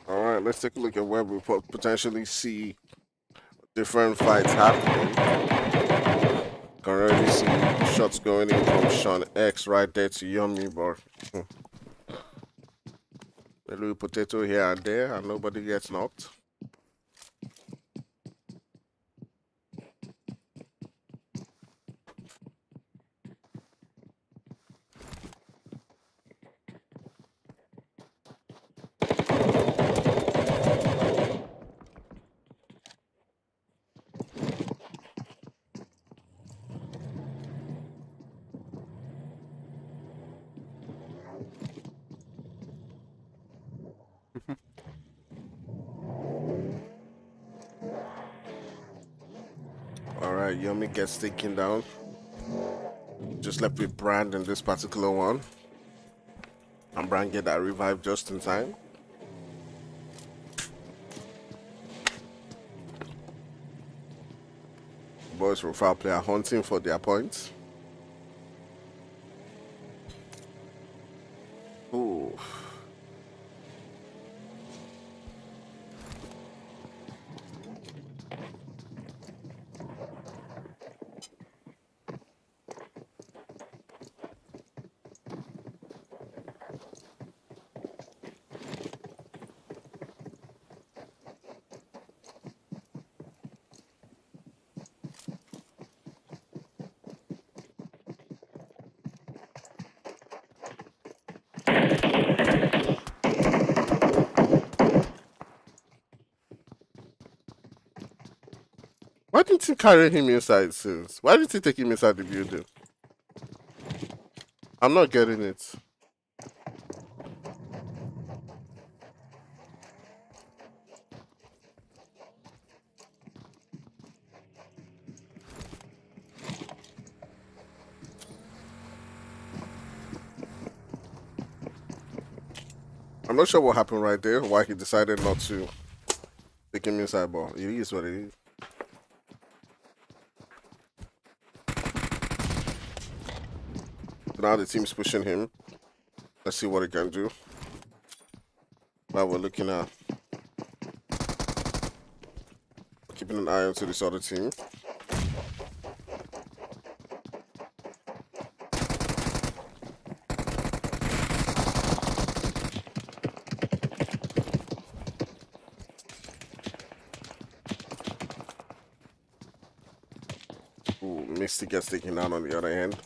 All right, let's take a look at where we potentially see different fights happening. Can already see shots going in from Sean X right there to Yummy, but a little potato here and there, and nobody gets knocked. All right, Yummy gets taken down. Just left with Brand in this particular one. And Brand get that revive just in time. Boys from FowlPlay are hunting for their points. Ooh. Why didn't he carry him inside since? Why didn't he take him inside the building? I'm not getting it. I'm not sure what happened right there, why he decided not to take him inside, but it is what it is. Now the team's pushing him. Let's see what he can do. Now we're looking at keeping an eye on to this other team. Ooh, Misty gets taken down on the other hand.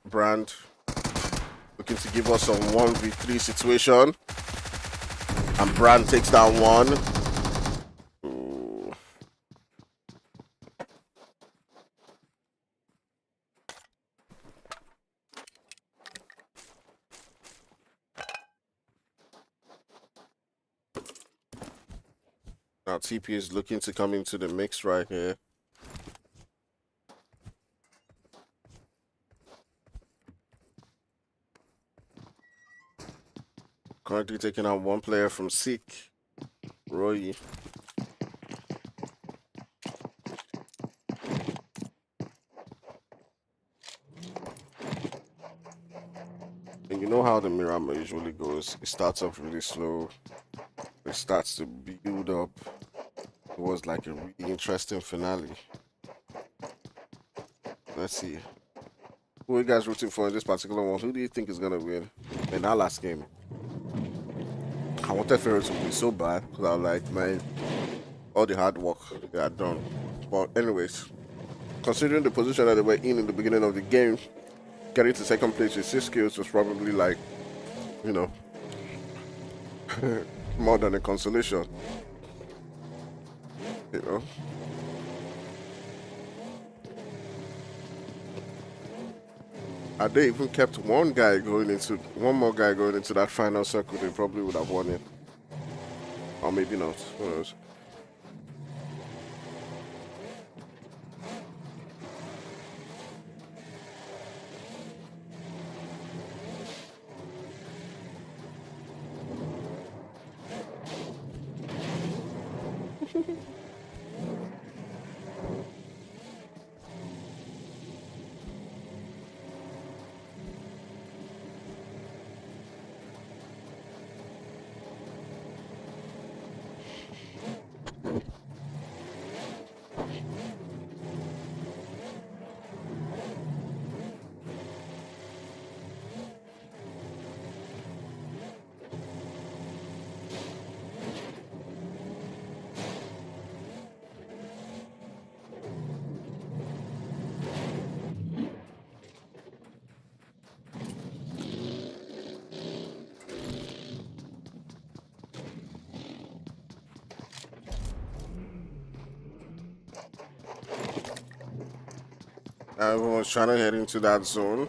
Brand looking to give us a 1v3 situation. And Brand takes down one. Ooh. Now TP is looking to come into the mix right here. Currently taking out one player from Seek, Roy. And you know how the Miramar usually goes. It starts off really slow. It starts to build up. It was like a really interesting finale. Let's see. Who are you guys rooting for in this particular one? Who do you think is going to win in that last game? I wanted Ferro to win so bad because I was like, man, all the hard work they had done. But anyways, considering the position that they were in the beginning of the game, getting to second place with 6 kills was probably like, you know, more than a consolation. You know. Had they even kept one more guy going into that final circle, they probably would have won it. Or maybe not. Who knows? Everyone's trying to head into that zone.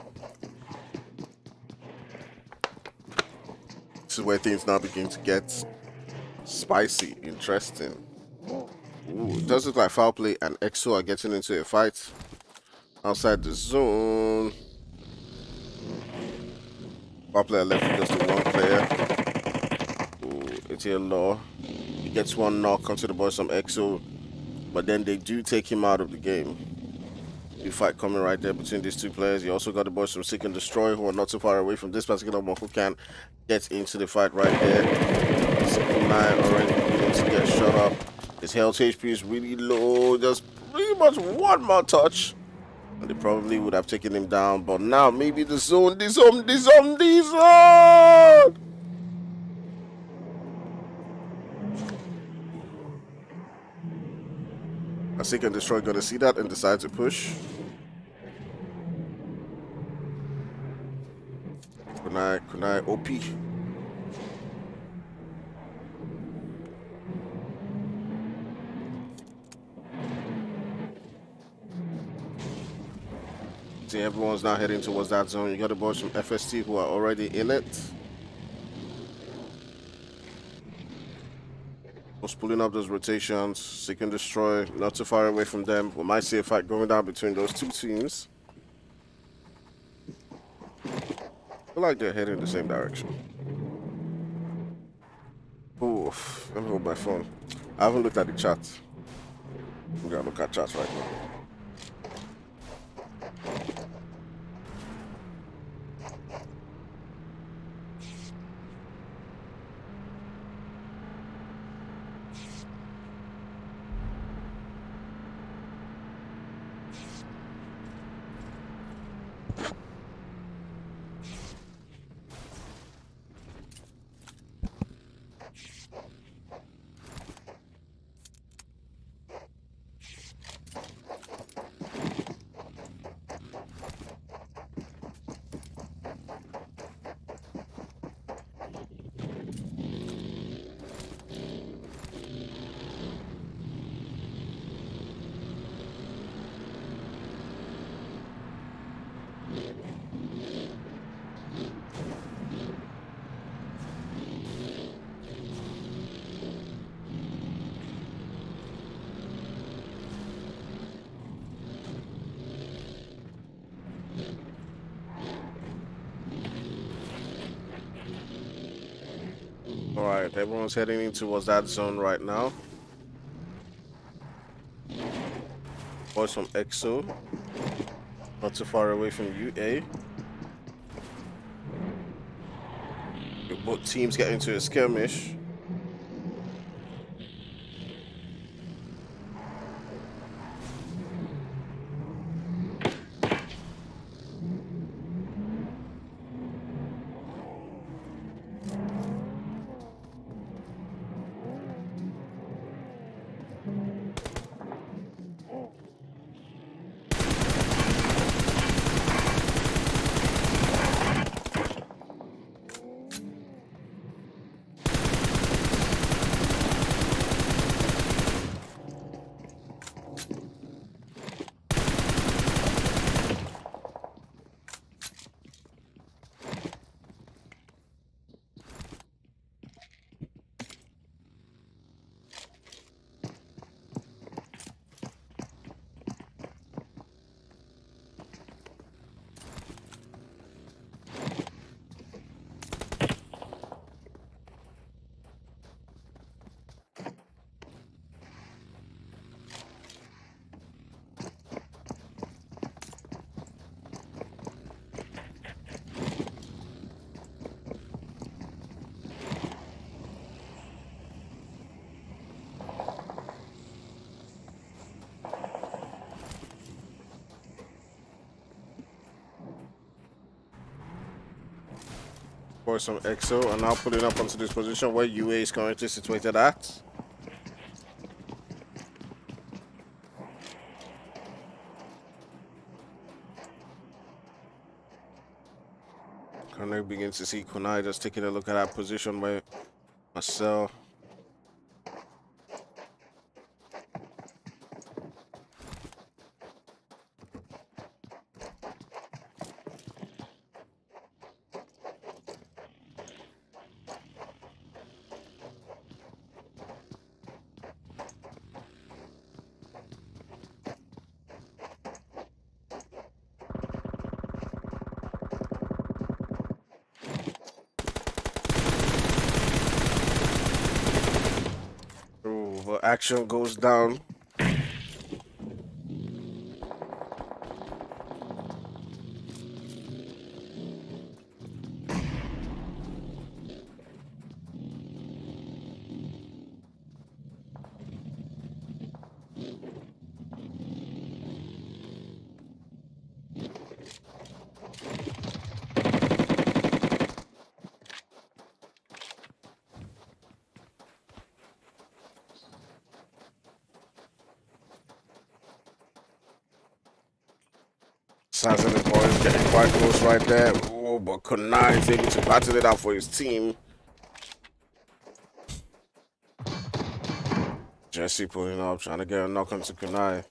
This is where things now begin to get spicy, interesting. Ooh, it does look like FowlPlay and Cxld are getting into a fight outside the zone. FowlPlay left with just the one player. Ooh, it's here Law. He gets one knock onto the boys from Cxld, but then they do take him out of the game. Big fight coming right there between these two players. You also got the boys from Seek and Destroy who are not too far away from this particular one who can get into the fight right there. Cyclone already beginning to get shot up. His health HP is really low. Just pretty much one more touch. And they probably would have taken him down. But now maybe the zone, the zone. I think and Destroy gonna see that and decide to push. Kunai OP. See, everyone's now heading towards that zone. You got the boys from FST who are already in it. Just pulling up those rotations, seek and destroy, not too far away from them. We might see a fight going down between those two teams. I feel like they're heading in the same direction. Oof, let me hold my phone. I haven't looked at the chat. I'm gonna look at chats right now. Alright, everyone's heading in towards that zone right now. Boys from EXO, not too far away from UA. Both teams get into a skirmish. For some EXO and now pulling up onto this position where UA is currently situated at. Can I begin to see Kunai just taking a look at that position where Marcel. Action goes down. Sounds like the boys getting quite close right there. Whoa. Oh, but Kunai is able to battle it out for his team. Jesse pulling up, trying to get a knock onto Kunai.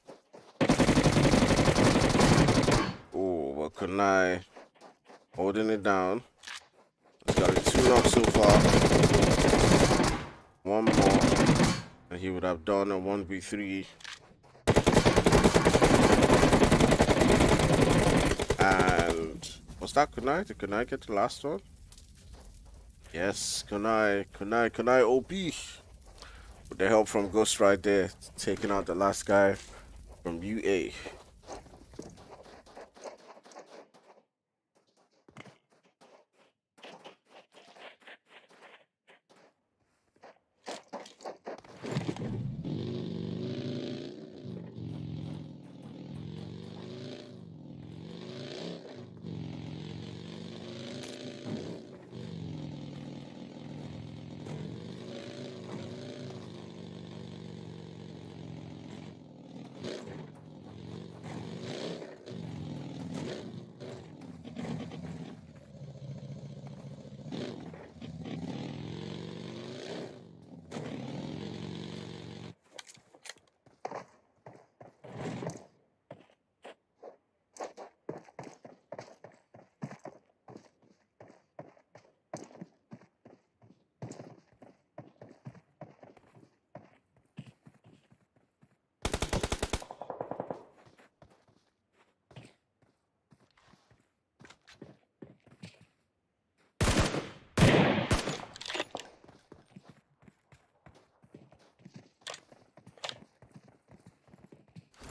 Oh, but Kunai holding it down. He's got 2 knocks so far. 1 more, and he would have done a 1v3. And was that Kunai? Did Kunai get the last one? Yes, Kunai OP. With the help from Ghost right there, taking out the last guy from UA.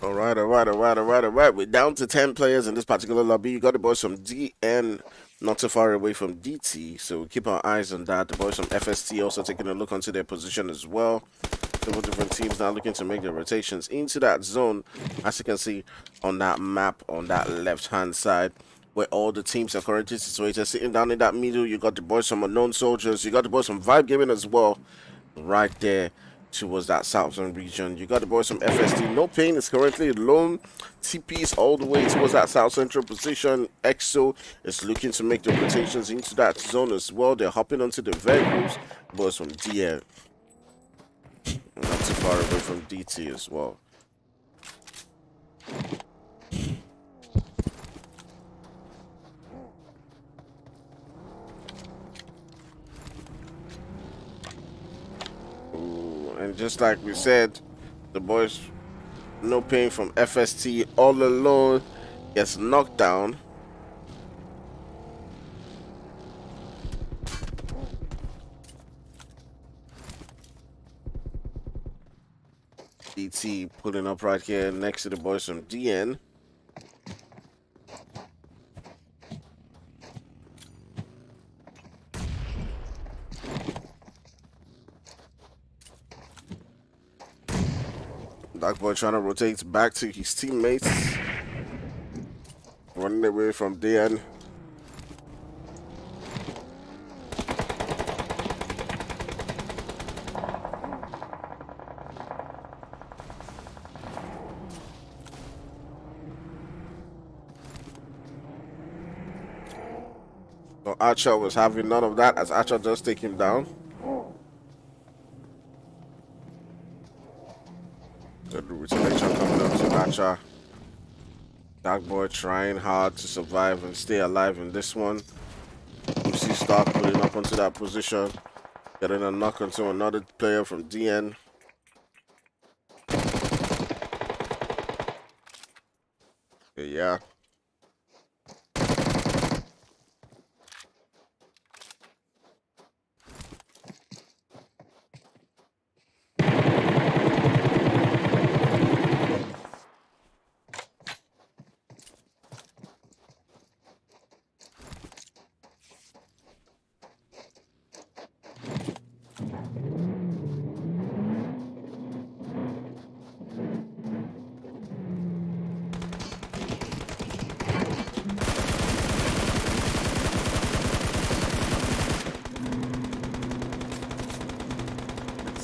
All right. We're down to 10 players in this particular lobby. You got the boys from DN, not too far away from DT, so we'll keep our eyes on that. The boys from FST also taking a look onto their position as well. Several different teams now looking to make their rotations into that zone, as you can see on that map on that left-hand side, where all the teams are currently situated. Sitting down in that middle, you got the boys from Unknown Soldiers, you got the boys from Vibe Gaming as well, right there towards that southern region. You got the boys from FST. No Pain is currently alone. TP's all the way towards that south central position. EXO is looking to make the rotations into that zone as well. They're hopping onto the vehicles. Boys from DN. Not too far away from DT as well. And just like we said, the boys, No Pain from FST all alone, gets knocked down. DT pulling up right here next to the boys from DN. Dark Boy trying to rotate back to his teammates. Running away from DN. So Archer was having none of that as Archer does take him down. The retaliation coming up to Archer. Dark Boy trying hard to survive and stay alive in this one. You see Stark pulling up onto that position. Getting a knock onto another player from DN. Yeah.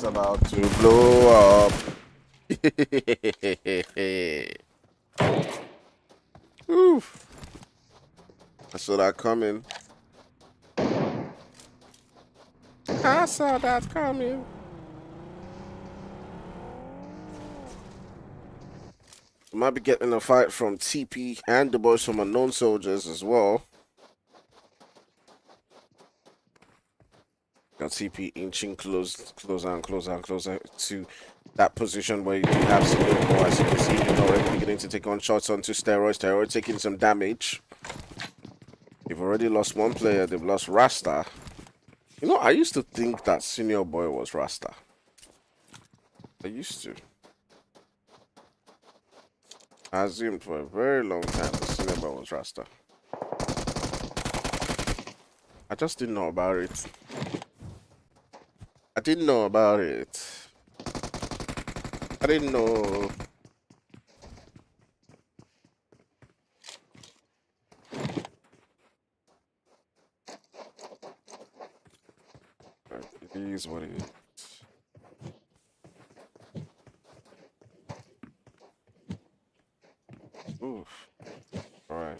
About to blow up. Oof. I saw that coming. I saw that coming. We might be getting a fight from TP and the boys from Unknown Soldiers as well. Got TP inching closer to that position where you do have Syndicate. As you can see, you're already beginning to take on shots onto Steroids. Steroids taking some damage. They've already lost one player. They've lost Rasta. You know, I used to think that Senior Boy was Rasta. I used to. I assumed for a very long time that Senior Boy was Rasta. I just didn't know about it. I didn't know about it. I didn't know. It is what it is. Oof. All right.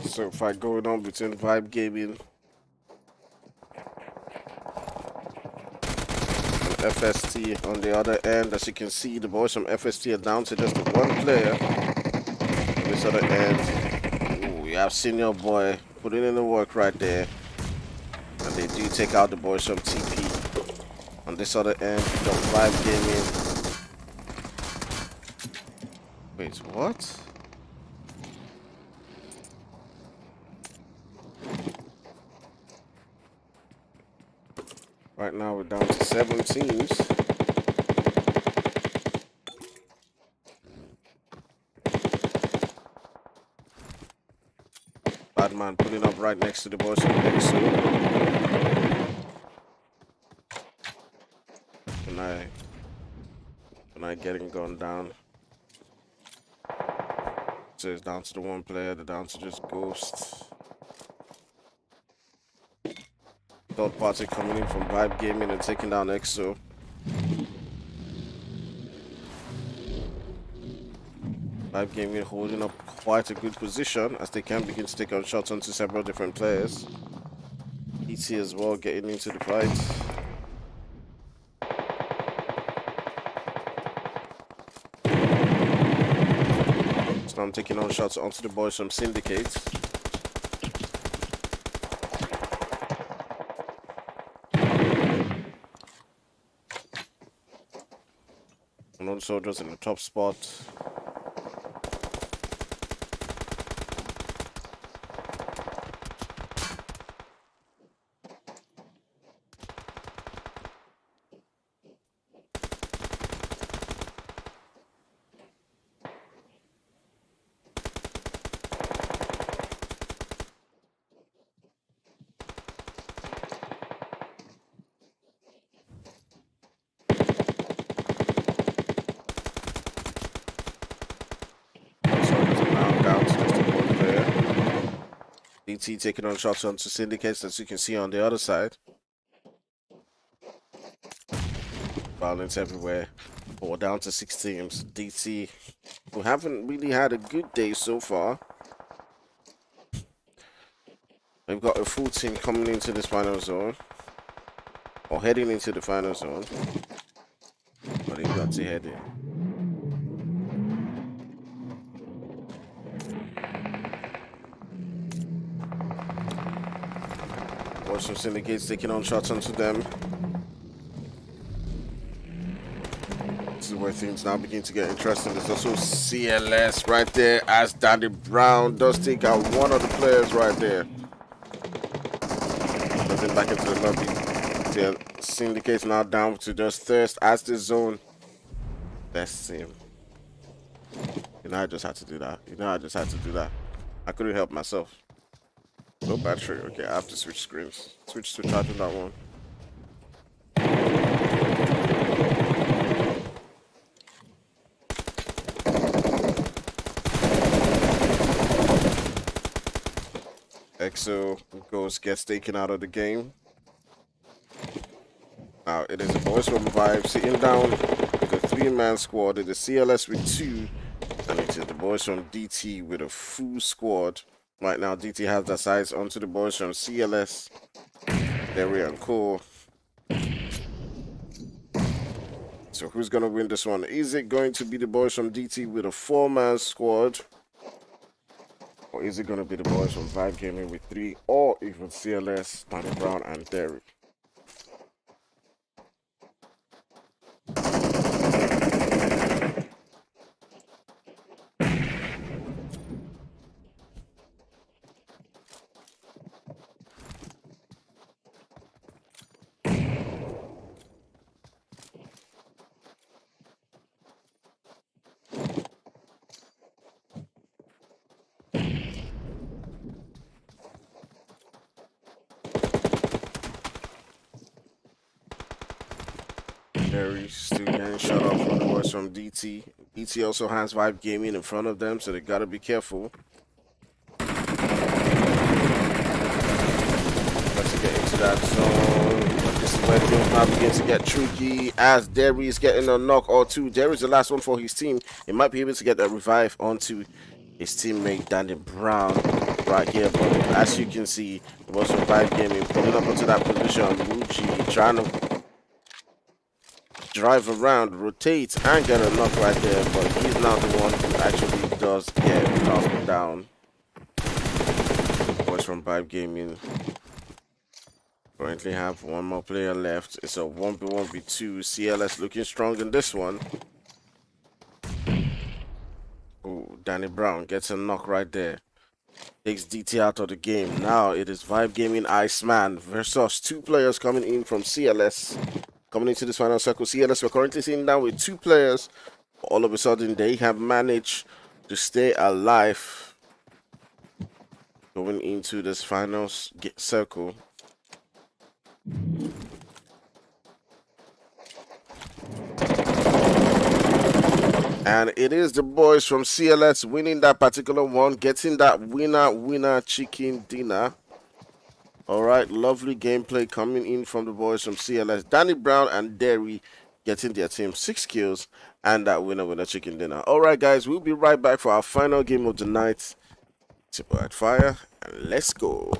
So fight going on between Vibe Gaming and FST on the other end. As you can see, the boys from FST are down to just one player. On this other end, ooh, we have Senior Boy putting in the work right there. And they do take out the boys from TP. On this other end, we got Vibe Gaming. Wait, what? Right now we're down to 7 teams. Badman pulling up right next to the boys from Exo. When I getting gone down. So it's down to the one player, they're down to just Ghost. Third party coming in from Vibe Gaming and taking down Exo. Vibe Gaming holding up quite a good position as they can begin to take on shots onto several different players. ET as well getting into the fight. So I'm taking on shots onto the boys from Syndicate. Unknown Soldiers in the top spot. DT taking on shots onto Syndicates, as you can see on the other side. Violence everywhere. We're down to 6 teams. DT, who haven't really had a good day so far. We've got a full team coming into this final zone. Or heading into the final zone. But they've got to head in. Some Syndicates taking on shots onto them. This is where things now begin to get interesting. There's also CLS right there as Danny Brown does take out one of the players right there. Nothing back into the lobby. The Syndicate's now down to just Thirst as the zone. Best team. You know, I just had to do that. I couldn't help myself. No battery. Okay, I have to switch screens. Switch to charging that one. so Ghost gets taken out of the game. Now it is the boys from Vibe sitting down with a 3-man squad. It is CLS with 2, and it is the boys from DT with a full squad. Right now, DT has their sights onto the boys from CLS. NIGERIAN core. So who's gonna win this one? Is it going to be the boys from DT with a 4-man squad? Or is it gonna be the boys from Vibe Gaming with 3, or even CLS, Danny Brown and Derek? Derry still getting shut off from the boys from DT. DT also has Vibe Gaming in front of them, so they gotta be careful. Let's get into that zone. But this is where things now begin to get tricky as Derry is getting a knock or two. Derry's the last one for his team. He might be able to get a revive onto his teammate Danny Brown right here, but as you can see, the boys from Vibe Gaming pulling up into that position. Muji trying to drive around, rotate, and get a knock right there, but he's not the one who actually does get knocked down. Boys from Vibe Gaming currently have one more player left. It's a 1v1v2. CLS looking strong in this one. Oh, Danny Brown gets a knock right there. Takes DT out of the game. Now it is Vibe Gaming Iceman versus 2 players coming in from CLS. Coming into this final circle, CLS we're currently sitting down with 2 players. All of a sudden, they have managed to stay alive going into this final circle. And it is the boys from CLS winning that particular one, getting that winner chicken dinner. All right, lovely gameplay coming in from the boys from CLS. Danny Brown and Derry getting their team 6 kills and that winner chicken dinner. All right, guys, we'll be right back for our final game of the night. Tip at fire, and let's go.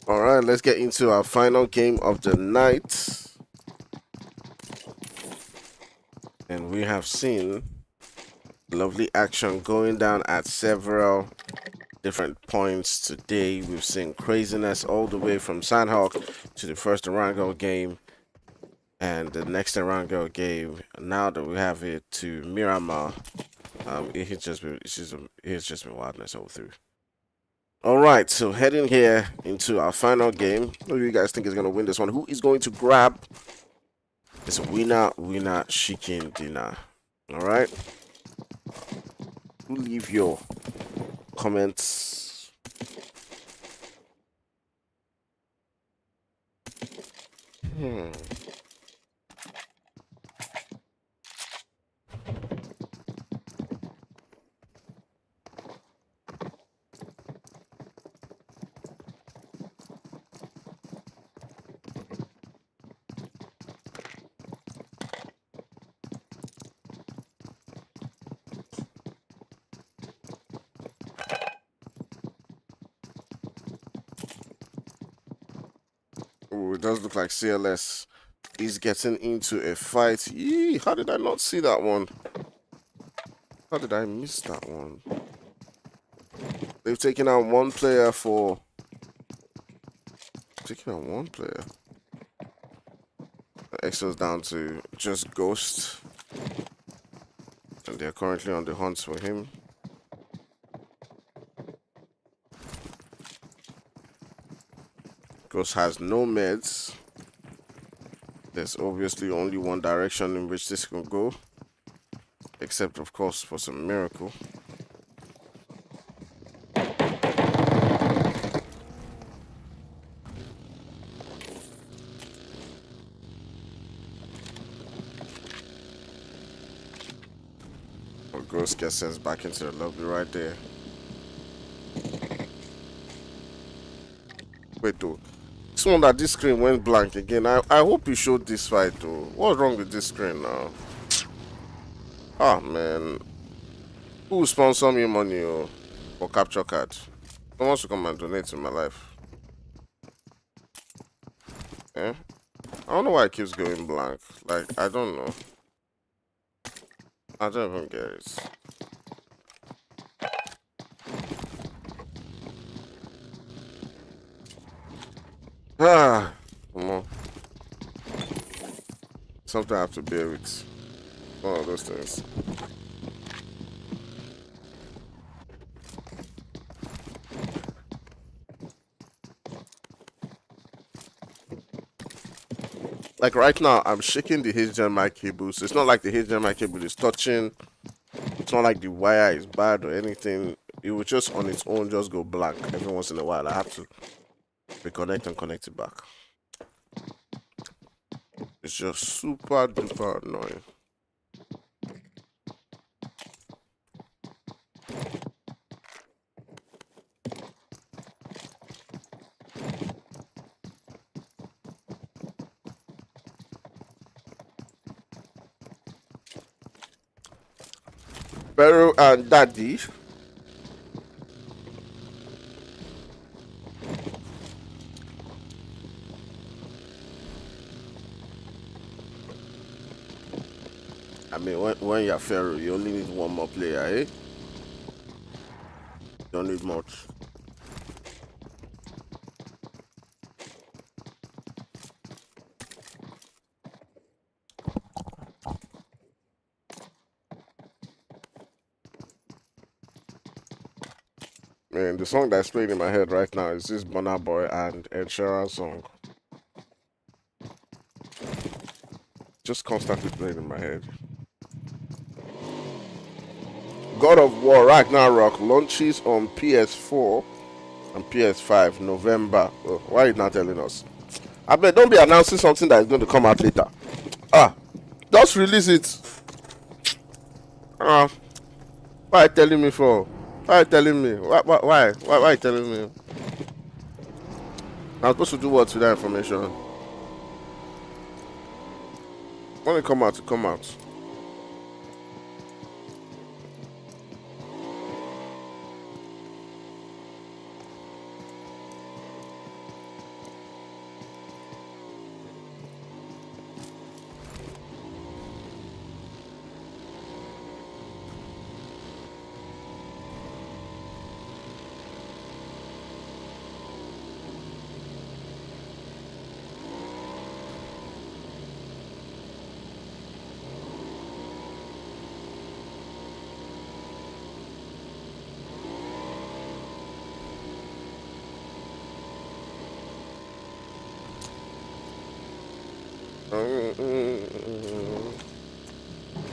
All right, let's get into our final game of the night. And we have seen lovely action going down at several different points today. We've seen craziness all the way from Sandhawk to the first Erangel game and the next Erangel game. Now that we have it to Miramar, it's just been wildness all through. All right, so heading here into our final game. Who do you guys think is going to win this one? Who is going to grab this winner chicken dinner? All right, leave your comments. Oh, it does look like CLS is getting into a fight. Yee, how did I not see that one? How did I miss that one? They've taken out one player for... Taking out one player. Exo's down to just Ghost. And they're currently on the hunt for him. Ghost has no meds. There's obviously only one direction in which this can go. Except, of course, for some miracle. Oh, Ghost gets sent back into the lobby right there. Wait, though. This one that this screen went blank again. I hope you showed this fight, though. What's wrong with this screen now? Ah, man. Who will sponsor me money or capture card? Someone wants to come and donate to my life. Eh? I don't know why it keeps going blank. Like, I don't know. I don't even get it. Ah, come on. Something I have to bear with. One of those things. Like right now, I'm shaking the HDMI cable. So it's not like the HDMI cable is touching. It's not like the wire is bad or anything. It will just on its own just go blank every once in a while. I have to reconnect and connect it back. It's just super duper annoying. Barrow and Daddy. I mean, when you're Pharaoh, you only need one more player, eh? You don't need much. Man, the song that's playing in my head right now is this Burna Boy and Ed Sheeran song. Just constantly playing in my head. God of War Ragnarok launches on PS4 and PS5 November. Oh, why are you not telling us? I bet don't be announcing something that is going to come out later. Just release it. Why are you telling me for? Why are you telling me? Why are you telling me? I'm supposed to do what with that information? When it come out, it come out. Until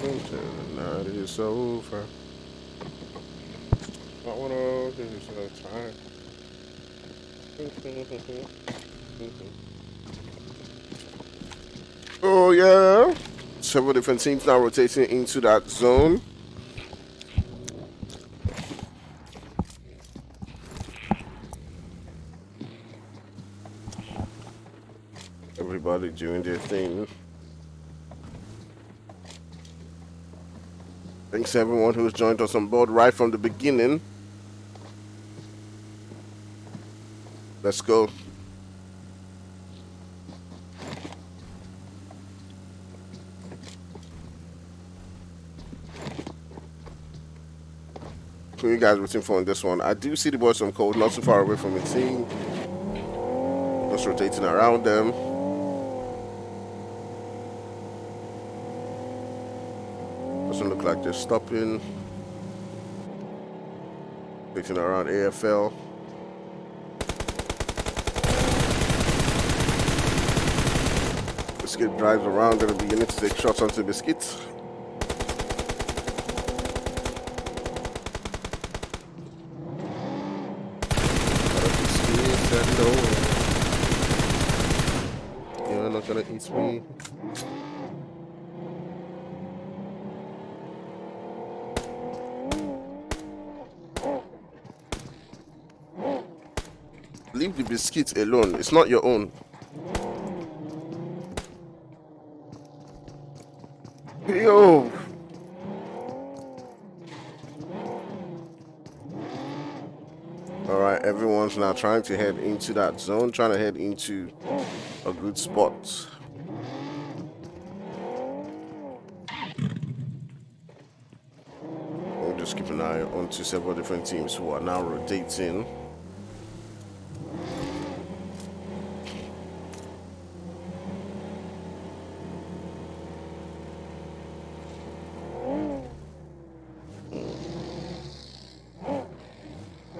the night is over. I wanna do this time. Oh yeah. Several different teams now rotating into that zone. Everybody doing their thing. Thanks to everyone who's joined us on board right from the beginning. Let's go. Who you guys waiting for on this one? I do see the boys from Cold, not too far away from the team. Just rotating around them. Doesn't look like they're stopping. Rotating around AFL. Biscuit drives around, gonna beginning to take shots onto Biscuit. No. You're not gonna eat me. Leave the biscuits alone. It's not your own. Yo. All right, everyone's now trying to head into that zone, trying to head into a good spot. We'll just keep an eye on several different teams who are now rotating.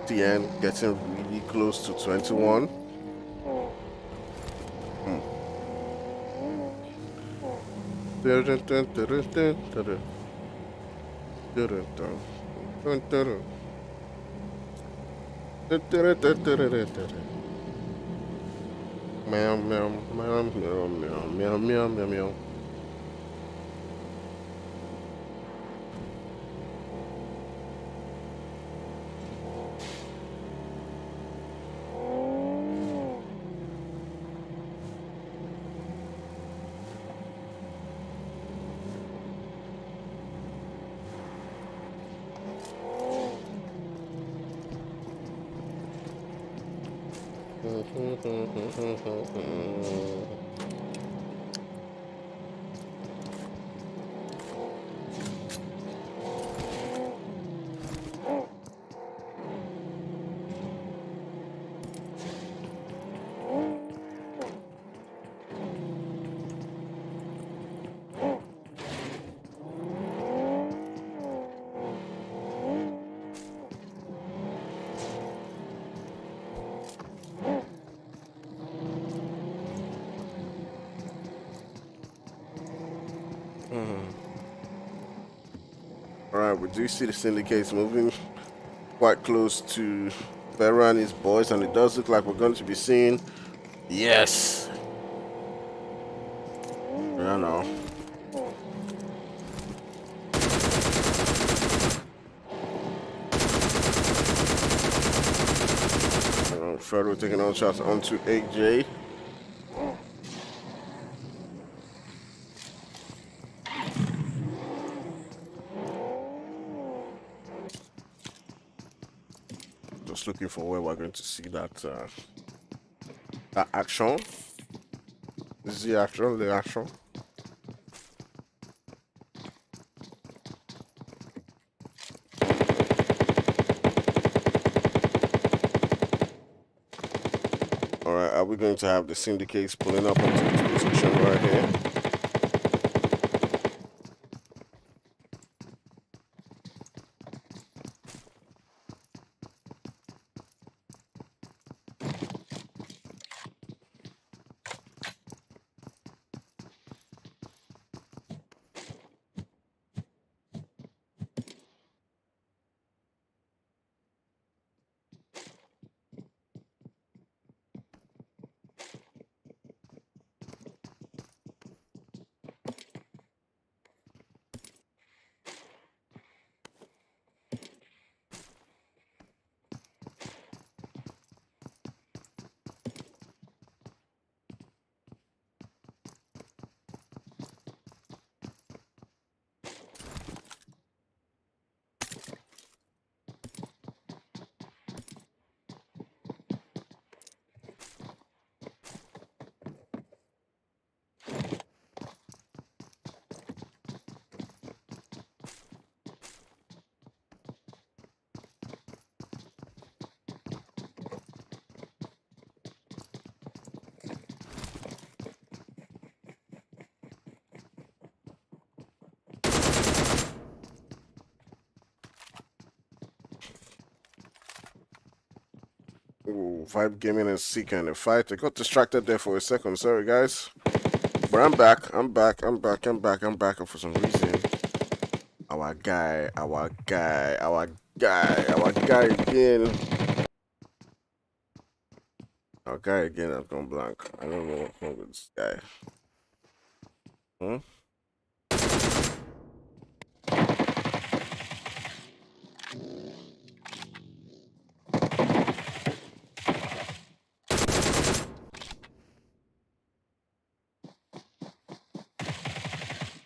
TN getting really close to 21. Meow, meow, meow, meow, meow, meow, meow, meow. Alright, we do see the Syndicates moving quite close to Vera and his boys, and it does look like we're going to be seeing. Yes! I know. Federal taking on shots onto AJ. Just looking for where we're going to see that that action. This is the action, the action. Alright, are we going to have the Syndicates pulling up onto this position right here? Ooh, Vibe Gaming and Seeker in a fight. I got distracted there for a second. Sorry, guys. But I'm back. I'm back. I'm back. I'm back. I'm back. And for some reason, our guy again. Our guy again has gone blank. I don't know what's wrong with this guy. Hmm?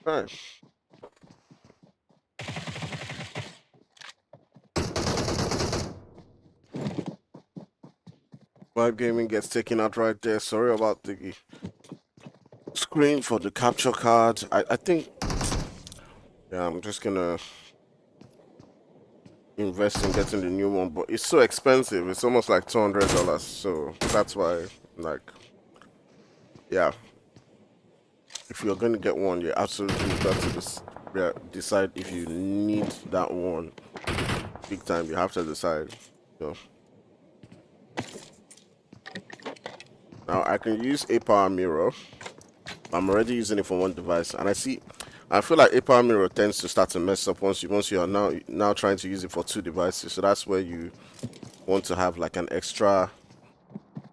Nice. Vibe Gaming gets taken out right there. Sorry about the screen for the capture card. I think, yeah, I'm just gonna invest in getting the new one, but it's so expensive. It's almost like $200, so that's why, like, yeah, if you're going to get one, you absolutely got to decide if you need that one big time. You have to decide, you know. Now I can use a power mirror. I'm already using it for one device, and I feel like a power mirror tends to start to mess up once you are now trying to use it for two devices. So that's where you want to have like an extra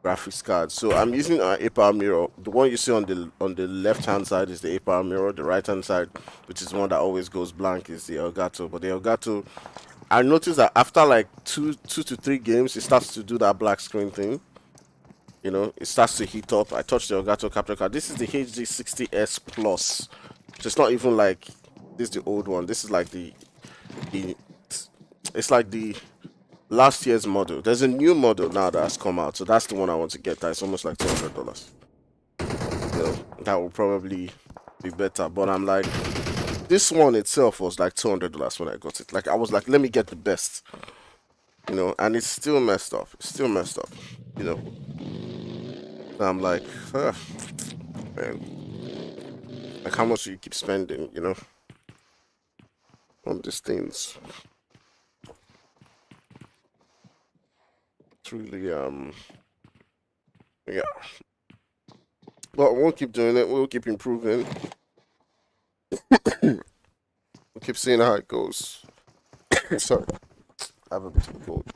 graphics card. So I'm using an a power mirror. The one you see on the left hand side is the a power mirror. The right hand side, which is one that always goes blank, is the Elgato. But the Elgato, I noticed that after like two to three games, it starts to do that black screen thing. You know, it starts to heat up. I touched the Elgato capture card. This is the HD60S Plus. So it's not even like this is the old one. This is like the it's like the last year's model. There's a new model now that has come out, so that's the one I want to get. That's almost like $200. You know, that will probably be better. But I'm like, this one itself was like $200 when I got it. Like I was like, let me get the best. You know, and it's still messed up. It's still messed up. You know. And I'm like, man, like how much do you keep spending? You know, on these things. It's really yeah. But we'll keep doing it. We'll keep improving. We'll keep seeing how it goes. Sorry, I have a bit of a cold.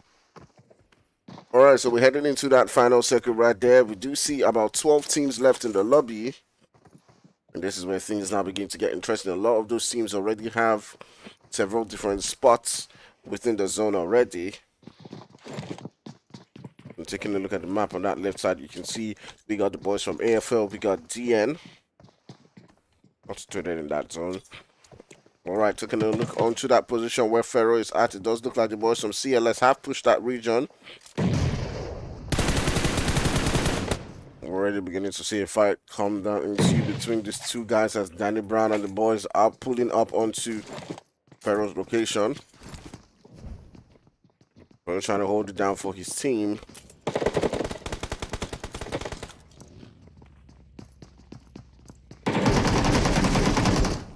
All right, so we're heading into that final circuit right there. We do see about 12 teams left in the lobby. And this is where things now begin to get interesting. A lot of those teams already have several different spots within the zone already. And taking a look at the map on that left side, you can see we got the boys from AFL, we got DN. Concentrated in that zone. All right, taking a look onto that position where Pharaoh is at. It does look like the boys from CLS have pushed that region. Already beginning to see a fight come down into between these two guys as Danny Brown and the boys are pulling up onto Pharaoh's location. Pharaoh trying to hold it down for his team.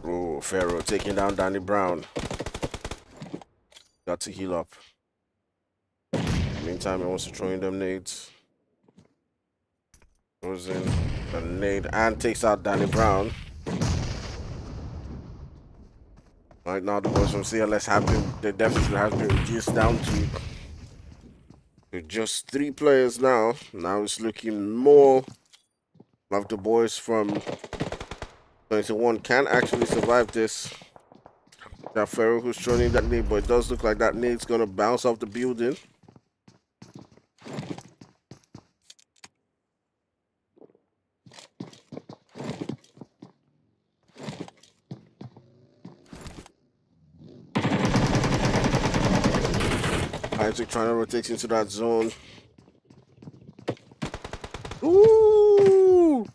Oh, Pharaoh taking down Danny Brown. Got to heal up. Meantime, he wants to throw in them nades. Goes in a nade and takes out Danny Brown. Right now, the boys from CLS their deficit has been reduced down to just 3 players now. Now it's looking more like the boys from 21 can actually survive this. That Pharaoh who's throwing in that nade, but it does look like that nade's gonna bounce off the building. Isaac trying to rotate into that zone. Ooh!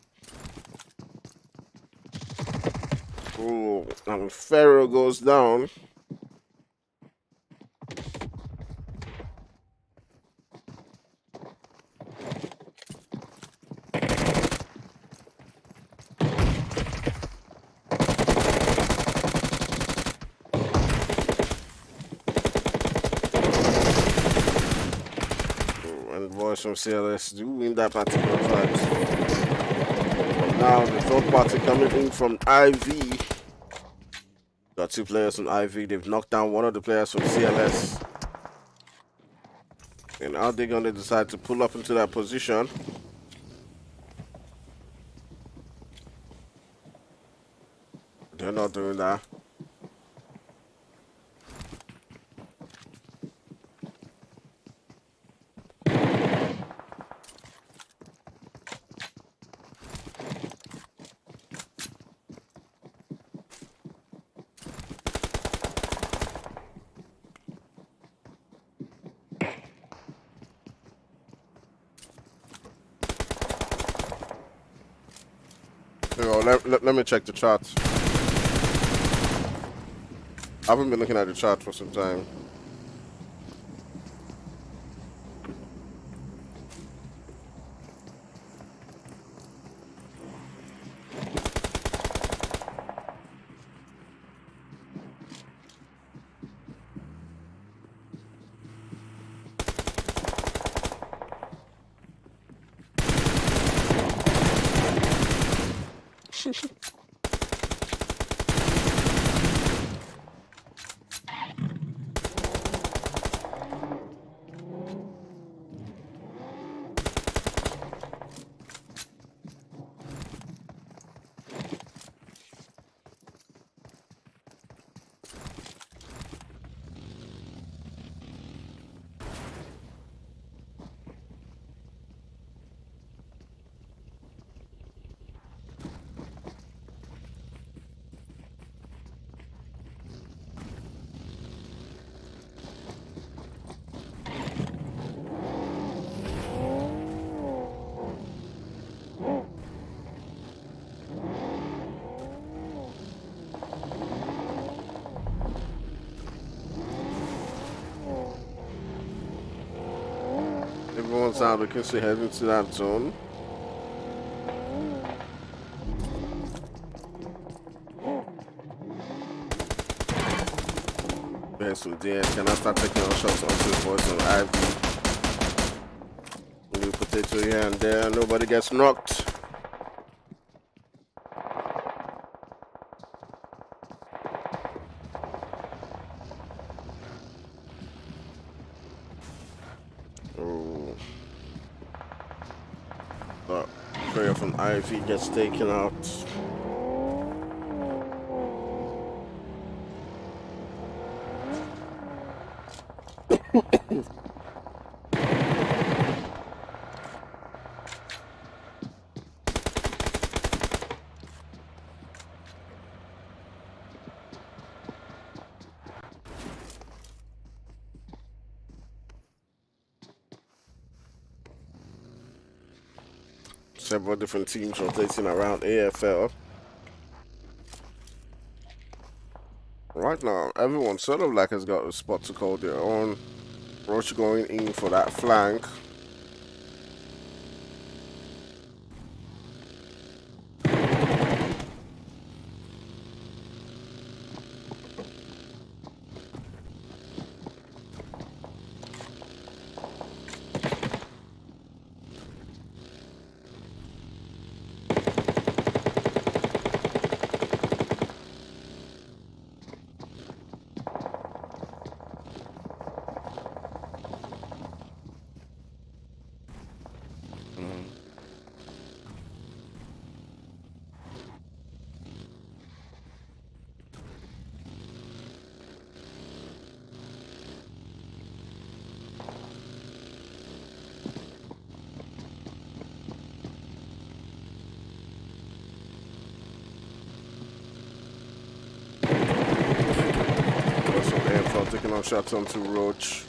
Ooh, and Pharaoh goes down. the boys from CLS do win that particular fight. Now the third party coming in from IV. Got 2 players from IV. They've knocked down one of the players from CLS. And now they're going to decide to pull up into that position. They're not doing that. Let me check the charts. I haven't been looking at the chart for some time. Everyone's out because they head into that zone. There's some Deos. Can I start taking on shots onto the boys on Ivy? New potato here and there. Nobody gets knocked. Player from Ivy gets taken out. Several different teams rotating around AFL. Right now, everyone sort of like has got a spot to call their own. Roach going in for that flank. Taking on shots onto Roach.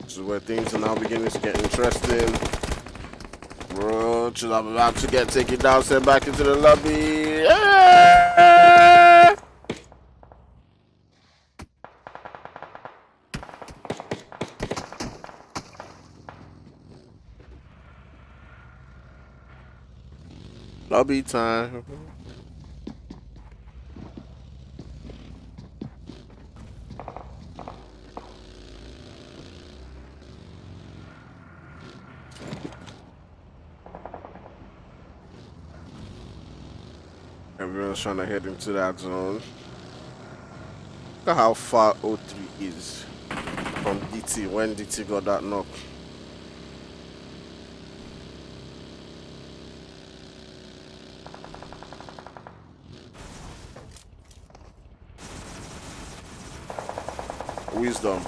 This is where things are now beginning to get interesting. Roach is about to get taken down, sent back into the lobby. Lobby time. Everyone's trying to head into that zone. Look at how far O3 is from DT when DT got that knock. Wisdom.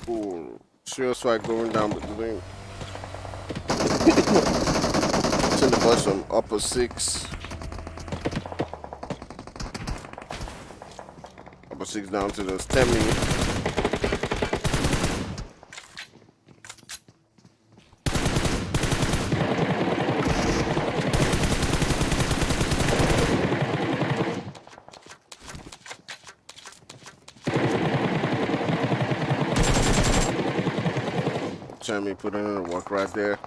Ooh, serious fight going down between it's in the bottom, upper 6. Upper 6 down to those 10 minutes. Jamie put in the work right there.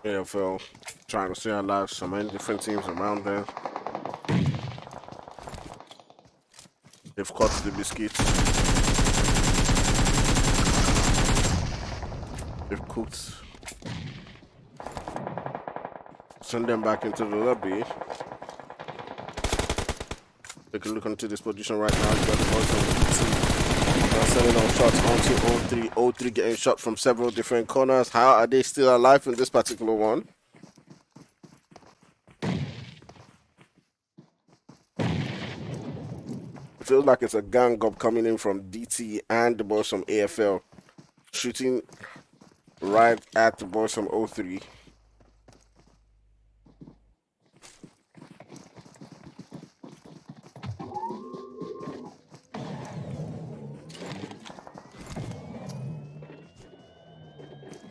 AFL trying to stay alive. So many different teams around there. They've cut the biscuits. They've cooked. Send them back into the lobby. Take a look into this position right now. You got the boys on the team. Sending out shots onto O3. O3 getting shot from several different corners. How are they still alive in this particular one? Feels like it's a gang up coming in from DT and the boys from AFL, shooting right at the boys from O3.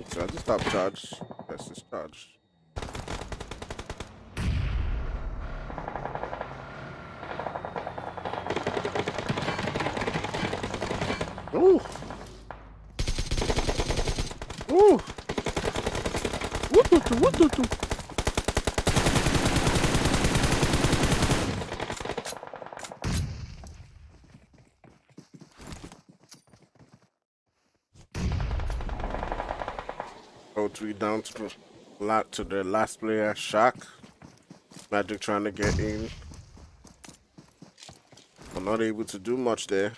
So I just stop charge. That's this charge. Ooh. Ooh. Woo-doo-doo. O3 down to the last player, Shaq. Magic trying to get in. I'm not able to do much there.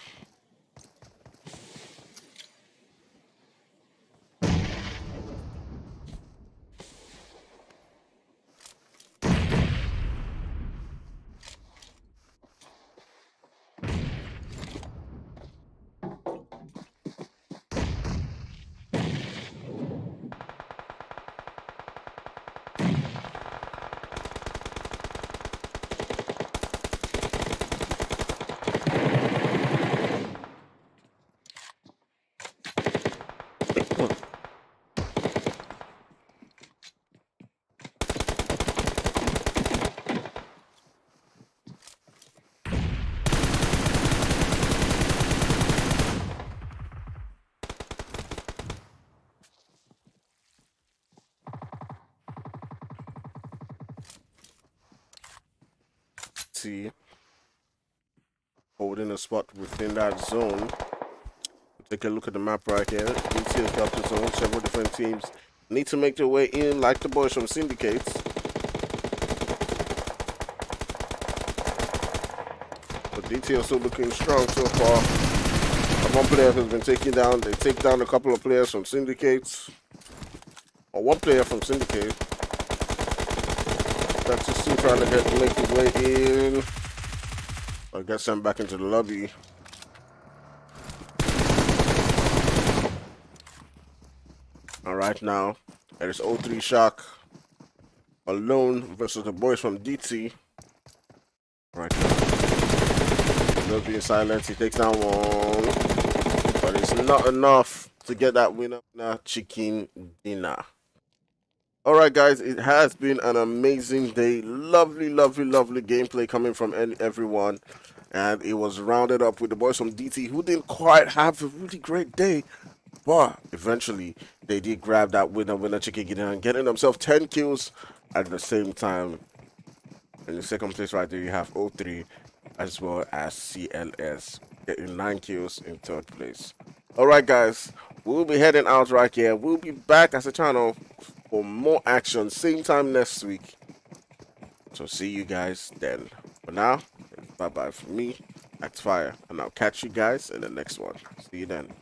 Holding a spot within that zone. Take a look at the map right here. DT has got the zone. Several different teams need to make their way in, like the boys from Syndicate. But DT also looking strong so far. One player has been taken down. They take down a couple of players from Syndicate. Or one player from Syndicate. That's just still trying to make his way in. Or get sent back into the lobby. Alright now, it is O3 Shark alone versus the boys from DT. Right now. Just being silent, he takes down one. But but it's not enough to get that winner chicken dinner. All right, guys, it has been an amazing day. Lovely, lovely, lovely gameplay coming from everyone. And it was rounded up with the boys from DT who didn't quite have a really great day. But eventually, they did grab that winner chicken dinner and getting themselves 10 kills at the same time. In the second place right there, you have O3 as well as CLS getting 9 kills in third place. All right, guys, we'll be heading out right here. We'll be back as a channel for more action same time next week. So see you guys then. For now, bye bye from me, Axfire, and I'll catch you guys in the next one. See you then.